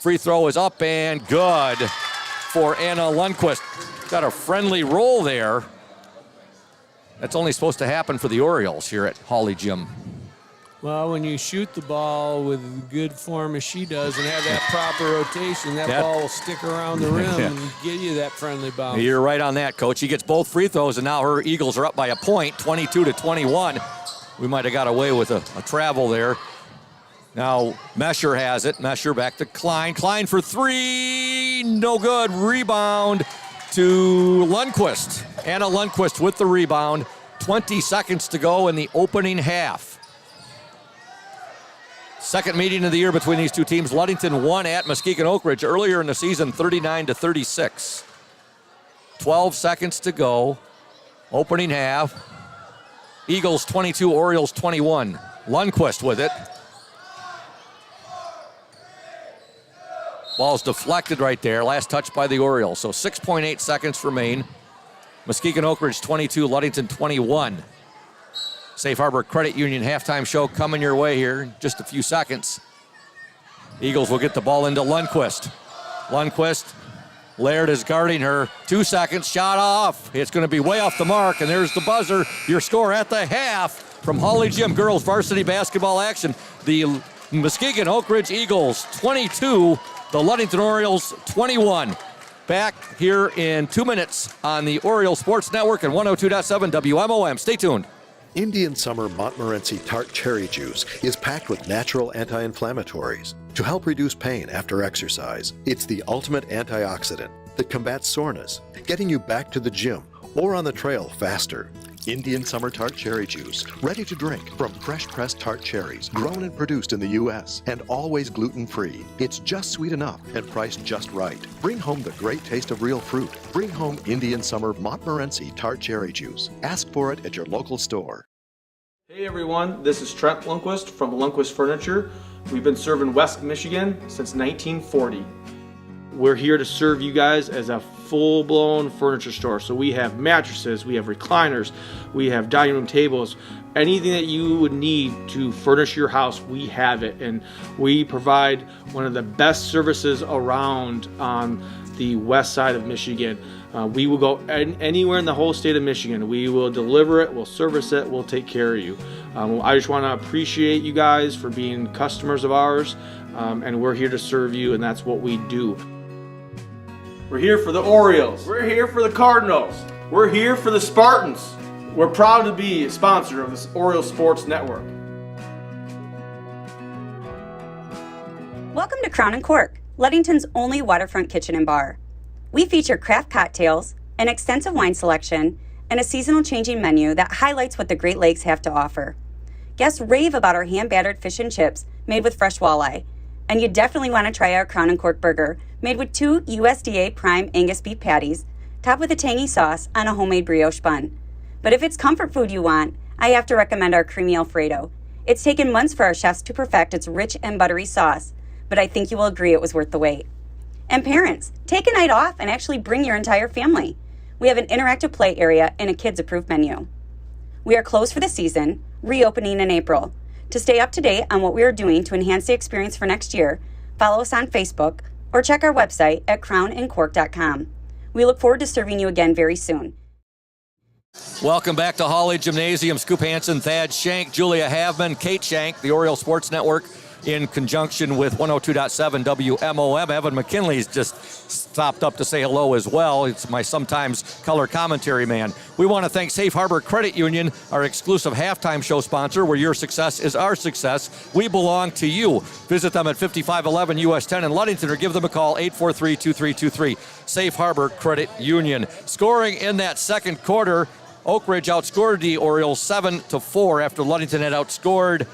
Free throw is up and good for Anna Lundquist. Got a friendly roll there. That's only supposed to happen for the Orioles here at Hawley Gym. Well, when you shoot the ball with good form as she does and have that proper rotation, that ball will stick around the rim and get you that friendly bounce. You're right on that, Coach. He gets both free throws, and now her Eagles are up by a point, 22-21. We might have got away with a travel there. Now Mesher has it. Mesher back to Klein. Klein for three. No good. Rebound to Lundquist. Anna Lundquist with the rebound. 20 seconds to go in the opening half. Second meeting of the year between these two teams. Ludington won at Muskegon Oakridge earlier in the season, 39-36. 12 seconds to go. Opening half. Eagles 22, Orioles 21. Lundquist with it. Ball's deflected right there. Last touch by the Orioles. So 6.8 seconds remain. Muskegon Oakridge 22, Ludington 21. Safe Harbor Credit Union halftime show coming your way here in just a few seconds. Eagles will get the ball into Lundquist. Lundquist, Laird is guarding her. 2 seconds, shot off. It's going to be way off the mark, and there's the buzzer. Your score at the half from Hawley Gym girls varsity basketball action. The Muskegon Oakridge Eagles 22, the Ludington Orioles 21. Back here in 2 minutes on the Oriole Sports Network and 102.7 WMOM. Stay tuned. Indian Summer Montmorency Tart Cherry Juice is packed with natural anti-inflammatories to help reduce pain after exercise. It's the ultimate antioxidant that combats soreness, getting you back to the gym or on the trail faster. Indian Summer Tart Cherry Juice, ready to drink from fresh-pressed tart cherries, grown and produced in the U.S., and always gluten-free. It's just sweet enough and priced just right. Bring home the great taste of real fruit. Bring home Indian Summer Montmorency Tart Cherry Juice. Ask for it at your local store. Hey everyone, this is Trent Lundquist from Lundquist Furniture. We've been serving West Michigan since 1940. we're here to serve you guys as a full-blown furniture store. So we have mattresses, we have recliners, we have dining room tables, anything that you would need to furnish your house, we have it. And we provide one of the best services around on the west side of Michigan. We will go anywhere in the whole state of Michigan. We will deliver it, we'll service it, we'll take care of you. I just want to appreciate you guys for being customers of ours, and we're here to serve you, and that's what we do. We're here for the Orioles. We're here for the Cardinals. We're here for the Spartans. We're proud to be a sponsor of this Orioles Sports Network. Welcome to Crown and Cork, Ludington's only waterfront kitchen and bar. We feature craft cocktails, an extensive wine selection, and a seasonal changing menu that highlights what the Great Lakes have to offer. Guests rave about our hand-battered fish and chips made with fresh walleye, and you definitely want to try our Crown and Cork burger made with 2 USDA prime Angus beef patties, topped with a tangy sauce on a homemade brioche bun. But if it's comfort food you want, I have to recommend our creamy Alfredo. It's taken months for our chefs to perfect its rich and buttery sauce, but I think you will agree it was worth the wait. And parents, take a night off and actually bring your entire family. We have an interactive play area and a kids-approved menu. We are closed for the season, reopening in April. To stay up to date on what we are doing to enhance the experience for next year, follow us on Facebook or check our website at crownandcork.com. We look forward to serving you again very soon. Welcome back to Hawley Gymnasium. Scoop Hansen, Thad Shank, Julia Havman, Kate Shank, the Oriole Sports Network, in conjunction with 102.7 WMOM. Evan McKinley's just stopped up to say hello as well. It's my sometimes color commentary man. We want to thank Safe Harbor Credit Union, our exclusive halftime show sponsor, where your success is our success. We belong to you. Visit them at 5511 US 10 in Ludington or give them a call, 843-2323. Safe Harbor Credit Union. Scoring in that second quarter, Oakridge outscored the Orioles 7-4 after Ludington had outscored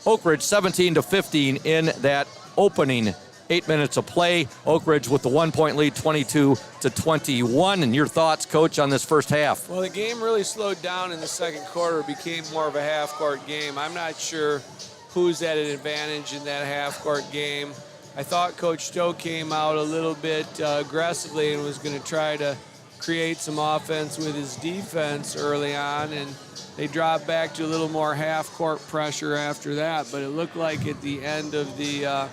Oakridge 17-15 in that opening 8 minutes of play. Oakridge with the 1-point lead, 22-21. And your thoughts, Coach, on this first half? Well, the game really slowed down in the second quarter. It became more of a half-court game. I'm not sure who's at an advantage in that half-court game. I thought Coach Stowe came out a little bit aggressively and was going to try to create some offense with his defense early on, and they dropped back to a little more half-court pressure after that. But it looked like at the end of the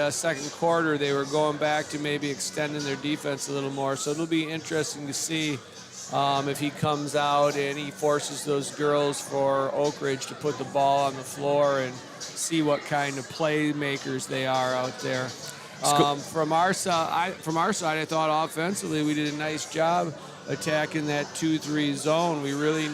second quarter, they were going back to maybe extending their defense a little more. So it'll be interesting to see if he comes out and he forces those girls for Oakridge to put the ball on the floor and see what kind of playmakers they are out there. From our side, I thought offensively we did a nice job attacking that 2-3 zone. We really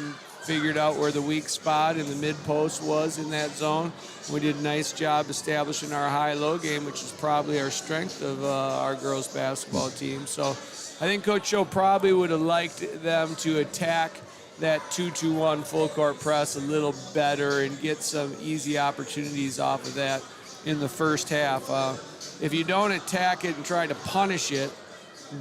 figured out where the weak spot in the mid-post was in that zone. We did a nice job establishing our high-low game, which is probably our strength of our girls basketball team. So I think Coach Stowe probably would have liked them to attack that 2-2-1 full-court press a little better and get some easy opportunities off of that in the first half. If you don't attack it and try to punish it,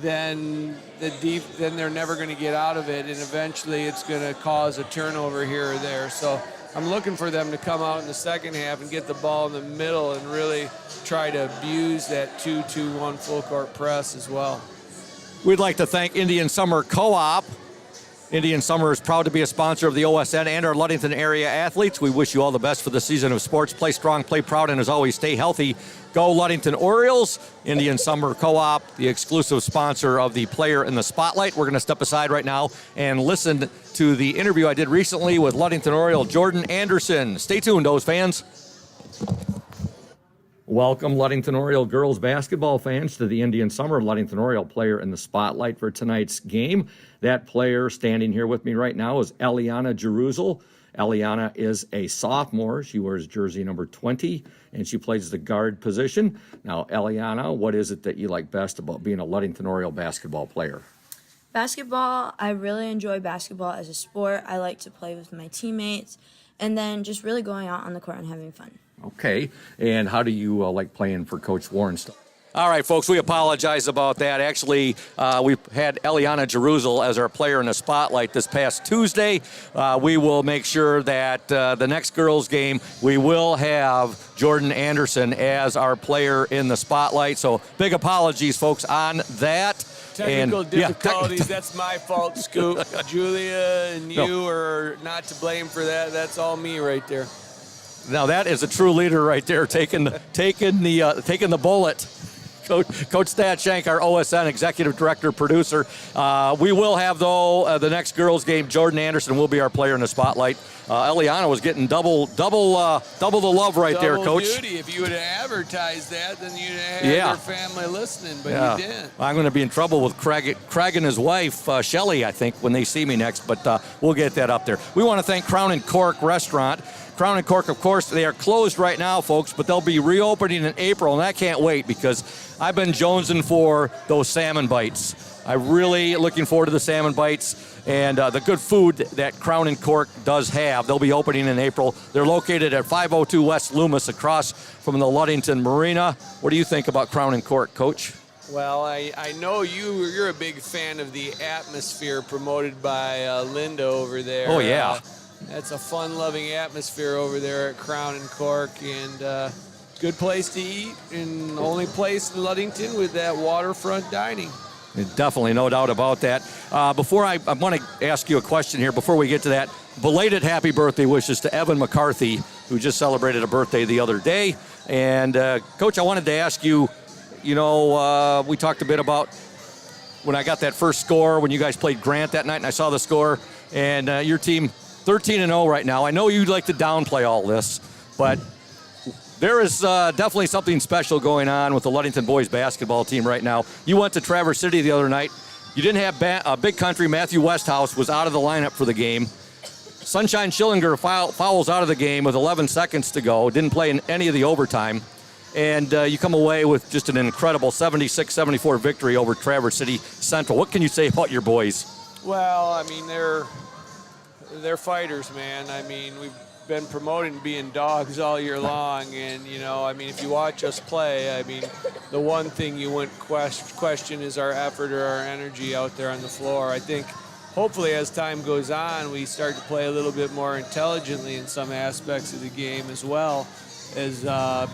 then they're never going to get out of it, and eventually it's going to cause a turnover here or there. So I'm looking for them to come out in the second half and get the ball in the middle and really try to abuse that 2-2-1 full court press as well. We'd like to thank Indian Summer Co-op. Indian Summer is proud to be a sponsor of the OSN and our Ludington area athletes. We wish you all the best for the season of sports. Play strong, play proud, and as always, stay healthy. Go Ludington Orioles. Indian Summer Co-op, the exclusive sponsor of the Player in the Spotlight. We're going to step aside right now and listen to the interview I did recently with Ludington Oriole Jordan Anderson. Stay tuned, those fans. Welcome, Ludington Oriole girls basketball fans, to the Indian Summer Ludington Oriole Player in the Spotlight for tonight's game. That player standing here with me right now is Eliana Jeruzel. Eliana is a sophomore. She wears jersey number 20, and she plays the guard position. Now, Eliana, what is it that you like best about being a Ludington Oriole basketball player? Basketball, I really enjoy basketball as a sport. I like to play with my teammates, and then just really going out on the court and having fun. Okay, and how do you like playing for Coach Warren? All right, folks, we apologize about that. Actually, we had Eliana Jeruzal as our player in the spotlight this past Tuesday. We will make sure that the next girls' game, we will have Jordan Anderson as our player in the spotlight. So big apologies, folks, on that. Technical difficulties, that's my fault, Scoop. Julia and you are not to blame for that. That's all me right there. Now that is a true leader right there, taking the bullet. Coach Thad Shank, our OSN executive director, producer. We will have, though, the next girls' game. Jordan Anderson will be our player in the spotlight. Eliana was getting double the love right there, Coach. Double duty. If you would have advertised that, then you'd have your family listening, but you didn't. I'm going to be in trouble with Craig and his wife, Shelly, I think, when they see me next, but we'll get that up there. We want to thank Crown and Cork Restaurant. Crown and Cork, of course, they are closed right now, folks, but they'll be reopening in April, and I can't wait because I've been jonesing for those salmon bites. I'm really looking forward to the salmon bites and the good food that Crown and Cork does have. They'll be opening in April. They're located at 502 West Loomis across from the Ludington Marina. What do you think about Crown and Cork, Coach? Well, I know you're a big fan of the atmosphere promoted by Linda over there. Oh, yeah. That's a fun-loving atmosphere over there at Crown and Cork, and good place to eat, and only place in Ludington with that waterfront dining. Definitely, no doubt about that. Before I want to ask you a question here before we get to that. Belated happy birthday wishes to Evan McCarthy, who just celebrated a birthday the other day. And, Coach, I wanted to ask you, we talked a bit about when I got that first score, when you guys played Grant that night, and I saw the score, and your team 13-0 right now. I know you'd like to downplay all this, but there is definitely something special going on with the Ludington boys basketball team right now. You went to Traverse City the other night. You didn't have Big Country. Matthew Westhouse was out of the lineup for the game. Sunshine Schillinger fouls out of the game with 11 seconds to go. Didn't play in any of the overtime. And you come away with just an incredible 76-74 victory over Traverse City Central. What can you say about your boys? Well, I mean, they're fighters, man. I mean, we've been promoting being dogs all year long, and if you watch us play, I mean, the one thing you wouldn't question is our effort or our energy out there on the floor. I think hopefully as time goes on, we start to play a little bit more intelligently in some aspects of the game, as well as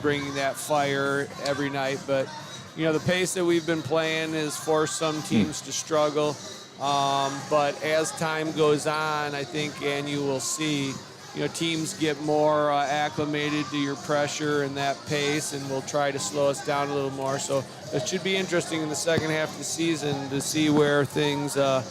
bringing that fire every night. But the pace that we've been playing has forced some teams to struggle. But as time goes on, I think, and you will see, teams get more acclimated to your pressure and that pace, and will try to slow us down a little more. So it should be interesting in the second half of the season to see where things go.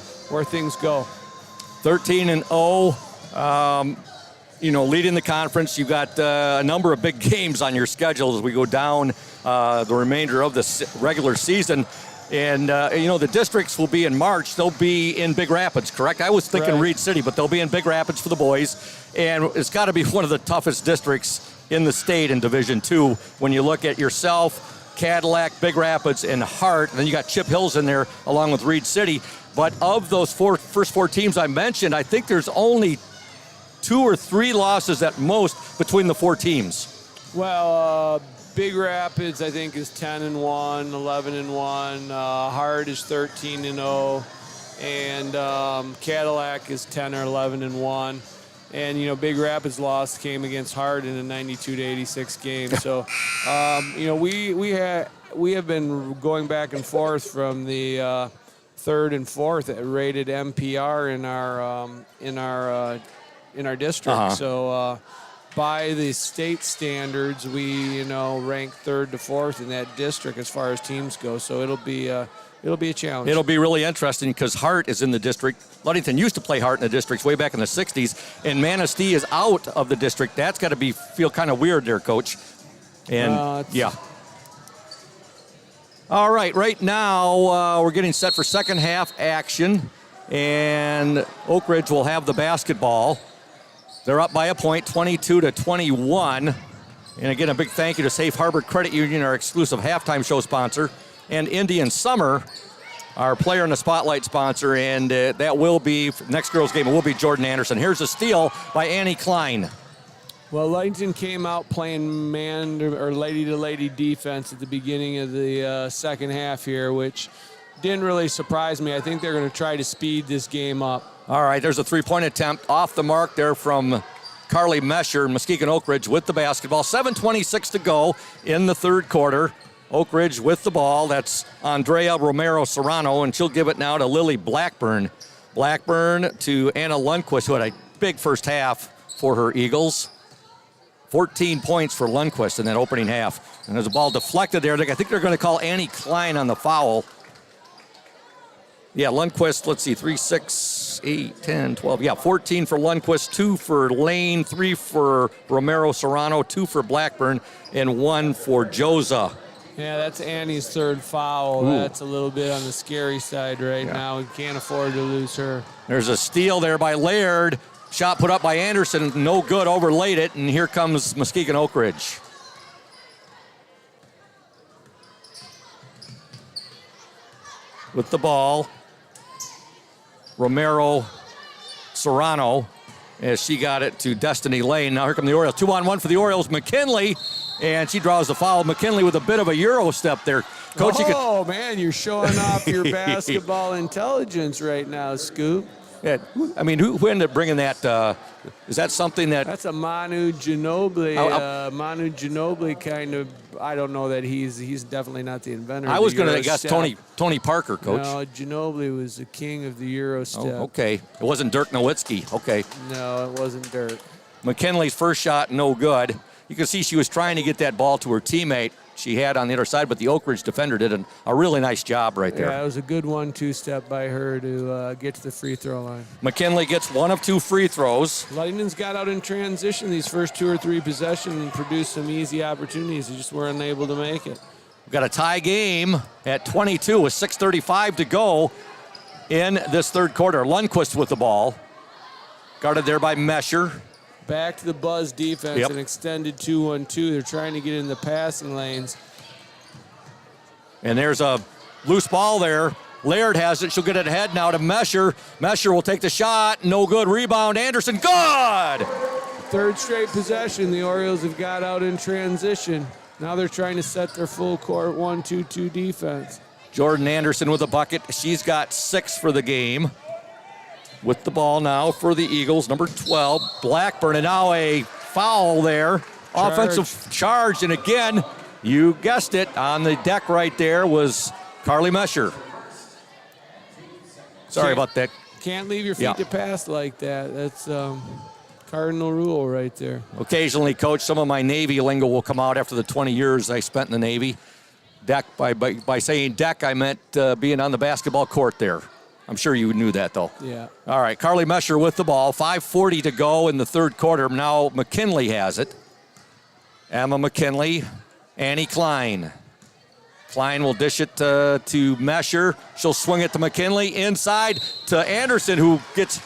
13-0, leading the conference. You've got a number of big games on your schedule as we go down the remainder of the regular season. And, the districts will be in March. They'll be in Big Rapids, correct? I was thinking Reed City, but they'll be in Big Rapids for the boys. And it's got to be one of the toughest districts in the state in Division II when you look at yourself, Cadillac, Big Rapids, and Hart. And then you got Chip Hills in there along with Reed City. But of those first four teams I mentioned, I think there's only 2 or 3 losses at most between the 4 teams. Well, Big Rapids, I think, is 10-1, 11-1. Hart is 13-0, and Cadillac is 10 or 11-1. And Big Rapids' loss came against Hart in a 92-86 game. So, we have been going back and forth from the 3rd and 4th rated MPR in our district. So. By the state standards, we rank 3rd to 4th in that district as far as teams go. So it'll be a challenge. It'll be really interesting because Hart is in the district. Ludington used to play Hart in the districts way back in the 60s, and Manistee is out of the district. That's got to feel kind of weird there, Coach. And yeah. All right, right now we're getting set for second half action, and Oakridge will have the basketball. They're up by a point, 22-21. And again, a big thank you to Safe Harbor Credit Union, our exclusive halftime show sponsor, and Indian Summer, our player in the spotlight sponsor. And that will be, next girls game, it will be Jordan Anderson. Here's a steal by Annie Klein. Well, Ludington came out playing man or lady-to-lady defense at the beginning of the second half here, which didn't really surprise me. I think they're going to try to speed this game up. All right, there's a three-point attempt off the mark there from Carly Mesher, Muskegon Oakridge with the basketball. 7:26 to go in the third quarter. Oakridge with the ball. That's Andrea Romero Serrano, and she'll give it now to Lily Blackburn. Blackburn to Anna Lundquist, who had a big first half for her Eagles. 14 points for Lundquist in that opening half. And there's a ball deflected there. I think they're going to call Annie Klein on the foul. Yeah, Lundquist, let's see, 3, 6, 8, 10, 12. Yeah, 14 for Lundquist, 2 for Lane, 3 for Romero Serrano, 2 for Blackburn, and 1 for Joza. Yeah, that's Annie's third foul. Ooh. That's a little bit on the scary side right now. We can't afford to lose her. There's a steal there by Laird. Shot put up by Anderson, no good, overlaid it, and here comes Muskegon Oakridge. With the ball, Romero Serrano, as she got it to Destiny Lane. Now here come the Orioles. 2-on-1 for the Orioles. McKinley, and she draws the foul. McKinley with a bit of a Euro step there. Coach, oh, man, you're showing off your basketball intelligence right now, Scoop. Yeah, I mean, who ended up bringing that? Is that something that... That's a Manu Ginobili. Manu Ginobili kind of, I don't know that he's definitely not the inventor. I was going to guess Tony Parker, Coach. No, Ginobili was the king of the Euro step. Oh, okay. It wasn't Dirk Nowitzki. Okay. No, it wasn't Dirk. McKinley's first shot, no good. You can see she was trying to get that ball to her teammate she had on the other side, but the Oakridge defender did a really nice job right there. Yeah, it was a good 1-2 step by her to get to the free throw line. McKinley gets 1 of 2 free throws. Ludington's got out in transition these first 2 or 3 possessions and produced some easy opportunities. They just weren't able to make it. We've got a tie game at 22 with 6:35 to go in this third quarter. Lundquist with the ball. Guarded there by Mesher. Back to the Buzz defense, an extended 2-1-2. They're trying to get in the passing lanes. And there's a loose ball there. Laird has it. She'll get it ahead now to Mesher. Mesher will take the shot. No good. Rebound. Anderson. Good! Third straight possession. The Orioles have got out in transition. Now they're trying to set their full court 1-2-2 defense. Jordan Anderson with a bucket. She's got 6 for the game. With the ball now for the Eagles, number 12, Blackburn, and now a foul there. Offensive charge, and again, you guessed it, on the deck right there was Carly Mesher. Sorry about that. Can't leave your feet to pass like that. That's cardinal rule right there. Occasionally, Coach, some of my Navy lingo will come out after the 20 years I spent in the Navy. Deck, by saying deck, I meant being on the basketball court there. I'm sure you knew that, though. Yeah. All right, Carly Mesher with the ball. 5:40 to go in the third quarter. Now McKinley has it. Emma McKinley, Annie Klein. Klein will dish it to Mesher. She'll swing it to McKinley. Inside to Anderson, who gets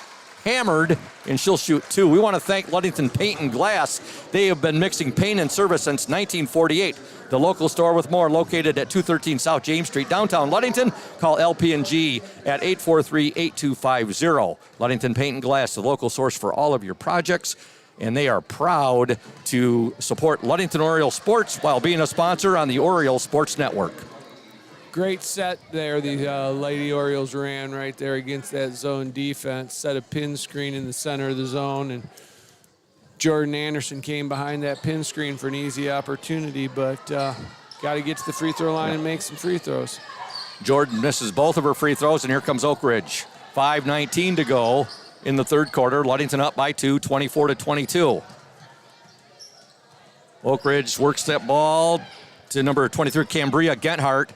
hammered, and she'll shoot 2. We want to thank Ludington Paint and Glass. They have been mixing paint and service since 1948. The local store with more, located at 213 South James Street, downtown Ludington. Call LP&G at 843-8250. Ludington Paint and Glass, the local source for all of your projects. And they are proud to support Ludington Orioles sports while being a sponsor on the Orioles Sports Network. Great set there the Lady Orioles ran right there against that zone defense. Set a pin screen in the center of the zone, and Jordan Anderson came behind that pin screen for an easy opportunity, but got to get to the free throw line and make some free throws. Jordan misses both of her free throws, and here comes Oakridge. 5:19 to go in the third quarter. Ludington up by 2, 24-22. Oakridge works that ball to number 23, Cambria Genhart.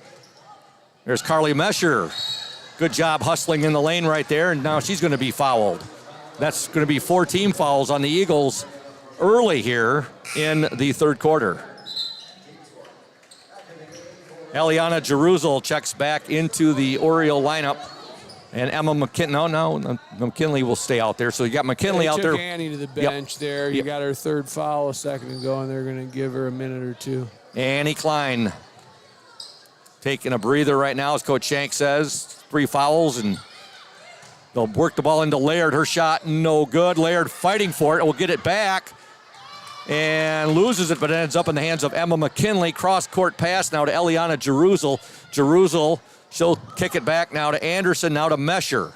There's Carly Mesher. Good job hustling in the lane right there, and now she's going to be fouled. That's going to be 4 team fouls on the Eagles early here in the third quarter. Eliana Jeruzel checks back into the Oriole lineup. And Emma McKinley, no, McKinley will stay out there. So you got McKinley out there. Took Annie to the bench there. You got her third foul a second ago, and they're going to give her a minute or 2. Annie Klein taking a breather right now, as Coach Shank says. 3 fouls, and they'll work the ball into Laird. Her shot, no good. Laird fighting for it. Will get it back. and loses it, but it ends up in the hands of Emma McKinley. Cross-court pass now to Eliana Jeruzel. Jeruzel, she'll kick it back now to Anderson, now to Mesher.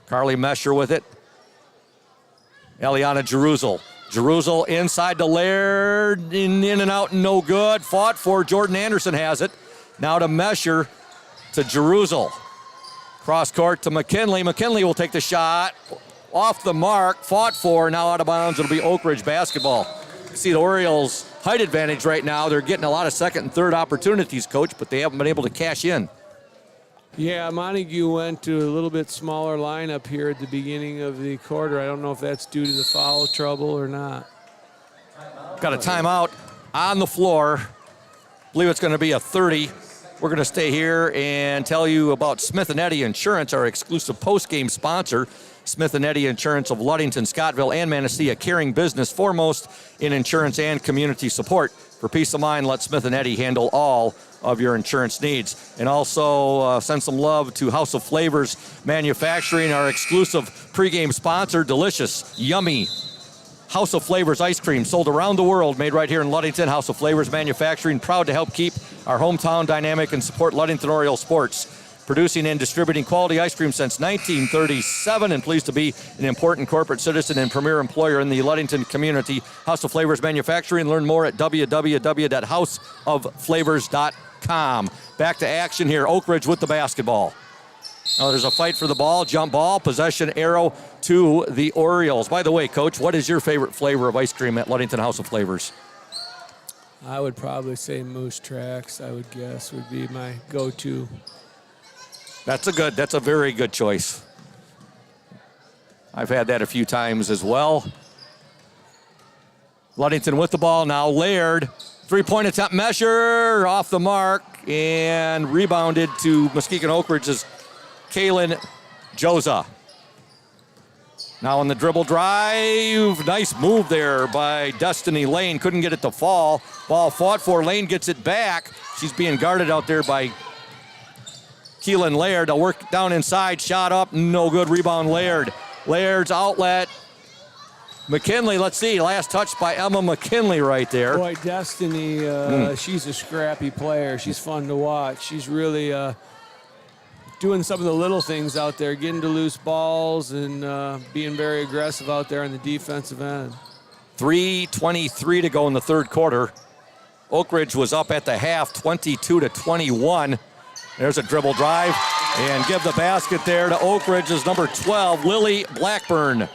Carly Mesher with it. Eliana Jeruzel. Jeruzel inside to Laird, in and out, no good. Fought for, Jordan Anderson has it. Now to Mesher, to Jeruzel. Cross court to McKinley. McKinley will take the shot. Off the mark, fought for, now out of bounds. It'll be Oakridge basketball. You see the Orioles' height advantage right now. They're getting a lot of second and third opportunities, Coach, but they haven't been able to cash in. Yeah, Montague went to a little bit smaller lineup here at the beginning of the quarter. I don't know if that's due to the foul trouble or not. Got a timeout on the floor. I believe it's going to be a 30. We're going to stay here and tell you about Smith & Eddy Insurance, our exclusive post-game sponsor. Smith & Eddy Insurance of Ludington, Scottville, and Manistee, a caring business foremost in insurance and community support. For peace of mind, let Smith & Eddy handle all of your insurance needs. And also send some love to House of Flavors Manufacturing, our exclusive pregame sponsor. Delicious, yummy House of Flavors ice cream sold around the world, made right here in Ludington. House of Flavors Manufacturing, proud to help keep our hometown dynamic and support Ludington Oriole sports. Producing and distributing quality ice cream since 1937, and pleased to be an important corporate citizen and premier employer in the Ludington community. House of Flavors Manufacturing. Learn more at www.houseofflavors.com. Back to action here. Oakridge with the basketball. Now there's a fight for the ball, jump ball, possession arrow to the Orioles. By the way, Coach, what is your favorite flavor of ice cream at Ludington House of Flavors? I would probably say Moose Tracks, I would guess, would be my go-to. That's a very good choice. I've had that a few times as well. Ludington with the ball now. Laird, three-point attempt, measure off the mark, and rebounded to Muskegon Oakridge's Kaylin Joza. Now on the dribble drive, nice move there by Destiny Lane. Couldn't get it to fall. Ball fought for, Lane gets it back. She's being guarded out there by Keelan Laird. They'll work down inside, shot up, no good, rebound Laird. Laird's outlet. McKinley, let's see, last touch by Emma McKinley right there. Boy, Destiny, she's a scrappy player. She's fun to watch. She's really doing some of the little things out there, getting to loose balls and being very aggressive out there on the defensive end. 3:23 to go in the third quarter. Oakridge was up at the half, 22-21. There's a dribble drive, and give the basket there to Oakridge's number 12, Lily Blackburn.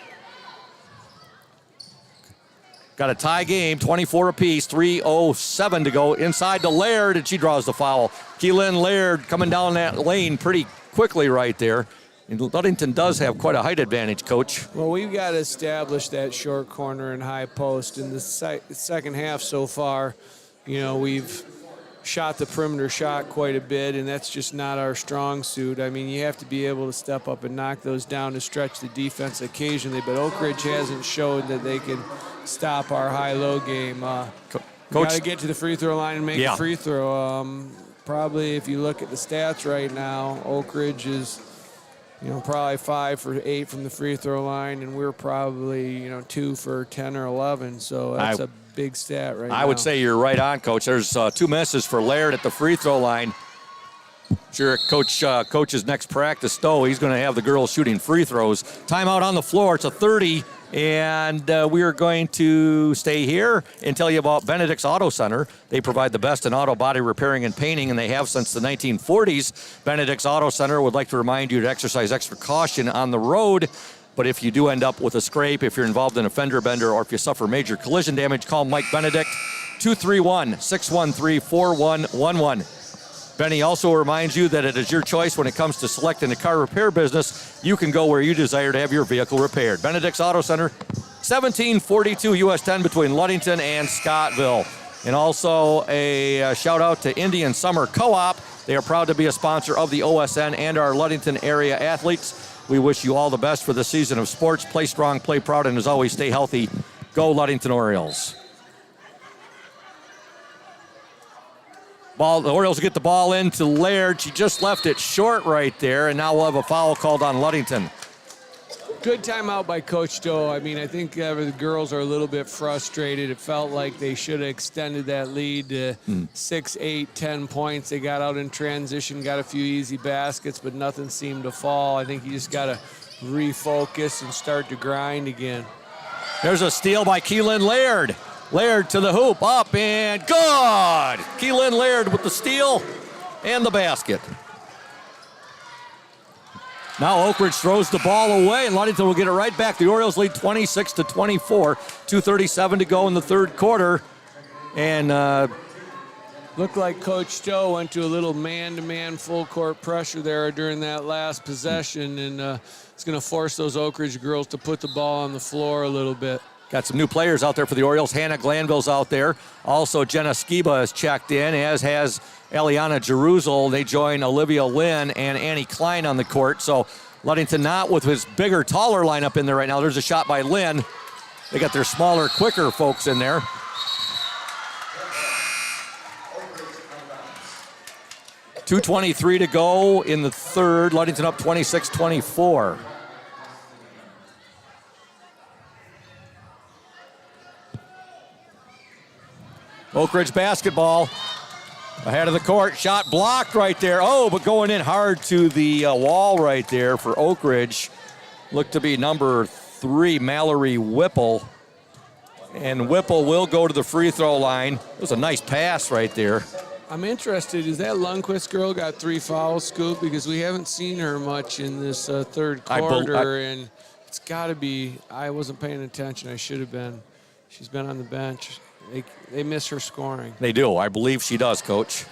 Got a tie game, 24 apiece, 3:07 to go. Inside to Laird, and she draws the foul. Keelan Laird coming down that lane pretty quickly right there. And Ludington does have quite a height advantage, Coach. Well, we've got to establish that short corner and high post. In the second half so far, you know, we've shot the perimeter shot quite a bit, and that's just not our strong suit. I mean, you have to be able to step up and knock those down to stretch the defense occasionally, but Oakridge hasn't showed that they can stop our high-low game. Coach, got to get to the free throw line and make a free throw. Probably, if you look at the stats right now, Oakridge is, you know, probably 5 for 8 from the free throw line, and we're probably, you know, 2 for 10 or 11. So that's a big stat right now. I would say you're right on, Coach. There's 2 misses for Laird at the free throw line. Sure, Coach's next practice, though, he's going to have the girls shooting free throws. Timeout on the floor. It's a 30, and we are going to stay here and tell you about Benedict's Auto Center. They provide the best in auto body repairing and painting, and they have since the 1940s. Benedict's Auto Center would like to remind you to exercise extra caution on the road. But if you do end up with a scrape, if you're involved in a fender bender, or if you suffer major collision damage, call Mike Benedict, 231-613-4111. Benny also reminds you that it is your choice when it comes to selecting a car repair business. You can go where you desire to have your vehicle repaired. Benedict's Auto Center, 1742 US 10 between Ludington and Scottville. And also a shout out to Indian Summer Co-op. They are proud to be a sponsor of the OSN and our Ludington area athletes. We wish you all the best for the season of sports. Play strong, play proud, and as always, stay healthy. Go Ludington Orioles. The Orioles get the ball into Laird. She just left it short right there, and now we'll have a foul called on Ludington. Good timeout by Coach Doe. I mean, I think the girls are a little bit frustrated. It felt like they should have extended that lead to 6, 8, 10 points. They got out in transition, got a few easy baskets, but nothing seemed to fall. I think you just got to refocus and start to grind again. There's a steal by Keelan Laird. Laird to the hoop, up and good! Keelan Laird with the steal and the basket. Now Oakridge throws the ball away, and Ludington will get it right back. The Orioles lead 26-24. 2:37 to go in the third quarter. And looked like Coach Stowe went to a little man-to-man full-court pressure there during that last possession, and it's going to force those Oakridge girls to put the ball on the floor a little bit. Got some new players out there for the Orioles. Hannah Glanville's out there. Also, Jenna Skiba has checked in, as has Eliana Jeruzel. They join Olivia Lynn and Annie Klein on the court. So Ludington not with his bigger, taller lineup in there right now. There's a shot by Lynn. They got their smaller, quicker folks in there. .223 to go in the third. Ludington up 26-24. Oakridge basketball ahead of the court. Shot blocked right there. Oh, but going in hard to the wall right there for Oakridge. Looked to be number 3, Mallory Whipple. And Whipple will go to the free throw line. It was a nice pass right there. I'm interested, is that Lundquist girl got 3 fouls, Scoop? Because we haven't seen her much in this third quarter, and it's got to be, I wasn't paying attention. I should have been. She's been on the bench. They miss her scoring. They do. I believe she does, Coach.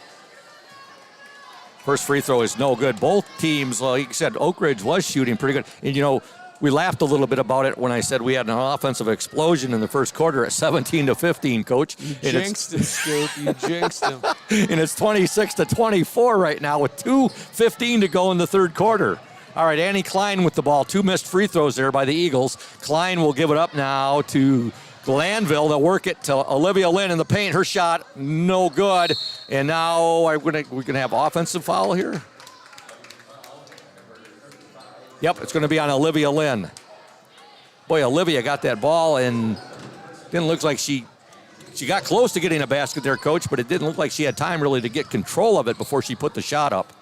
First free throw is no good. Both teams, like you said, Oakridge was shooting pretty good. And, you know, we laughed a little bit about it when I said we had an offensive explosion in the first quarter at 17-15, Coach. You jinxed it, Scoop. You jinxed them. And it's 26-24 right now with 2:15 to go in the third quarter. All right, Annie Klein with the ball. 2 missed free throws there by the Eagles. Klein will give it up now to Glanville. They'll work it to Olivia Lynn in the paint. Her shot, no good. And now we're gonna have offensive foul here. Yep, it's gonna be on Olivia Lynn. Boy, Olivia got that ball and didn't look like she got close to getting a basket there, Coach, but it didn't look like she had time really to get control of it before she put the shot up.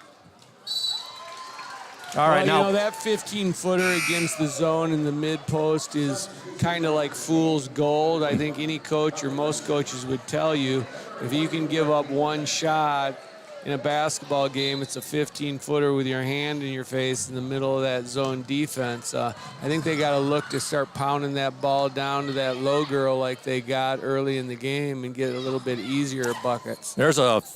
All right, now, you know, that 15-footer against the zone in the mid-post is kind of like fool's gold. I think any coach or most coaches would tell you if you can give up one shot in a basketball game, it's a 15-footer with your hand in your face in the middle of that zone defense. I think they got to look to start pounding that ball down to that low girl like they got early in the game and get a little bit easier buckets. There's talk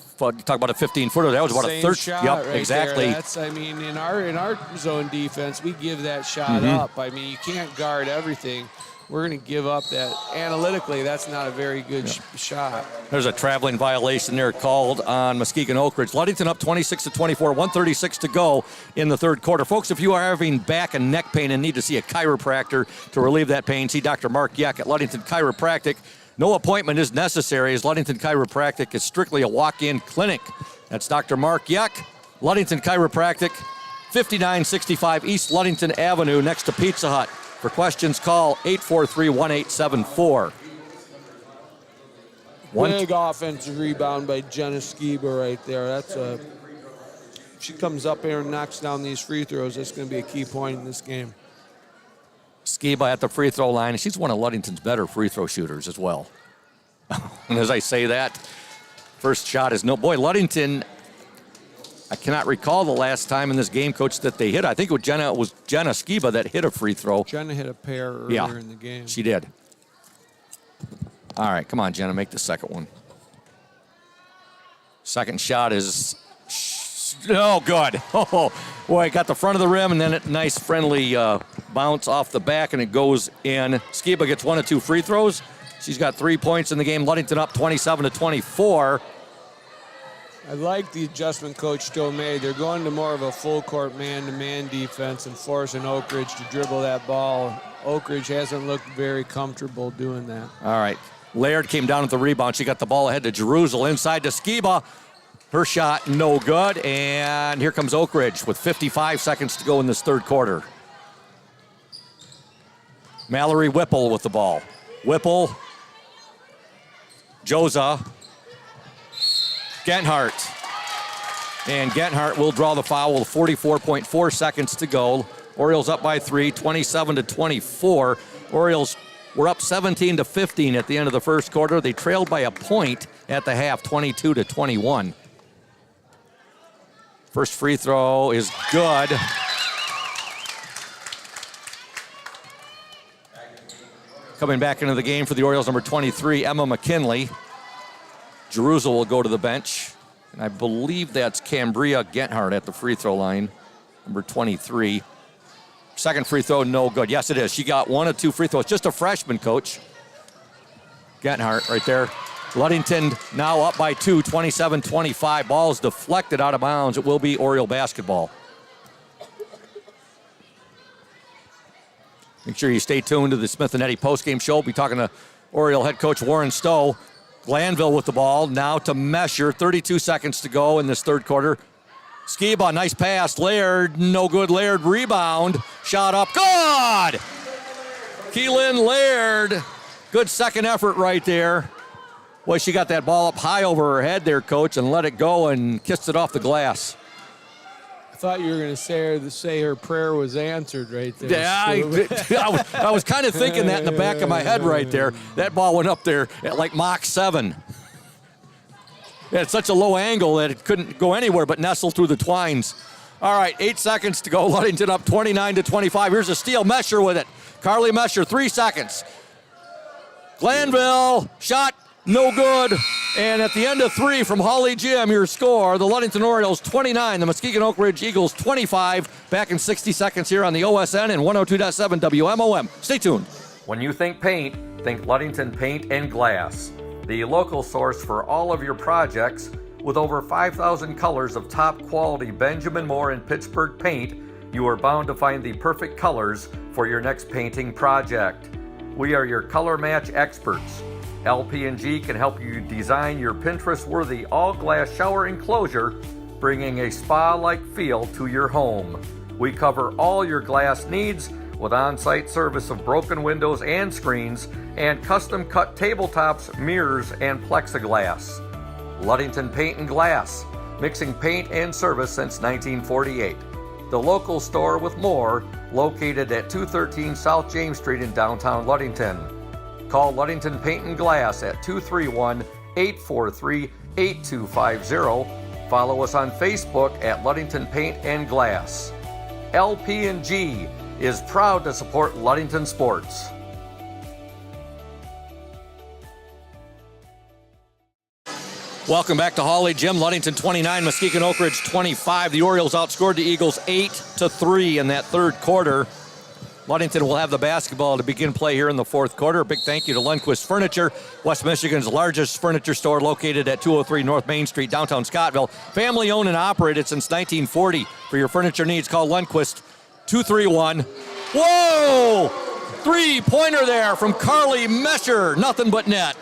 about a 15-footer. That was about Same a third shot. Yep, right exactly. There. That's, I mean, in our zone defense, we give that shot up. I mean, you can't guard everything. We're going to give up that. Analytically, that's not a very good shot. There's a traveling violation there called on Muskegon Oakridge. Ludington up 26-24, 1:36 to go in the third quarter. Folks, if you are having back and neck pain and need to see a chiropractor to relieve that pain, see Dr. Mark Yeck at Ludington Chiropractic. No appointment is necessary, as Ludington Chiropractic is strictly a walk-in clinic. That's Dr. Mark Yeck, Ludington Chiropractic, 5965 East Ludington Avenue, next to Pizza Hut. For questions, call 843-1874. Big offensive rebound by Jenna Skiba right there. If she comes up here and knocks down these free throws, that's going to be a key point in this game. Skiba at the free throw line. She's one of Ludington's better free throw shooters as well. And as I say that, first shot is no. Boy, Ludington, I cannot recall the last time in this game, Coach, that they hit. I think it was Jenna Skiba that hit a free throw. Jenna hit a pair earlier in the game. She did. All right, come on, Jenna, make the second one. Second shot is no good. Oh, boy, got the front of the rim, and then a nice friendly bounce off the back, and it goes in. Skiba gets 1 of 2 free throws. She's got 3 points in the game. Ludington up 27-24. I like the adjustment Coach Stowe made. They're going to more of a full-court man-to-man defense and forcing Oakridge to dribble that ball. Oakridge hasn't looked very comfortable doing that. All right. Laird came down with the rebound. She got the ball ahead to Jeruzel. Inside to Skiba. Her shot, no good. And here comes Oakridge with 55 seconds to go in this third quarter. Mallory Whipple with the ball. Whipple, Joza, Genhart. And Genhart will draw the foul with 44.4 seconds to go. Orioles up by 3, 27-24. Orioles were up 17-15 at the end of the first quarter. They trailed by a point at the half, 22-21. First free throw is good. Coming back into the game for the Orioles, number 23, Emma McKinley. Jerusalem will go to the bench. And I believe that's Cambria Genhart at the free throw line, number 23. Second free throw, no good. Yes, it is. She got 1 of 2 free throws. Just a freshman, coach. Genhart right there. Ludington now up by 2, 27-25. Ball's deflected out of bounds. It will be Oriole basketball. Make sure you stay tuned to the Smith and Eddy postgame show. We'll be talking to Oriole head coach Warren Stowe. Glanville with the ball. Now to Mesher. 32 seconds to go in this third quarter. Skiba, nice pass. Laird, no good. Laird rebound. Shot up. Good! Keelan Laird. Good second effort right there. Boy, she got that ball up high over her head there, coach, and let it go and kissed it off the glass. I thought you were going to say her prayer was answered right there. Yeah, I was kind of thinking that in the back of my head right there. That ball went up there at like Mach 7. It had such a low angle that it couldn't go anywhere but nestle through the twines. All right, 8 seconds to go. Ludington up 29-25. Here's a steal. Mesher with it. Carly Mesher, 3 seconds. Glanville, shot, no good. And at the end of 3 from Holly Jim, your score, the Ludington Orioles 29, the Muskegon Oakridge Eagles 25. Back in 60 seconds here on the OSN and 102.7 WMOM. Stay tuned. When you think paint, think Ludington Paint and Glass. The local source for all of your projects with over 5,000 colors of top quality Benjamin Moore and Pittsburgh paint, you are bound to find the perfect colors for your next painting project. We are your color match experts. LP&G can help you design your Pinterest-worthy all-glass shower enclosure, bringing a spa-like feel to your home. We cover all your glass needs with on-site service of broken windows and screens and custom-cut tabletops, mirrors, and plexiglass. Ludington Paint and Glass, mixing paint and service since 1948. The local store with more, located at 213 South James Street in downtown Ludington. Call Ludington Paint and Glass at 231-843-8250. Follow us on Facebook at Ludington Paint and Glass. LP&G is proud to support Ludington sports. Welcome back to Holly Gym. Ludington 29, Muskegon Oakridge 25. The Orioles outscored the Eagles 8-3 in that third quarter. Ludington will have the basketball to begin play here in the fourth quarter. A big thank you to Lundquist Furniture, West Michigan's largest furniture store located at 203 North Main Street, downtown Scottville. Family owned and operated since 1940. For your furniture needs, call Lundquist 231. Whoa! Three-pointer there from Carly Mesher. Nothing but net.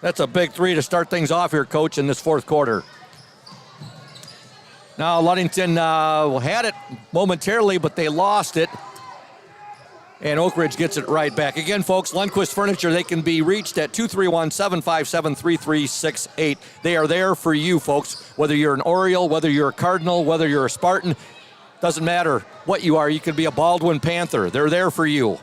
That's a big three to start things off here, Coach, in this fourth quarter. Now, Ludington had it momentarily, but they lost it. And Oakridge gets it right back. Again, folks, Lundquist Furniture, they can be reached at 231-757-3368. They are there for you, folks. Whether you're an Oriole, whether you're a Cardinal, whether you're a Spartan, doesn't matter what you are. You could be a Baldwin Panther. They're there for you.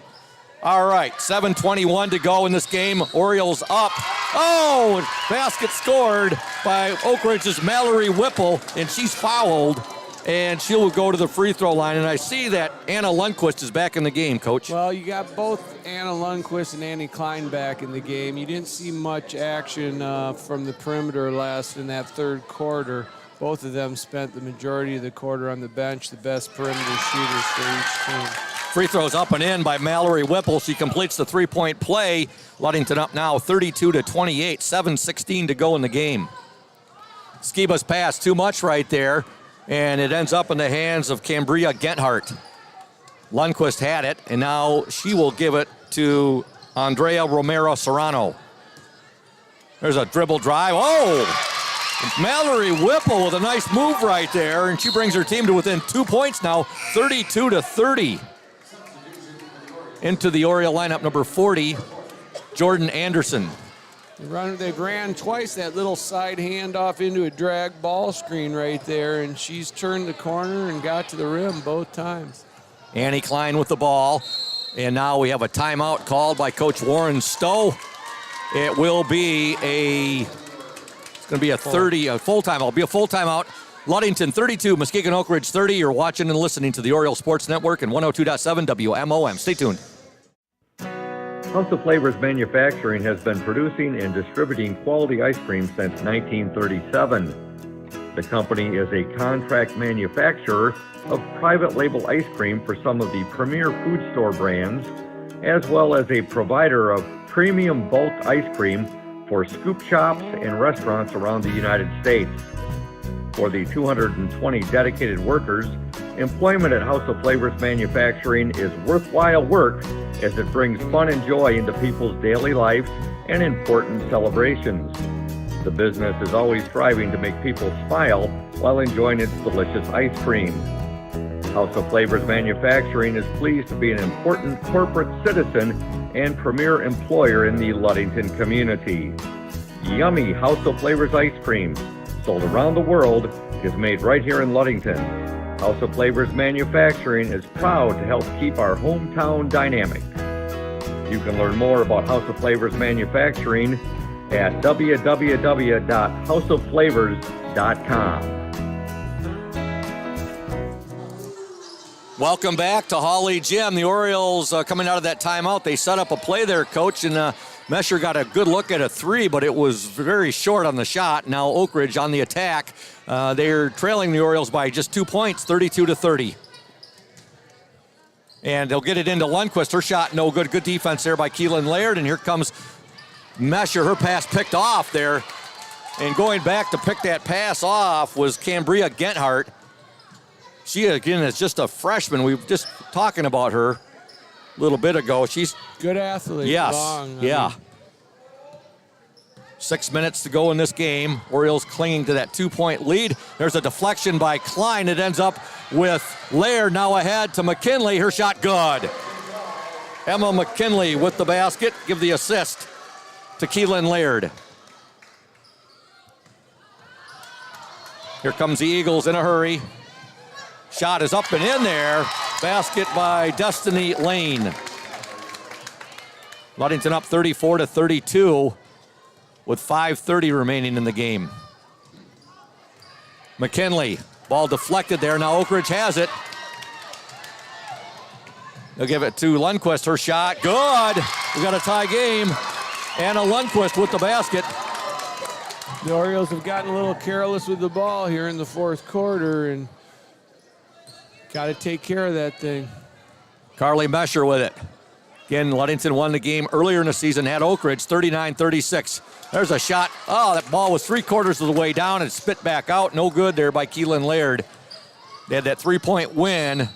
All right, 7:21 to go in this game. Orioles up. Oh, basket scored by Oakridge's Mallory Whipple, and she's fouled, and she'll go to the free throw line. And I see that Anna Lundquist is back in the game, Coach. Well, you got both Anna Lundquist and Annie Klein back in the game. You didn't see much action from the perimeter last in that third quarter. Both of them spent the majority of the quarter on the bench, the best perimeter shooters for each team. Free throws up and in by Mallory Whipple. She completes the three-point play. Ludington up now 32-28, 7:16 to go in the game. Skiba's pass too much right there, and it ends up in the hands of Cambria Genhart. Lundquist had it, and now she will give it to Andrea Romero Serrano. There's a dribble drive. Oh! Mallory Whipple with a nice move right there, and she brings her team to within 2 points now, 32-30. Into the Oriole lineup, number 40, Jordan Anderson. They ran twice that little side handoff into a drag ball screen right there, and she's turned the corner and got to the rim both times. Annie Klein with the ball. And now we have a timeout called by Coach Warren Stowe. It will be a full timeout. It'll be a full timeout. Ludington 32, Muskegon Oakridge 30. You're watching and listening to the Oriole Sports Network and 102.7 WMOM. Stay tuned. House of Flavors Manufacturing has been producing and distributing quality ice cream since 1937. The company is a contract manufacturer of private label ice cream for some of the premier food store brands, as well as a provider of premium bulk ice cream for scoop shops and restaurants around the United States. For the 220 dedicated workers, employment at House of Flavors Manufacturing is worthwhile work as it brings fun and joy into people's daily lives and important celebrations. The business is always striving to make people smile while enjoying its delicious ice cream. House of Flavors Manufacturing is pleased to be an important corporate citizen and premier employer in the Ludington community. Yummy House of Flavors ice cream, sold around the world, is made right here in Ludington. House of Flavors Manufacturing is proud to help keep our hometown dynamic. You can learn more about House of Flavors Manufacturing at www.houseofflavors.com. Welcome back to Hawley Gym. The Orioles coming out of that timeout. They set up a play there, Coach, and Mesher got a good look at a three, but it was very short on the shot. Now Oakridge on the attack. They're trailing the Orioles by just 2 points, 32-30. And they'll get it into Lundquist. Her shot no good. Good defense there by Keelan Laird. And here comes Mesher. Her pass picked off there. And going back to pick that pass off was Cambria Genthart. She, again, is just a freshman. We were just talking about her a little bit ago. She's good athlete. Yes, long, yeah. 6 minutes to go in this game. Orioles clinging to that 2-point lead. There's a deflection by Klein. It ends up with Laird now ahead to McKinley. Her shot good. Emma McKinley with the basket. Give the assist to Keelan Laird. Here comes the Eagles in a hurry. Shot is up and in there. Basket by Destiny Lane. Ludington up 34-32 with 5:30 remaining in the game. McKinley, ball deflected there. Now Oakridge has it. They'll give it to Lundquist. Her shot, good. We got a tie game. Anna Lundquist with the basket. The Orioles have gotten a little careless with the ball here in the fourth quarter, and got to take care of that thing. Carly Mesher with it. Again, Ludington won the game earlier in the season at Oakridge, 39-36. There's a shot. Oh, that ball was 3/4 of the way down and spit back out. No good there by Keelan Laird. They had that 3-point win.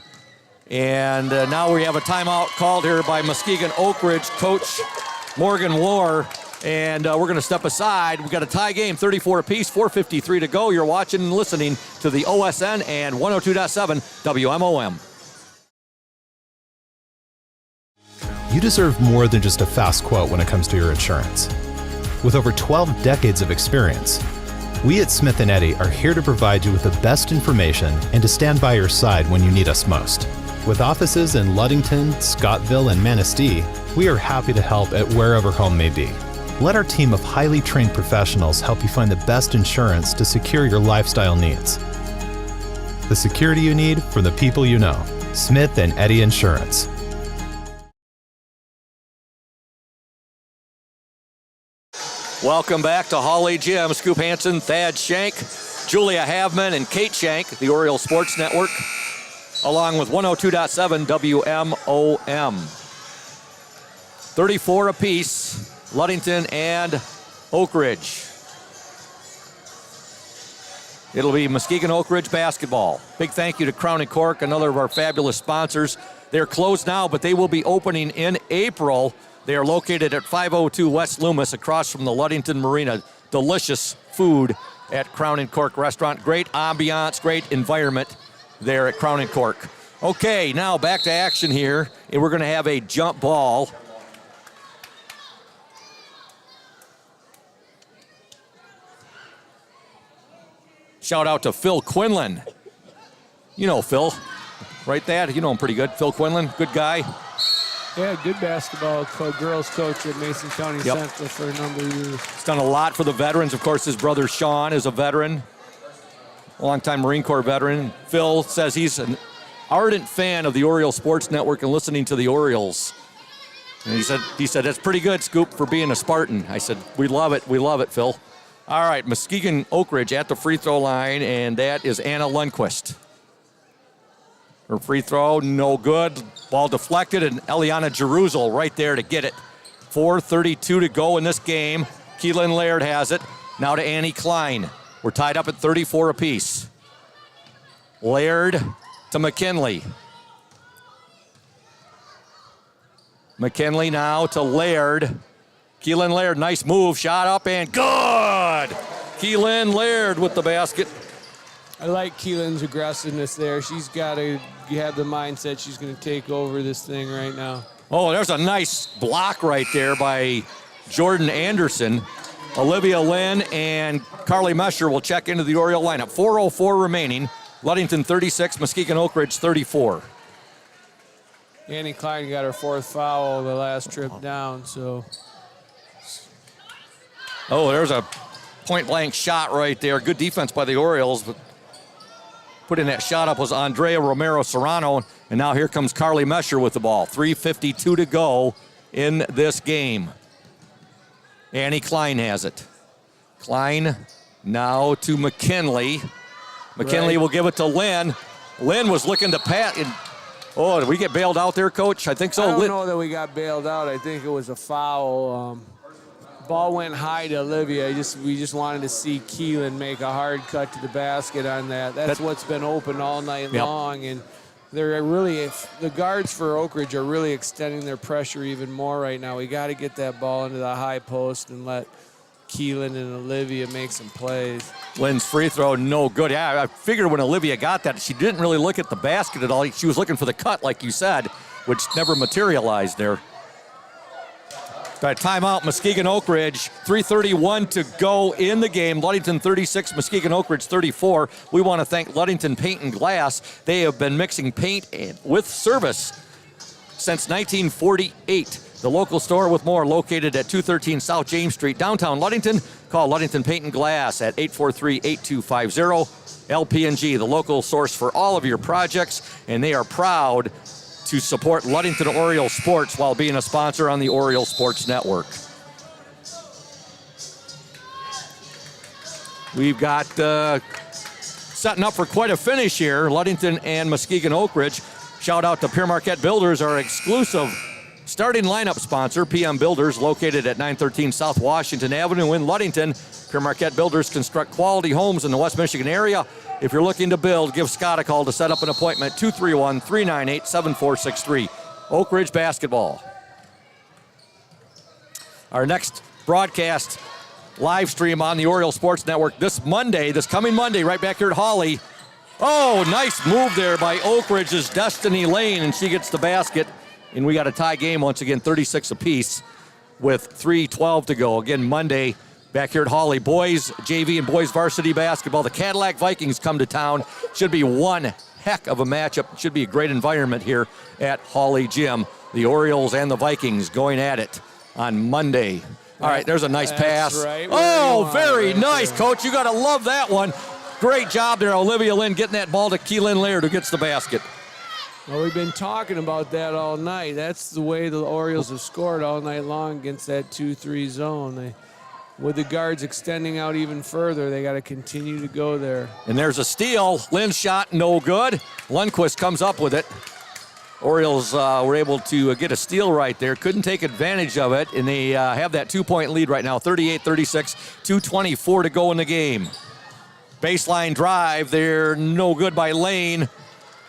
And now we have a timeout called here by Muskegon Oakridge coach Morgan War. And we're going to step aside. We've got a tie game, 34 apiece, 4:53 to go. You're watching and listening to the OSN and 102.7 WMOM. You deserve more than just a fast quote when it comes to your insurance. With over 12 decades of experience, we at Smith & Eddy are here to provide you with the best information and to stand by your side when you need us most. With offices in Ludington, Scottville, and Manistee, we are happy to help at wherever home may be. Let our team of highly trained professionals help you find the best insurance to secure your lifestyle needs. The security you need from the people you know. Smith & Eddy Insurance. Welcome back to Hawley Gym. Scoop Hansen, Thad Shank, Julia Havman, and Kate Shank, the Oriole Sports Network, along with 102.7 WMOM. 34 apiece, Ludington and Oakridge. It'll be Muskegon Oakridge basketball. Big thank you to Crown and Cork, another of our fabulous sponsors. They're closed now, but they will be opening in April. They are located at 502 West Loomis, across from the Ludington Marina. Delicious food at Crown and Cork Restaurant. Great ambiance, great environment there at Crown and Cork. Okay, now back to action here and we're going to have a jump ball. Shout out to Phil Quinlan. You know Phil, right? That you know him pretty good. Phil Quinlan, good guy. Yeah, good basketball girls coach at Mason County Central for a number of years. He's done a lot for the veterans. Of course, his brother Sean is a veteran, longtime Marine Corps veteran. Phil says he's an ardent fan of the Orioles Sports Network and listening to the Orioles. And he said that's pretty good, Scoop, for being a Spartan. I said, we love it, Phil. All right, Muskegon Oakridge at the free throw line, and that is Anna Lundquist. Her free throw, no good. Ball deflected, and Eliana Jeruzal right there to get it. 4:32 to go in this game. Keelan Laird has it. Now to Annie Klein. We're tied up at 34 apiece. Laird to McKinley. McKinley now to Laird. Keelan Laird, nice move, shot up and good! Keelan Laird with the basket. I like Keelan's aggressiveness there. She's got to have the mindset she's going to take over this thing right now. Oh, there's a nice block right there by Jordan Anderson. Olivia Lynn and Carly Mesher will check into the Oriole lineup. 4:04 remaining. Ludington 36, Muskegon Oakridge 34. Annie Klein got her fourth foul the last trip down, so. Oh, there's a point-blank shot right there. Good defense by the Orioles, but putting that shot up was Andrea Romero Serrano, and now here comes Carly Mesher with the ball. 3:52 to go in this game. Annie Klein has it. Klein now to McKinley. McKinley will give it to Lynn. Lynn was looking to pat. Oh, did we get bailed out there, Coach? I think so. I don't know that we got bailed out. I think it was a foul. Ball went high to Olivia. We just wanted to see Keelan make a hard cut to the basket on that. That's what's been open all night long, and they're really, the guards for Oakridge are really extending their pressure even more right now. We got to get that ball into the high post and let Keelan and Olivia make some plays. Lynn's free throw, no good. Yeah, I figured when Olivia got that, she didn't really look at the basket at all. She was looking for the cut, like you said, which never materialized there. Got a timeout, Muskegon Oakridge. 3:31 to go in the game. Ludington 36, Muskegon Oakridge 34. We want to thank Ludington Paint and Glass. They have been mixing paint with service since 1948. The local store with more located at 213 South James Street, downtown Ludington. Call Ludington Paint and Glass at 843-8250. LP&G, the local source for all of your projects, and they are proud to support Ludington Oriole Sports while being a sponsor on the Oriole Sports Network. We've got setting up for quite a finish here, Ludington and Muskegon Oakridge. Shout out to Pure Marquette Builders, our exclusive starting lineup sponsor. PM Builders, located at 913 South Washington Avenue in Ludington. Pure Marquette Builders construct quality homes in the West Michigan area. If you're looking to build, give Scott a call to set up an appointment, 231-398-7463. Oakridge basketball. Our next broadcast live stream on the Oriole Sports Network this coming Monday, right back here at Hawley. Oh, nice move there by Oakridge's Destiny Lane, and she gets the basket. And we got a tie game once again, 36 apiece with 3:12 to go. Again, Monday, back here at Hawley. Boys JV and boys varsity basketball. The Cadillac Vikings come to town. Should be one heck of a matchup. Should be a great environment here at Hawley Gym. The Orioles and the Vikings going at it on Monday. All right, there's a nice pass. Right, oh, very nice, Coach. You got to love that one. Great job there, Olivia Lynn, getting that ball to Keelan Laird, who gets the basket. Well, we've been talking about that all night. That's the way the Orioles have scored all night long against that 2-3 zone. With the guards extending out even further, they got to continue to go there. And there's a steal. Lynn's shot, no good. Lundquist comes up with it. Orioles were able to get a steal right there. Couldn't take advantage of it, and they have that 2-point lead right now, 38-36, 2:24 to go in the game. Baseline drive there, no good by Lane.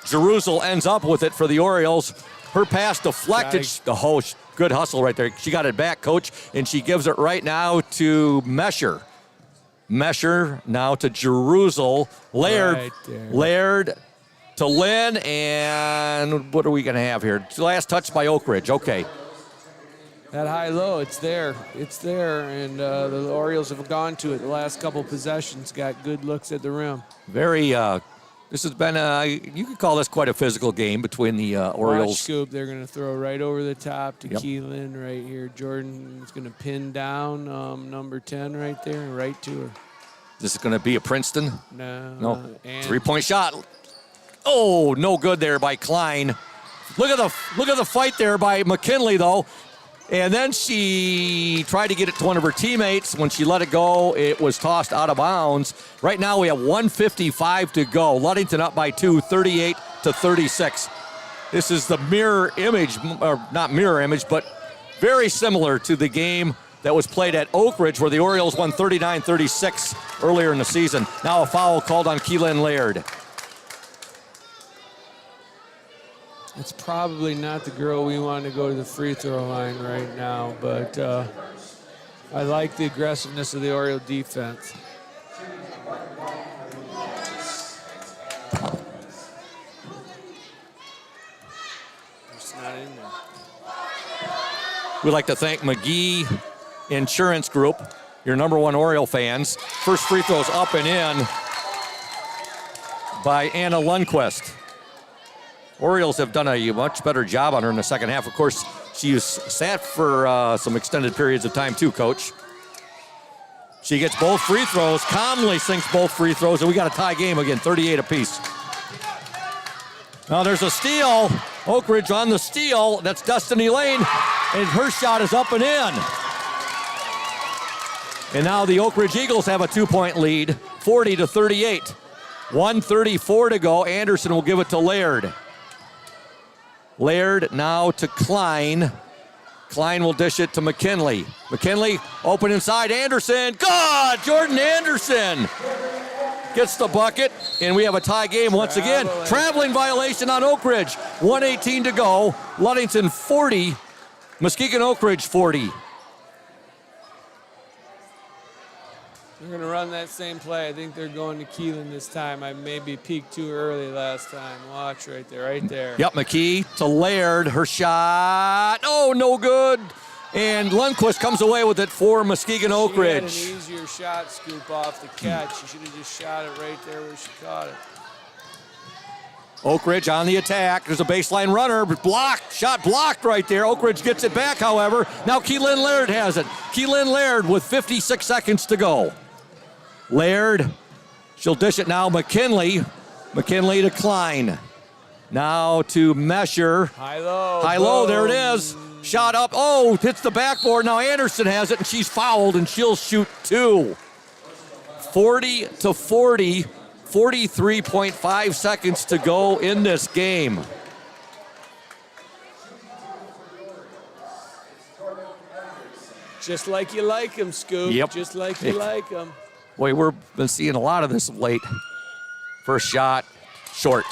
Jeruzal ends up with it for the Orioles. Her pass deflected. Oh, good hustle right there. She got it back, Coach, and she gives it right now to Mesher. Mesher now to Jeruzal. Laird to Lynn, and what are we going to have here? Last touch by Oakridge. Okay. That high-low, it's there. It's there, and the Orioles have gone to it the last couple possessions, got good looks at the rim. Very, this has been, you could call this quite a physical game between the Orioles. Watch scoop, they're going to throw right over the top to Yep. Keelan right here. Jordan is going to pin down number 10 right there and right to her. This is going to be a Princeton? No. And Three-point shot. Oh, no good there by Klein. Look at the fight there by McKinley, though. And then she tried to get it to one of her teammates. When she let it go, it was tossed out of bounds. Right now we have 1:55 to go. Ludington up by 2, 38-36. This is the mirror image, or not mirror image, but very similar to the game that was played at Oakridge where the Orioles won 39-36 earlier in the season. Now a foul called on Keelan Laird. it's probably not the girl we want to go to the free throw line right now, but I like the aggressiveness of the Oriole defense. It's not in there. We'd like to thank McGee Insurance Group, your number one Oriole fans. First free throw's up and in by Anna Lundquist. Orioles have done a much better job on her in the second half. Of course, she sat for some extended periods of time too, Coach. She gets both free throws, calmly sinks both free throws, and we got a tie game again, 38 apiece. Now there's a steal. Oakridge on the steal. That's Destiny Lane, and her shot is up and in. And now the Oakridge Eagles have a 2-point lead, 40-38. 1:34 to go. Anderson will give it to Laird. Laird now to Klein. Klein will dish it to McKinley. McKinley open inside. Anderson. Good! Jordan Anderson gets the bucket, and we have a tie game once again. Traveling violation on Oakridge. 1:18 to go. Ludington 40. Muskegon Oakridge 40. They're going to run that same play. I think they're going to Keelan this time. I maybe peaked too early last time. Watch right there, right there. Yep, McKee to Laird. Her shot. Oh, no good. And Lundquist comes away with it for Muskegon Oakridge. She had an easier shot scoop off the catch. She should have just shot it right there where she caught it. Oakridge on the attack. There's a baseline runner. Blocked. Shot blocked right there. Oakridge gets it back, however. Now Keelan Laird has it. Keelan Laird with 56 seconds to go. Laird, she'll dish it now. McKinley to Klein. Now to Mesher. High-low. There it is. Shot up. Oh, hits the backboard. Now Anderson has it, and she's fouled, and she'll shoot two. 40-40. 43.5 seconds to go in this game. Just like you like them, Scoop. Yep. Just like you like them. Boy, we've been seeing a lot of this of late. First shot, short.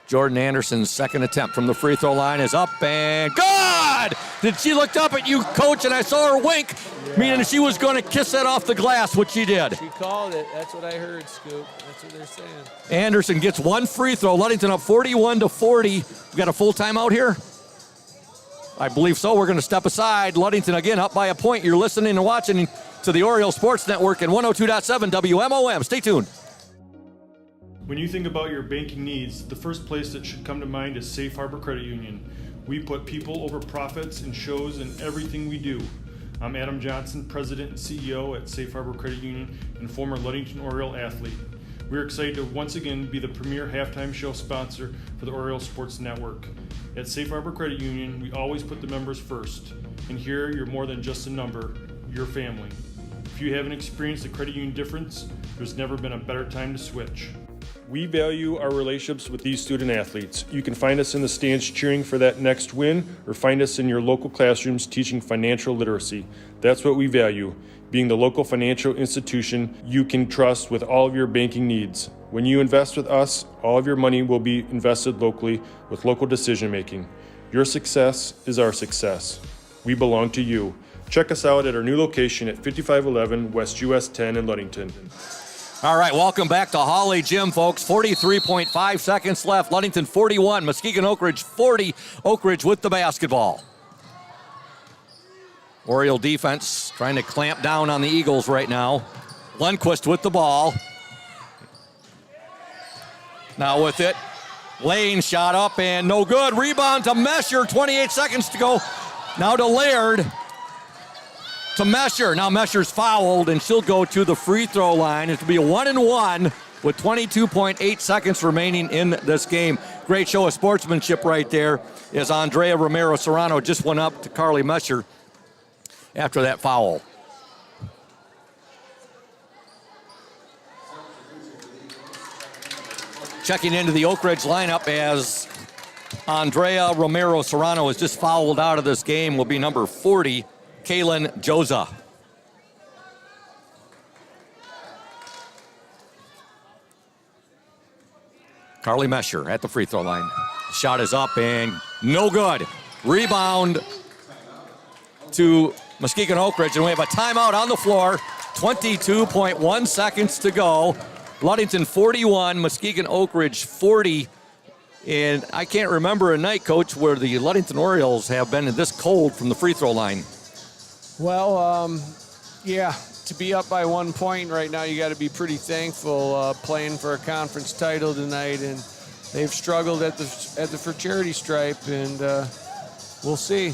Jordan Anderson's second attempt from the free throw line is up and good! Did she looked up at you, Coach, and I saw her wink, meaning she was going to kiss that off the glass, which she did. She called it. That's what I heard, Scoop. That's what they're saying. Anderson gets one free throw. Ludington up 41-40. We got a full timeout here? I believe so. We're going to step aside. Ludington again up by a point. You're listening and watching to the Oriole Sports Network and 102.7 WMOM. Stay tuned. When you think about your banking needs, the first place that should come to mind is Safe Harbor Credit Union. We put people over profits and shows in everything we do. I'm Adam Johnson, President and CEO at Safe Harbor Credit Union and former Ludington Oriole athlete. We're excited to once again be the premier halftime show sponsor for the Oriole Sports Network. At Safe Harbor Credit Union, we always put the members first. And here, you're more than just a number, you're family. If you haven't experienced the credit union difference, there's never been a better time to switch. We value our relationships with these student athletes. You can find us in the stands cheering for that next win, or find us in your local classrooms teaching financial literacy. That's what we value, being the local financial institution you can trust with all of your banking needs. When you invest with us, all of your money will be invested locally with local decision making. Your success is our success. We belong to you. Check us out at our new location at 5511 West US 10 in Ludington. All right, welcome back to Holly Gym, folks. 43.5 seconds left. Ludington 41, Muskegon Oakridge 40. Oakridge with the basketball. Oriole defense trying to clamp down on the Eagles right now. Lundquist with the ball. Now with it, Lane shot up and no good. Rebound to Mesher, 28 seconds to go. Now to Laird. To Mesher. Now Mesher's fouled and she'll go to the free throw line. It'll be a 1-and-1 with 22.8 seconds remaining in this game. Great show of sportsmanship right there as Andrea Romero Serrano just went up to Carly Mesher after that foul. Checking into the Oakridge lineup as Andrea Romero Serrano is just fouled out of this game will be number 40, Kaylin Joza. Carly Mesher at the free throw line. Shot is up and no good. Rebound to Muskegon Oakridge, and we have a timeout on the floor. 22.1 seconds to go. Ludington 41, Muskegon Oakridge 40. And I can't remember a night, Coach, where the Ludington Orioles have been this cold from the free throw line. Well, yeah, to be up by 1 point right now, you got to be pretty thankful playing for a conference title tonight. And they've struggled at the for charity stripe, and we'll see.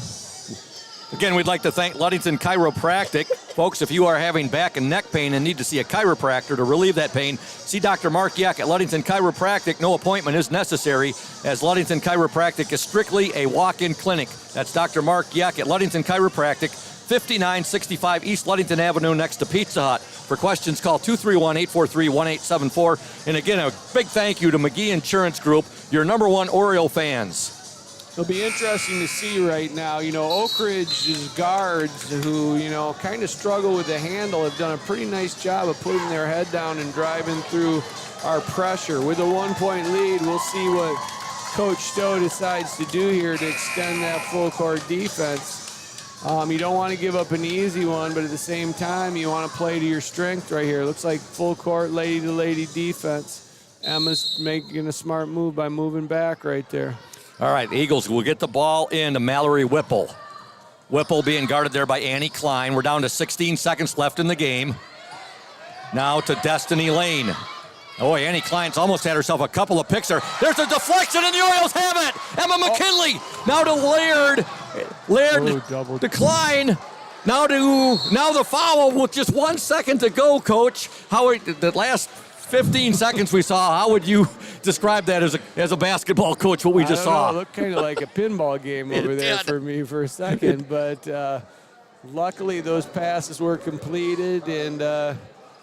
Again, we'd like to thank Ludington Chiropractic. Folks, if you are having back and neck pain and need to see a chiropractor to relieve that pain, see Dr. Mark Yeck at Ludington Chiropractic. No appointment is necessary, as Ludington Chiropractic is strictly a walk-in clinic. That's Dr. Mark Yeck at Ludington Chiropractic, 5965 East Ludington Avenue next to Pizza Hut. For questions, call 231-843-1874. And again, a big thank you to McGee Insurance Group, your number one Oriole fans. It'll be interesting to see right now. You know, Oakridge's guards, who, you know, kind of struggle with the handle, have done a pretty nice job of putting their head down and driving through our pressure. With a 1 point lead, we'll see what Coach Stowe decides to do here to extend that full court defense. You don't want to give up an easy one, but at the same time, you want to play to your strength right here. Looks like full court, lady-to-lady defense. Emma's making a smart move by moving back right there. All right, the Eagles will get the ball in to Mallory Whipple. Whipple being guarded there by Annie Klein. We're down to 16 seconds left in the game. Now to Destiny Lane. Oh, Annie Klein's almost had herself a couple of picks there. There's a deflection, and the Orioles have it. Emma McKinley. Now to Laird. Laird to Klein. Now the foul with just 1 second to go, Coach. The last 15 seconds we saw, how would you describe that as a basketball coach, what we just saw? It looked kind of like a pinball game over there for me for a second, but luckily those passes were completed, and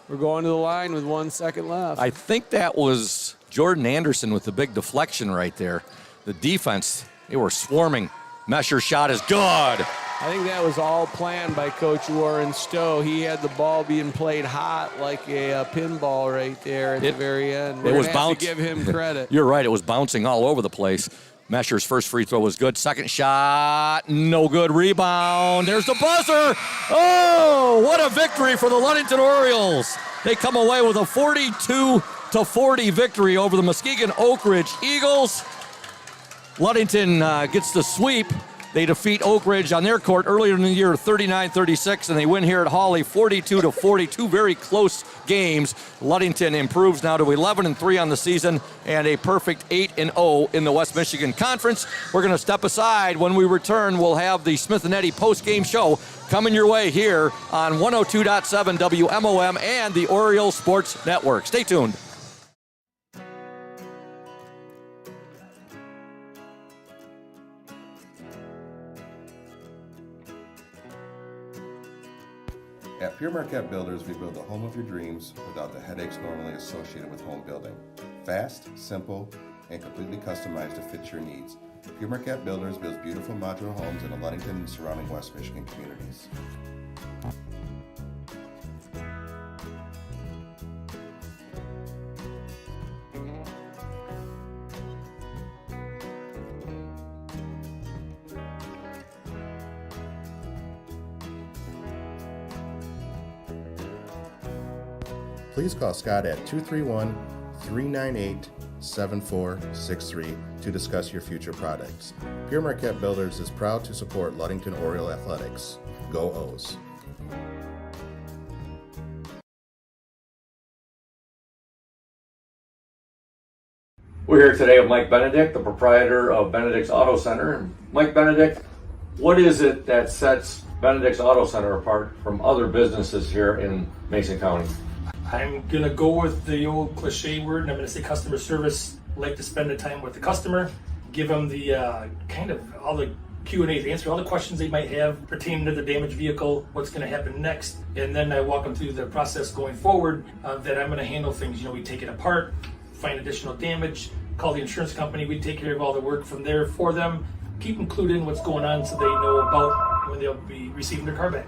we're going to the line with 1 second left. I think that was Jordan Anderson with the big deflection right there. The defense, they were swarming. Mesher's shot is good. I think that was all planned by Coach Warren Stowe. He had the ball being played hot like a pinball right there at the very end. We're going to have to give him credit. You're right. It was bouncing all over the place. Mesher's first free throw was good. Second shot, no good. Rebound. There's the buzzer. Oh, what a victory for the Ludington Orioles. They come away with a 42-40 victory over the Muskegon Oakridge Eagles. Ludington gets the sweep. They defeat Oakridge on their court earlier in the year 39-36, and they win here at Hawley 42-40. Two very close games. Ludington improves now to 11-3 on the season and a perfect 8-0 in the West Michigan Conference. We're going to step aside. When we return, we'll have the Smith & Eddy post-game show coming your way here on 102.7 WMOM and the Oriole Sports Network. Stay tuned. At Pure Marquette Builders, we build the home of your dreams without the headaches normally associated with home building. Fast, simple, and completely customized to fit your needs. Pure Marquette Builders builds beautiful modular homes in the Ludington and surrounding West Michigan communities. please call Scott at 231-398-7463 to discuss your future products. Pure Marquette Builders is proud to support Ludington Oriole Athletics. Go O's! We're here today with Mike Benedict, the proprietor of Benedict's Auto Center. Mike Benedict, what is it that sets Benedict's Auto Center apart from other businesses here in Mason County? I'm gonna go with the old cliche word, and I'm gonna say customer service. Like to spend the time with the customer, give them the kind of all the Q&As, answer all the questions they might have pertaining to the damaged vehicle, what's gonna happen next, and then I walk them through the process going forward that I'm gonna handle things. You know, we take it apart, find additional damage, call the insurance company, we take care of all the work from there for them, keep them clued in what's going on so they know about when they'll be receiving their car back.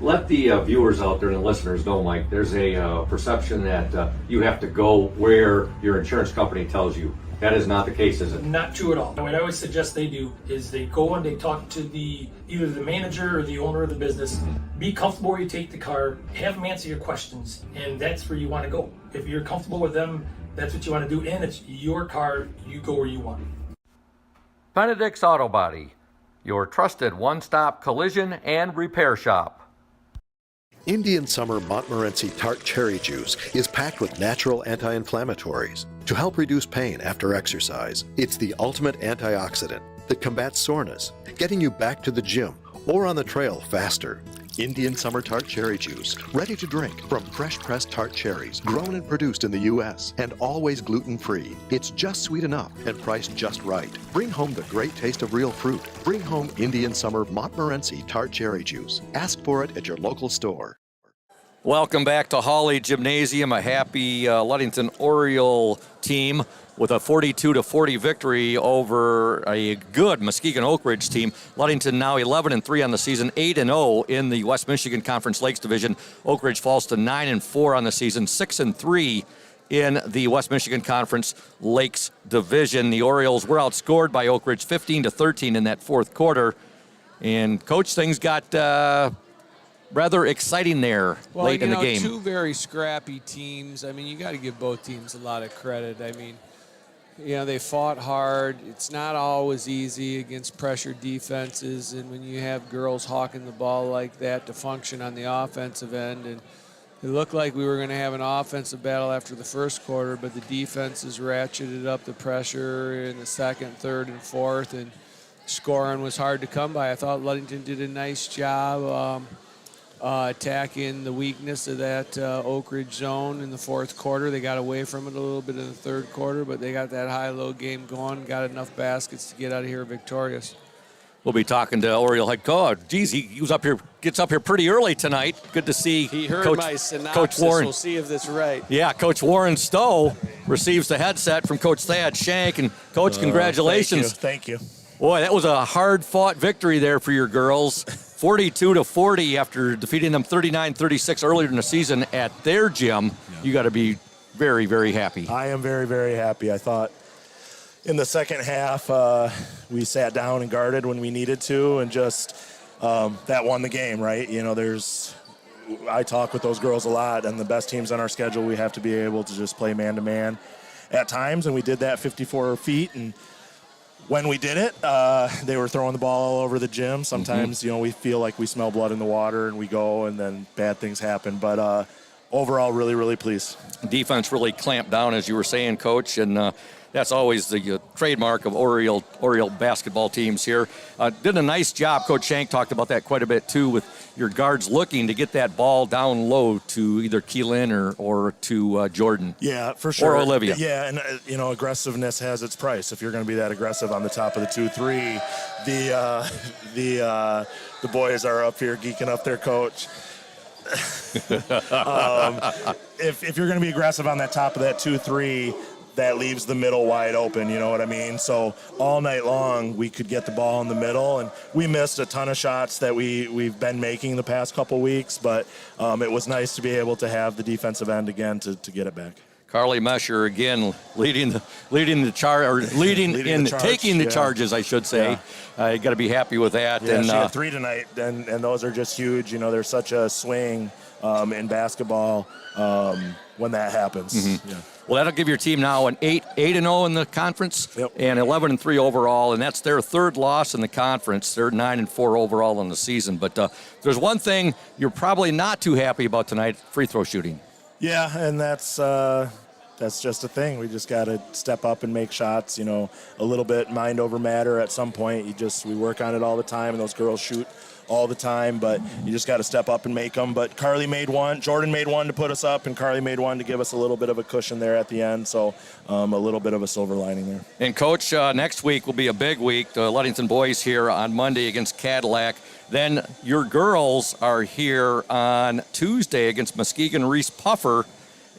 Let the viewers out there and the listeners know, Mike, there's a perception that you have to go where your insurance company tells you. That is not the case, is it? Not true at all. What I always suggest they do is they go and they talk to either the manager or the owner of the business. Be comfortable where you take the car, have them answer your questions, and that's where you want to go. If you're comfortable with them, that's what you want to do, and it's your car, you go where you want. Benedict's Auto Body, your trusted one-stop collision and repair shop. Indian Summer Montmorency Tart Cherry Juice is packed with natural anti-inflammatories to help reduce pain after exercise. It's the ultimate antioxidant that combats soreness, getting you back to the gym or on the trail faster. Indian Summer Tart Cherry Juice, ready to drink from fresh-pressed tart cherries, grown and produced in the U.S., and always gluten-free. It's just sweet enough and priced just right. Bring home the great taste of real fruit. Bring home Indian Summer Montmorency Tart Cherry Juice. Ask for it at your local store. Welcome back to Hawley Gymnasium, a happy Ludington Oriole team with a 42-40 victory over a good Muskegon Oakridge team. Ludington now 11-3 on the season, 8-0 in the West Michigan Conference Lakes Division. Oakridge falls to 9-4 on the season, 6-3 in the West Michigan Conference Lakes Division. The Orioles were outscored by Oakridge 15-13 in that fourth quarter. And, Coach, things got rather exciting there late in the game. Two very scrappy teams. I mean, you got to give both teams a lot of credit. I mean, they fought hard. It's not always easy against pressure defenses, and when you have girls hawking the ball like that to function on the offensive end. And it looked like we were going to have an offensive battle after the first quarter, but the defenses ratcheted up the pressure in the second, third, and fourth, and scoring was hard to come by. I thought Ludington did a nice job attacking the weakness of that Oakridge zone in the fourth quarter. They got away from it a little bit in the third quarter, but they got that high-low game going, got enough baskets to get out of here victorious. We'll be talking to Oriole head coach. Geez, he gets up here pretty early tonight. Good to see he heard Coach, my synopsis. Coach Warren. We'll see if this is right. Yeah, Coach Warren Stowe receives the headset from Coach Thad Shank. And, Coach, congratulations. Thank you. Boy, that was a hard-fought victory there for your girls. 42-40 after defeating them 39-36 earlier in the season at their gym. Yeah. You got to be very, very happy. I am very, very happy. I thought in the second half we sat down and guarded when we needed to, and just that won the game, right? I talk with those girls a lot, and the best teams on our schedule, we have to be able to just play man-to-man at times, and we did that 54 feet, and when we did it, they were throwing the ball all over the gym. Sometimes, we feel like we smell blood in the water and we go and then bad things happen. But overall, really, really pleased. Defense really clamped down, as you were saying, Coach, and that's always the trademark of Oriole basketball teams here. Did a nice job. Coach Shank talked about that quite a bit, too, with your guards looking to get that ball down low to either Keelan or to Jordan. Yeah, for sure. Or Olivia. Yeah, and, aggressiveness has its price. If you're going to be that aggressive on the top of the 2-3, the boys are up here geeking up their coach. If you're going to be aggressive on that top of that 2-3, that leaves the middle wide open, you know what I mean? So all night long, we could get the ball in the middle, and we missed a ton of shots that we've been making the past couple weeks, but it was nice to be able to have the defensive end again to get it back. Carly Mesher again leading the charge, or taking the charges, I should say. You got to be happy with that. Yeah, and she had 3 tonight, and those are just huge. You know, there's such a swing in basketball when that happens. Mm-hmm. Yeah. Well, that'll give your team now an 8-0 in the conference, and 11-3 overall, and that's their 3rd loss in the conference. They're 9-4 overall in the season. But there's one thing you're probably not too happy about tonight: free throw shooting. Yeah, and that's just a thing. We just got to step up and make shots. You know, a little bit mind over matter at some point. We work on it all the time, and those girls shoot all the time, but you just got to step up and make them. But Carly made one, Jordan made one to put us up, and Carly made one to give us a little bit of a cushion there at the end. So a little bit of a silver lining there. And Coach, next week will be a big week. The Ludington boys here on Monday against Cadillac. Then your girls are here on Tuesday against Muskegon Reese Puffer.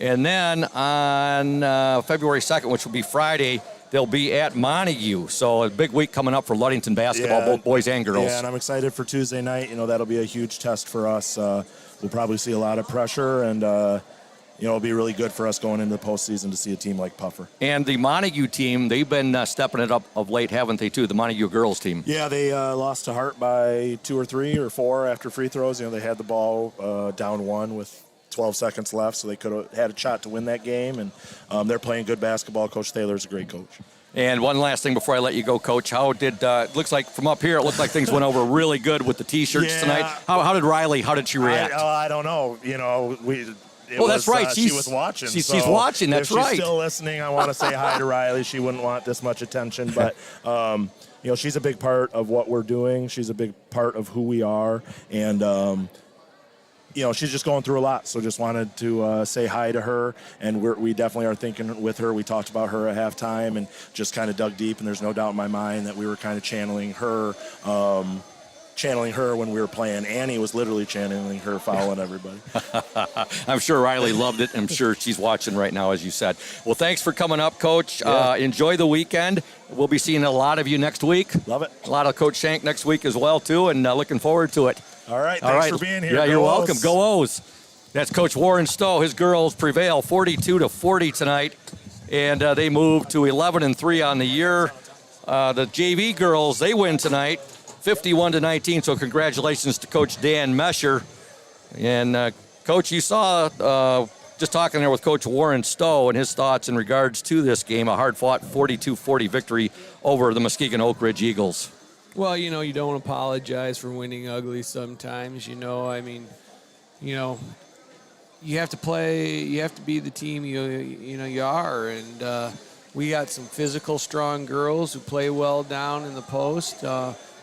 And then on February 2nd, which will be Friday, they'll be at Montague. So a big week coming up for Ludington basketball, both boys and girls. Yeah, and I'm excited for Tuesday night. You know, that'll be a huge test for us. We'll probably see a lot of pressure, and it'll be really good for us going into the postseason to see a team like Puffer. And the Montague team, they've been stepping it up of late, haven't they, too, the Montague girls team? Yeah, they lost to Hart by 2 or 3 or 4 after free throws. You know, they had the ball down 1 with 12 seconds left, so they could have had a shot to win that game. And they're playing good basketball. Coach Thaler's a great coach. And one last thing before I let you go, Coach. How did it looks like from up here? It looked like things went over really good with the T-shirts tonight. How did Riley? How did she react? I don't know. You know, that's right. She was watching. She's watching. That's right. If she's still listening, I want to say hi to Riley. She wouldn't want this much attention, but she's a big part of what we're doing. She's a big part of who we are, and she's just going through a lot. So just wanted to say hi to her, and we definitely are thinking with her. We talked about her at halftime and just kind of dug deep, and there's no doubt in my mind that we were kind of channeling her when we were playing. Annie was literally channeling her, fouling everybody. I'm sure Riley loved it. I'm sure she's watching right now, as you said. Well, thanks for coming up, Coach. Yeah. Enjoy the weekend. We'll be seeing a lot of you next week. Love it. A lot of Coach Shank next week as well, too, and looking forward to it. All right. Thanks for being here. Yeah, Go you're O's. welcome. Go O's. That's Coach Warren Stowe. His girls prevail 42-40 tonight, and they move to 11-3 on the year. The JV girls, they win tonight, 51-19. So congratulations to Coach Dan Mesher. And Coach, you saw just talking there with Coach Warren Stowe and his thoughts in regards to this game, a hard-fought 42-40 victory over the Muskegon Oakridge Eagles. Well, you don't apologize for winning ugly sometimes. You have to play, you have to be the team you are. And we got some physical, strong girls who play well down in the post.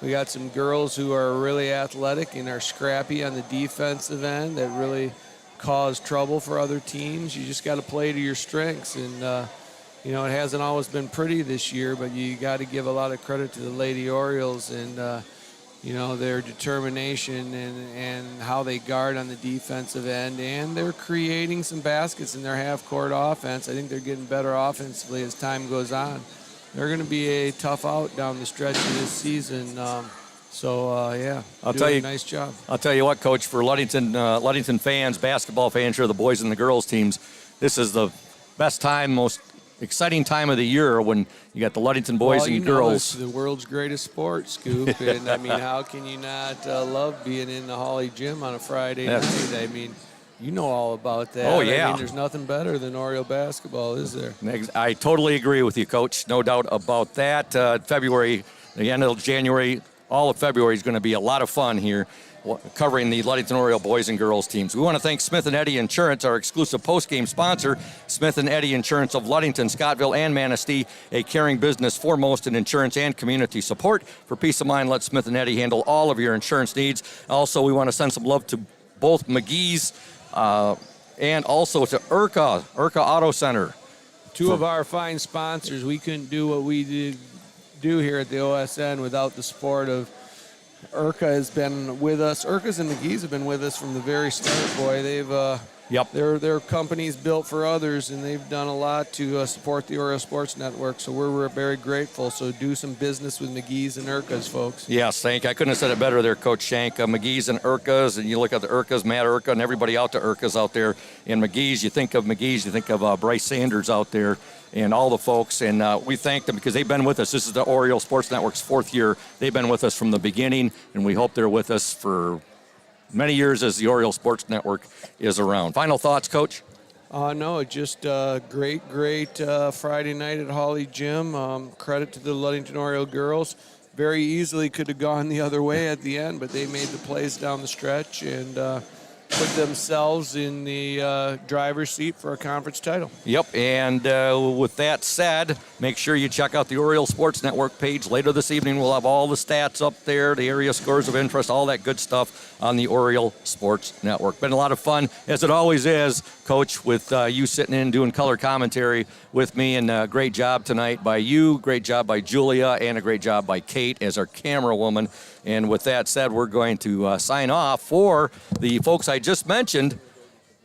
We got some girls who are really athletic and are scrappy on the defensive end that really cause trouble for other teams. You just got to play to your strengths. And, it hasn't always been pretty this year, but you got to give a lot of credit to the Lady Orioles and, their determination and how they guard on the defensive end. And they're creating some baskets in their half-court offense. I think they're getting better offensively as time goes on. They're going to be a tough out down the stretch of this season. I'll tell you, nice job. I'll tell you what, Coach, for Ludington fans, basketball fans, here, the boys and the girls teams, this is the best time, most exciting time of the year when you got the Ludington boys and girls. It's the world's greatest sport, Scoop. And, how can you not love being in the Holly Gym on a Friday night? You know all about that. Oh, yeah. There's nothing better than Oriole basketball, is there? I totally agree with you, Coach. No doubt about that. February, the end of January, all of February is going to be a lot of fun here covering the Ludington Oriole boys and girls teams. We want to thank Smith & Eddy Insurance, our exclusive post-game sponsor. Smith & Eddy Insurance of Ludington, Scottville, and Manistee, a caring business foremost in insurance and community support. For peace of mind, let Smith & Eddy handle all of your insurance needs. Also, we want to send some love to both McGee's and also to Urca Auto Center. Two of our fine sponsors. We couldn't do what we do here at the OSN without the support of Urca has been with us. Urcas and McGee's have been with us from the very start, boy. They've Their company's built for others, and they've done a lot to support the Oriole Sports Network, so we're very grateful. So do some business with McGee's and Urcas, folks. Yes, thank you. I couldn't have said it better there, Coach Shank. McGee's and Urcas, and you look at the Urcas, Matt Urca, and everybody out to Urcas out there. And McGee's, you think of McGee's, you think of Bryce Sanders out there and all the folks. And we thank them because they've been with us. This is the Oriole Sports Network's 4th year. They've been with us from the beginning, and we hope they're with us for many years as the Oriole Sports Network is around. Final thoughts, Coach? No, just great Friday night at Holly Gym. Credit to the Ludington Oriole girls. Very easily could have gone the other way at the end, but they made the plays down the stretch and put themselves in the driver's seat for a conference title. Yep, and with that said, make sure you check out the Oriole Sports Network page. Later this evening, we'll have all the stats up there, the area scores of interest, all that good stuff on the Oriole Sports Network. Been a lot of fun, as it always is, Coach, with you sitting in doing color commentary with me, and great job tonight by you, great job by Julia, and a great job by Kate as our camera woman. And with that said, we're going to sign off. For the folks I just mentioned,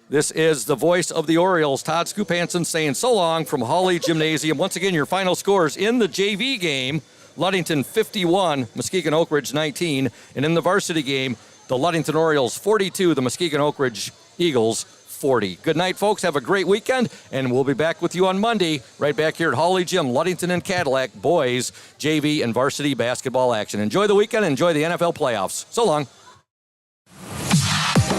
this is the voice of the Orioles, Todd Scoop Hansen, saying so long from Hawley Gymnasium. Once again, your final scores in the JV game, Ludington 51, Muskegon Oakridge 19. And in the varsity game, the Ludington Orioles 42, the Muskegon Oakridge Eagles 40. Good night, folks. Have a great weekend, and we'll be back with you on Monday, right back here at Hawley Gym, Ludington and Cadillac, boys, JV, and varsity basketball action. Enjoy the weekend. Enjoy the NFL playoffs. So long.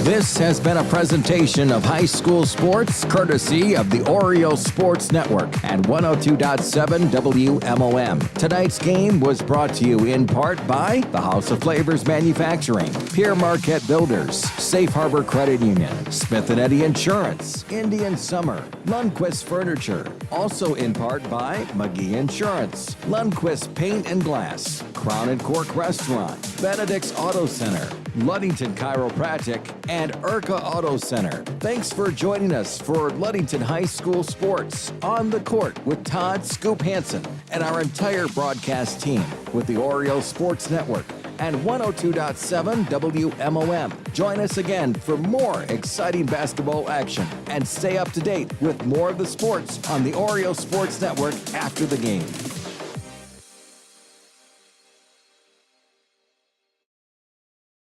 This has been a presentation of high school sports, courtesy of the Oriole Sports Network and 102.7 WMOM. Tonight's game was brought to you in part by the House of Flavors Manufacturing, Pierre Marquette Builders, Safe Harbor Credit Union, Smith & Eddy Insurance, Indian Summer, Lundquist Furniture. Also in part by McGee Insurance, Lundquist Paint and Glass, Crown and Cork Restaurant, Benedict's Auto Center, Ludington Chiropractic, and Urca Auto Center. Thanks for joining us for Ludington High School Sports on the Court with Todd Scoop Hansen and our entire broadcast team with the Oriole Sports Network and 102.7 WMOM. Join us again for more exciting basketball action and stay up to date with more of the sports on the Oriole Sports Network after the game.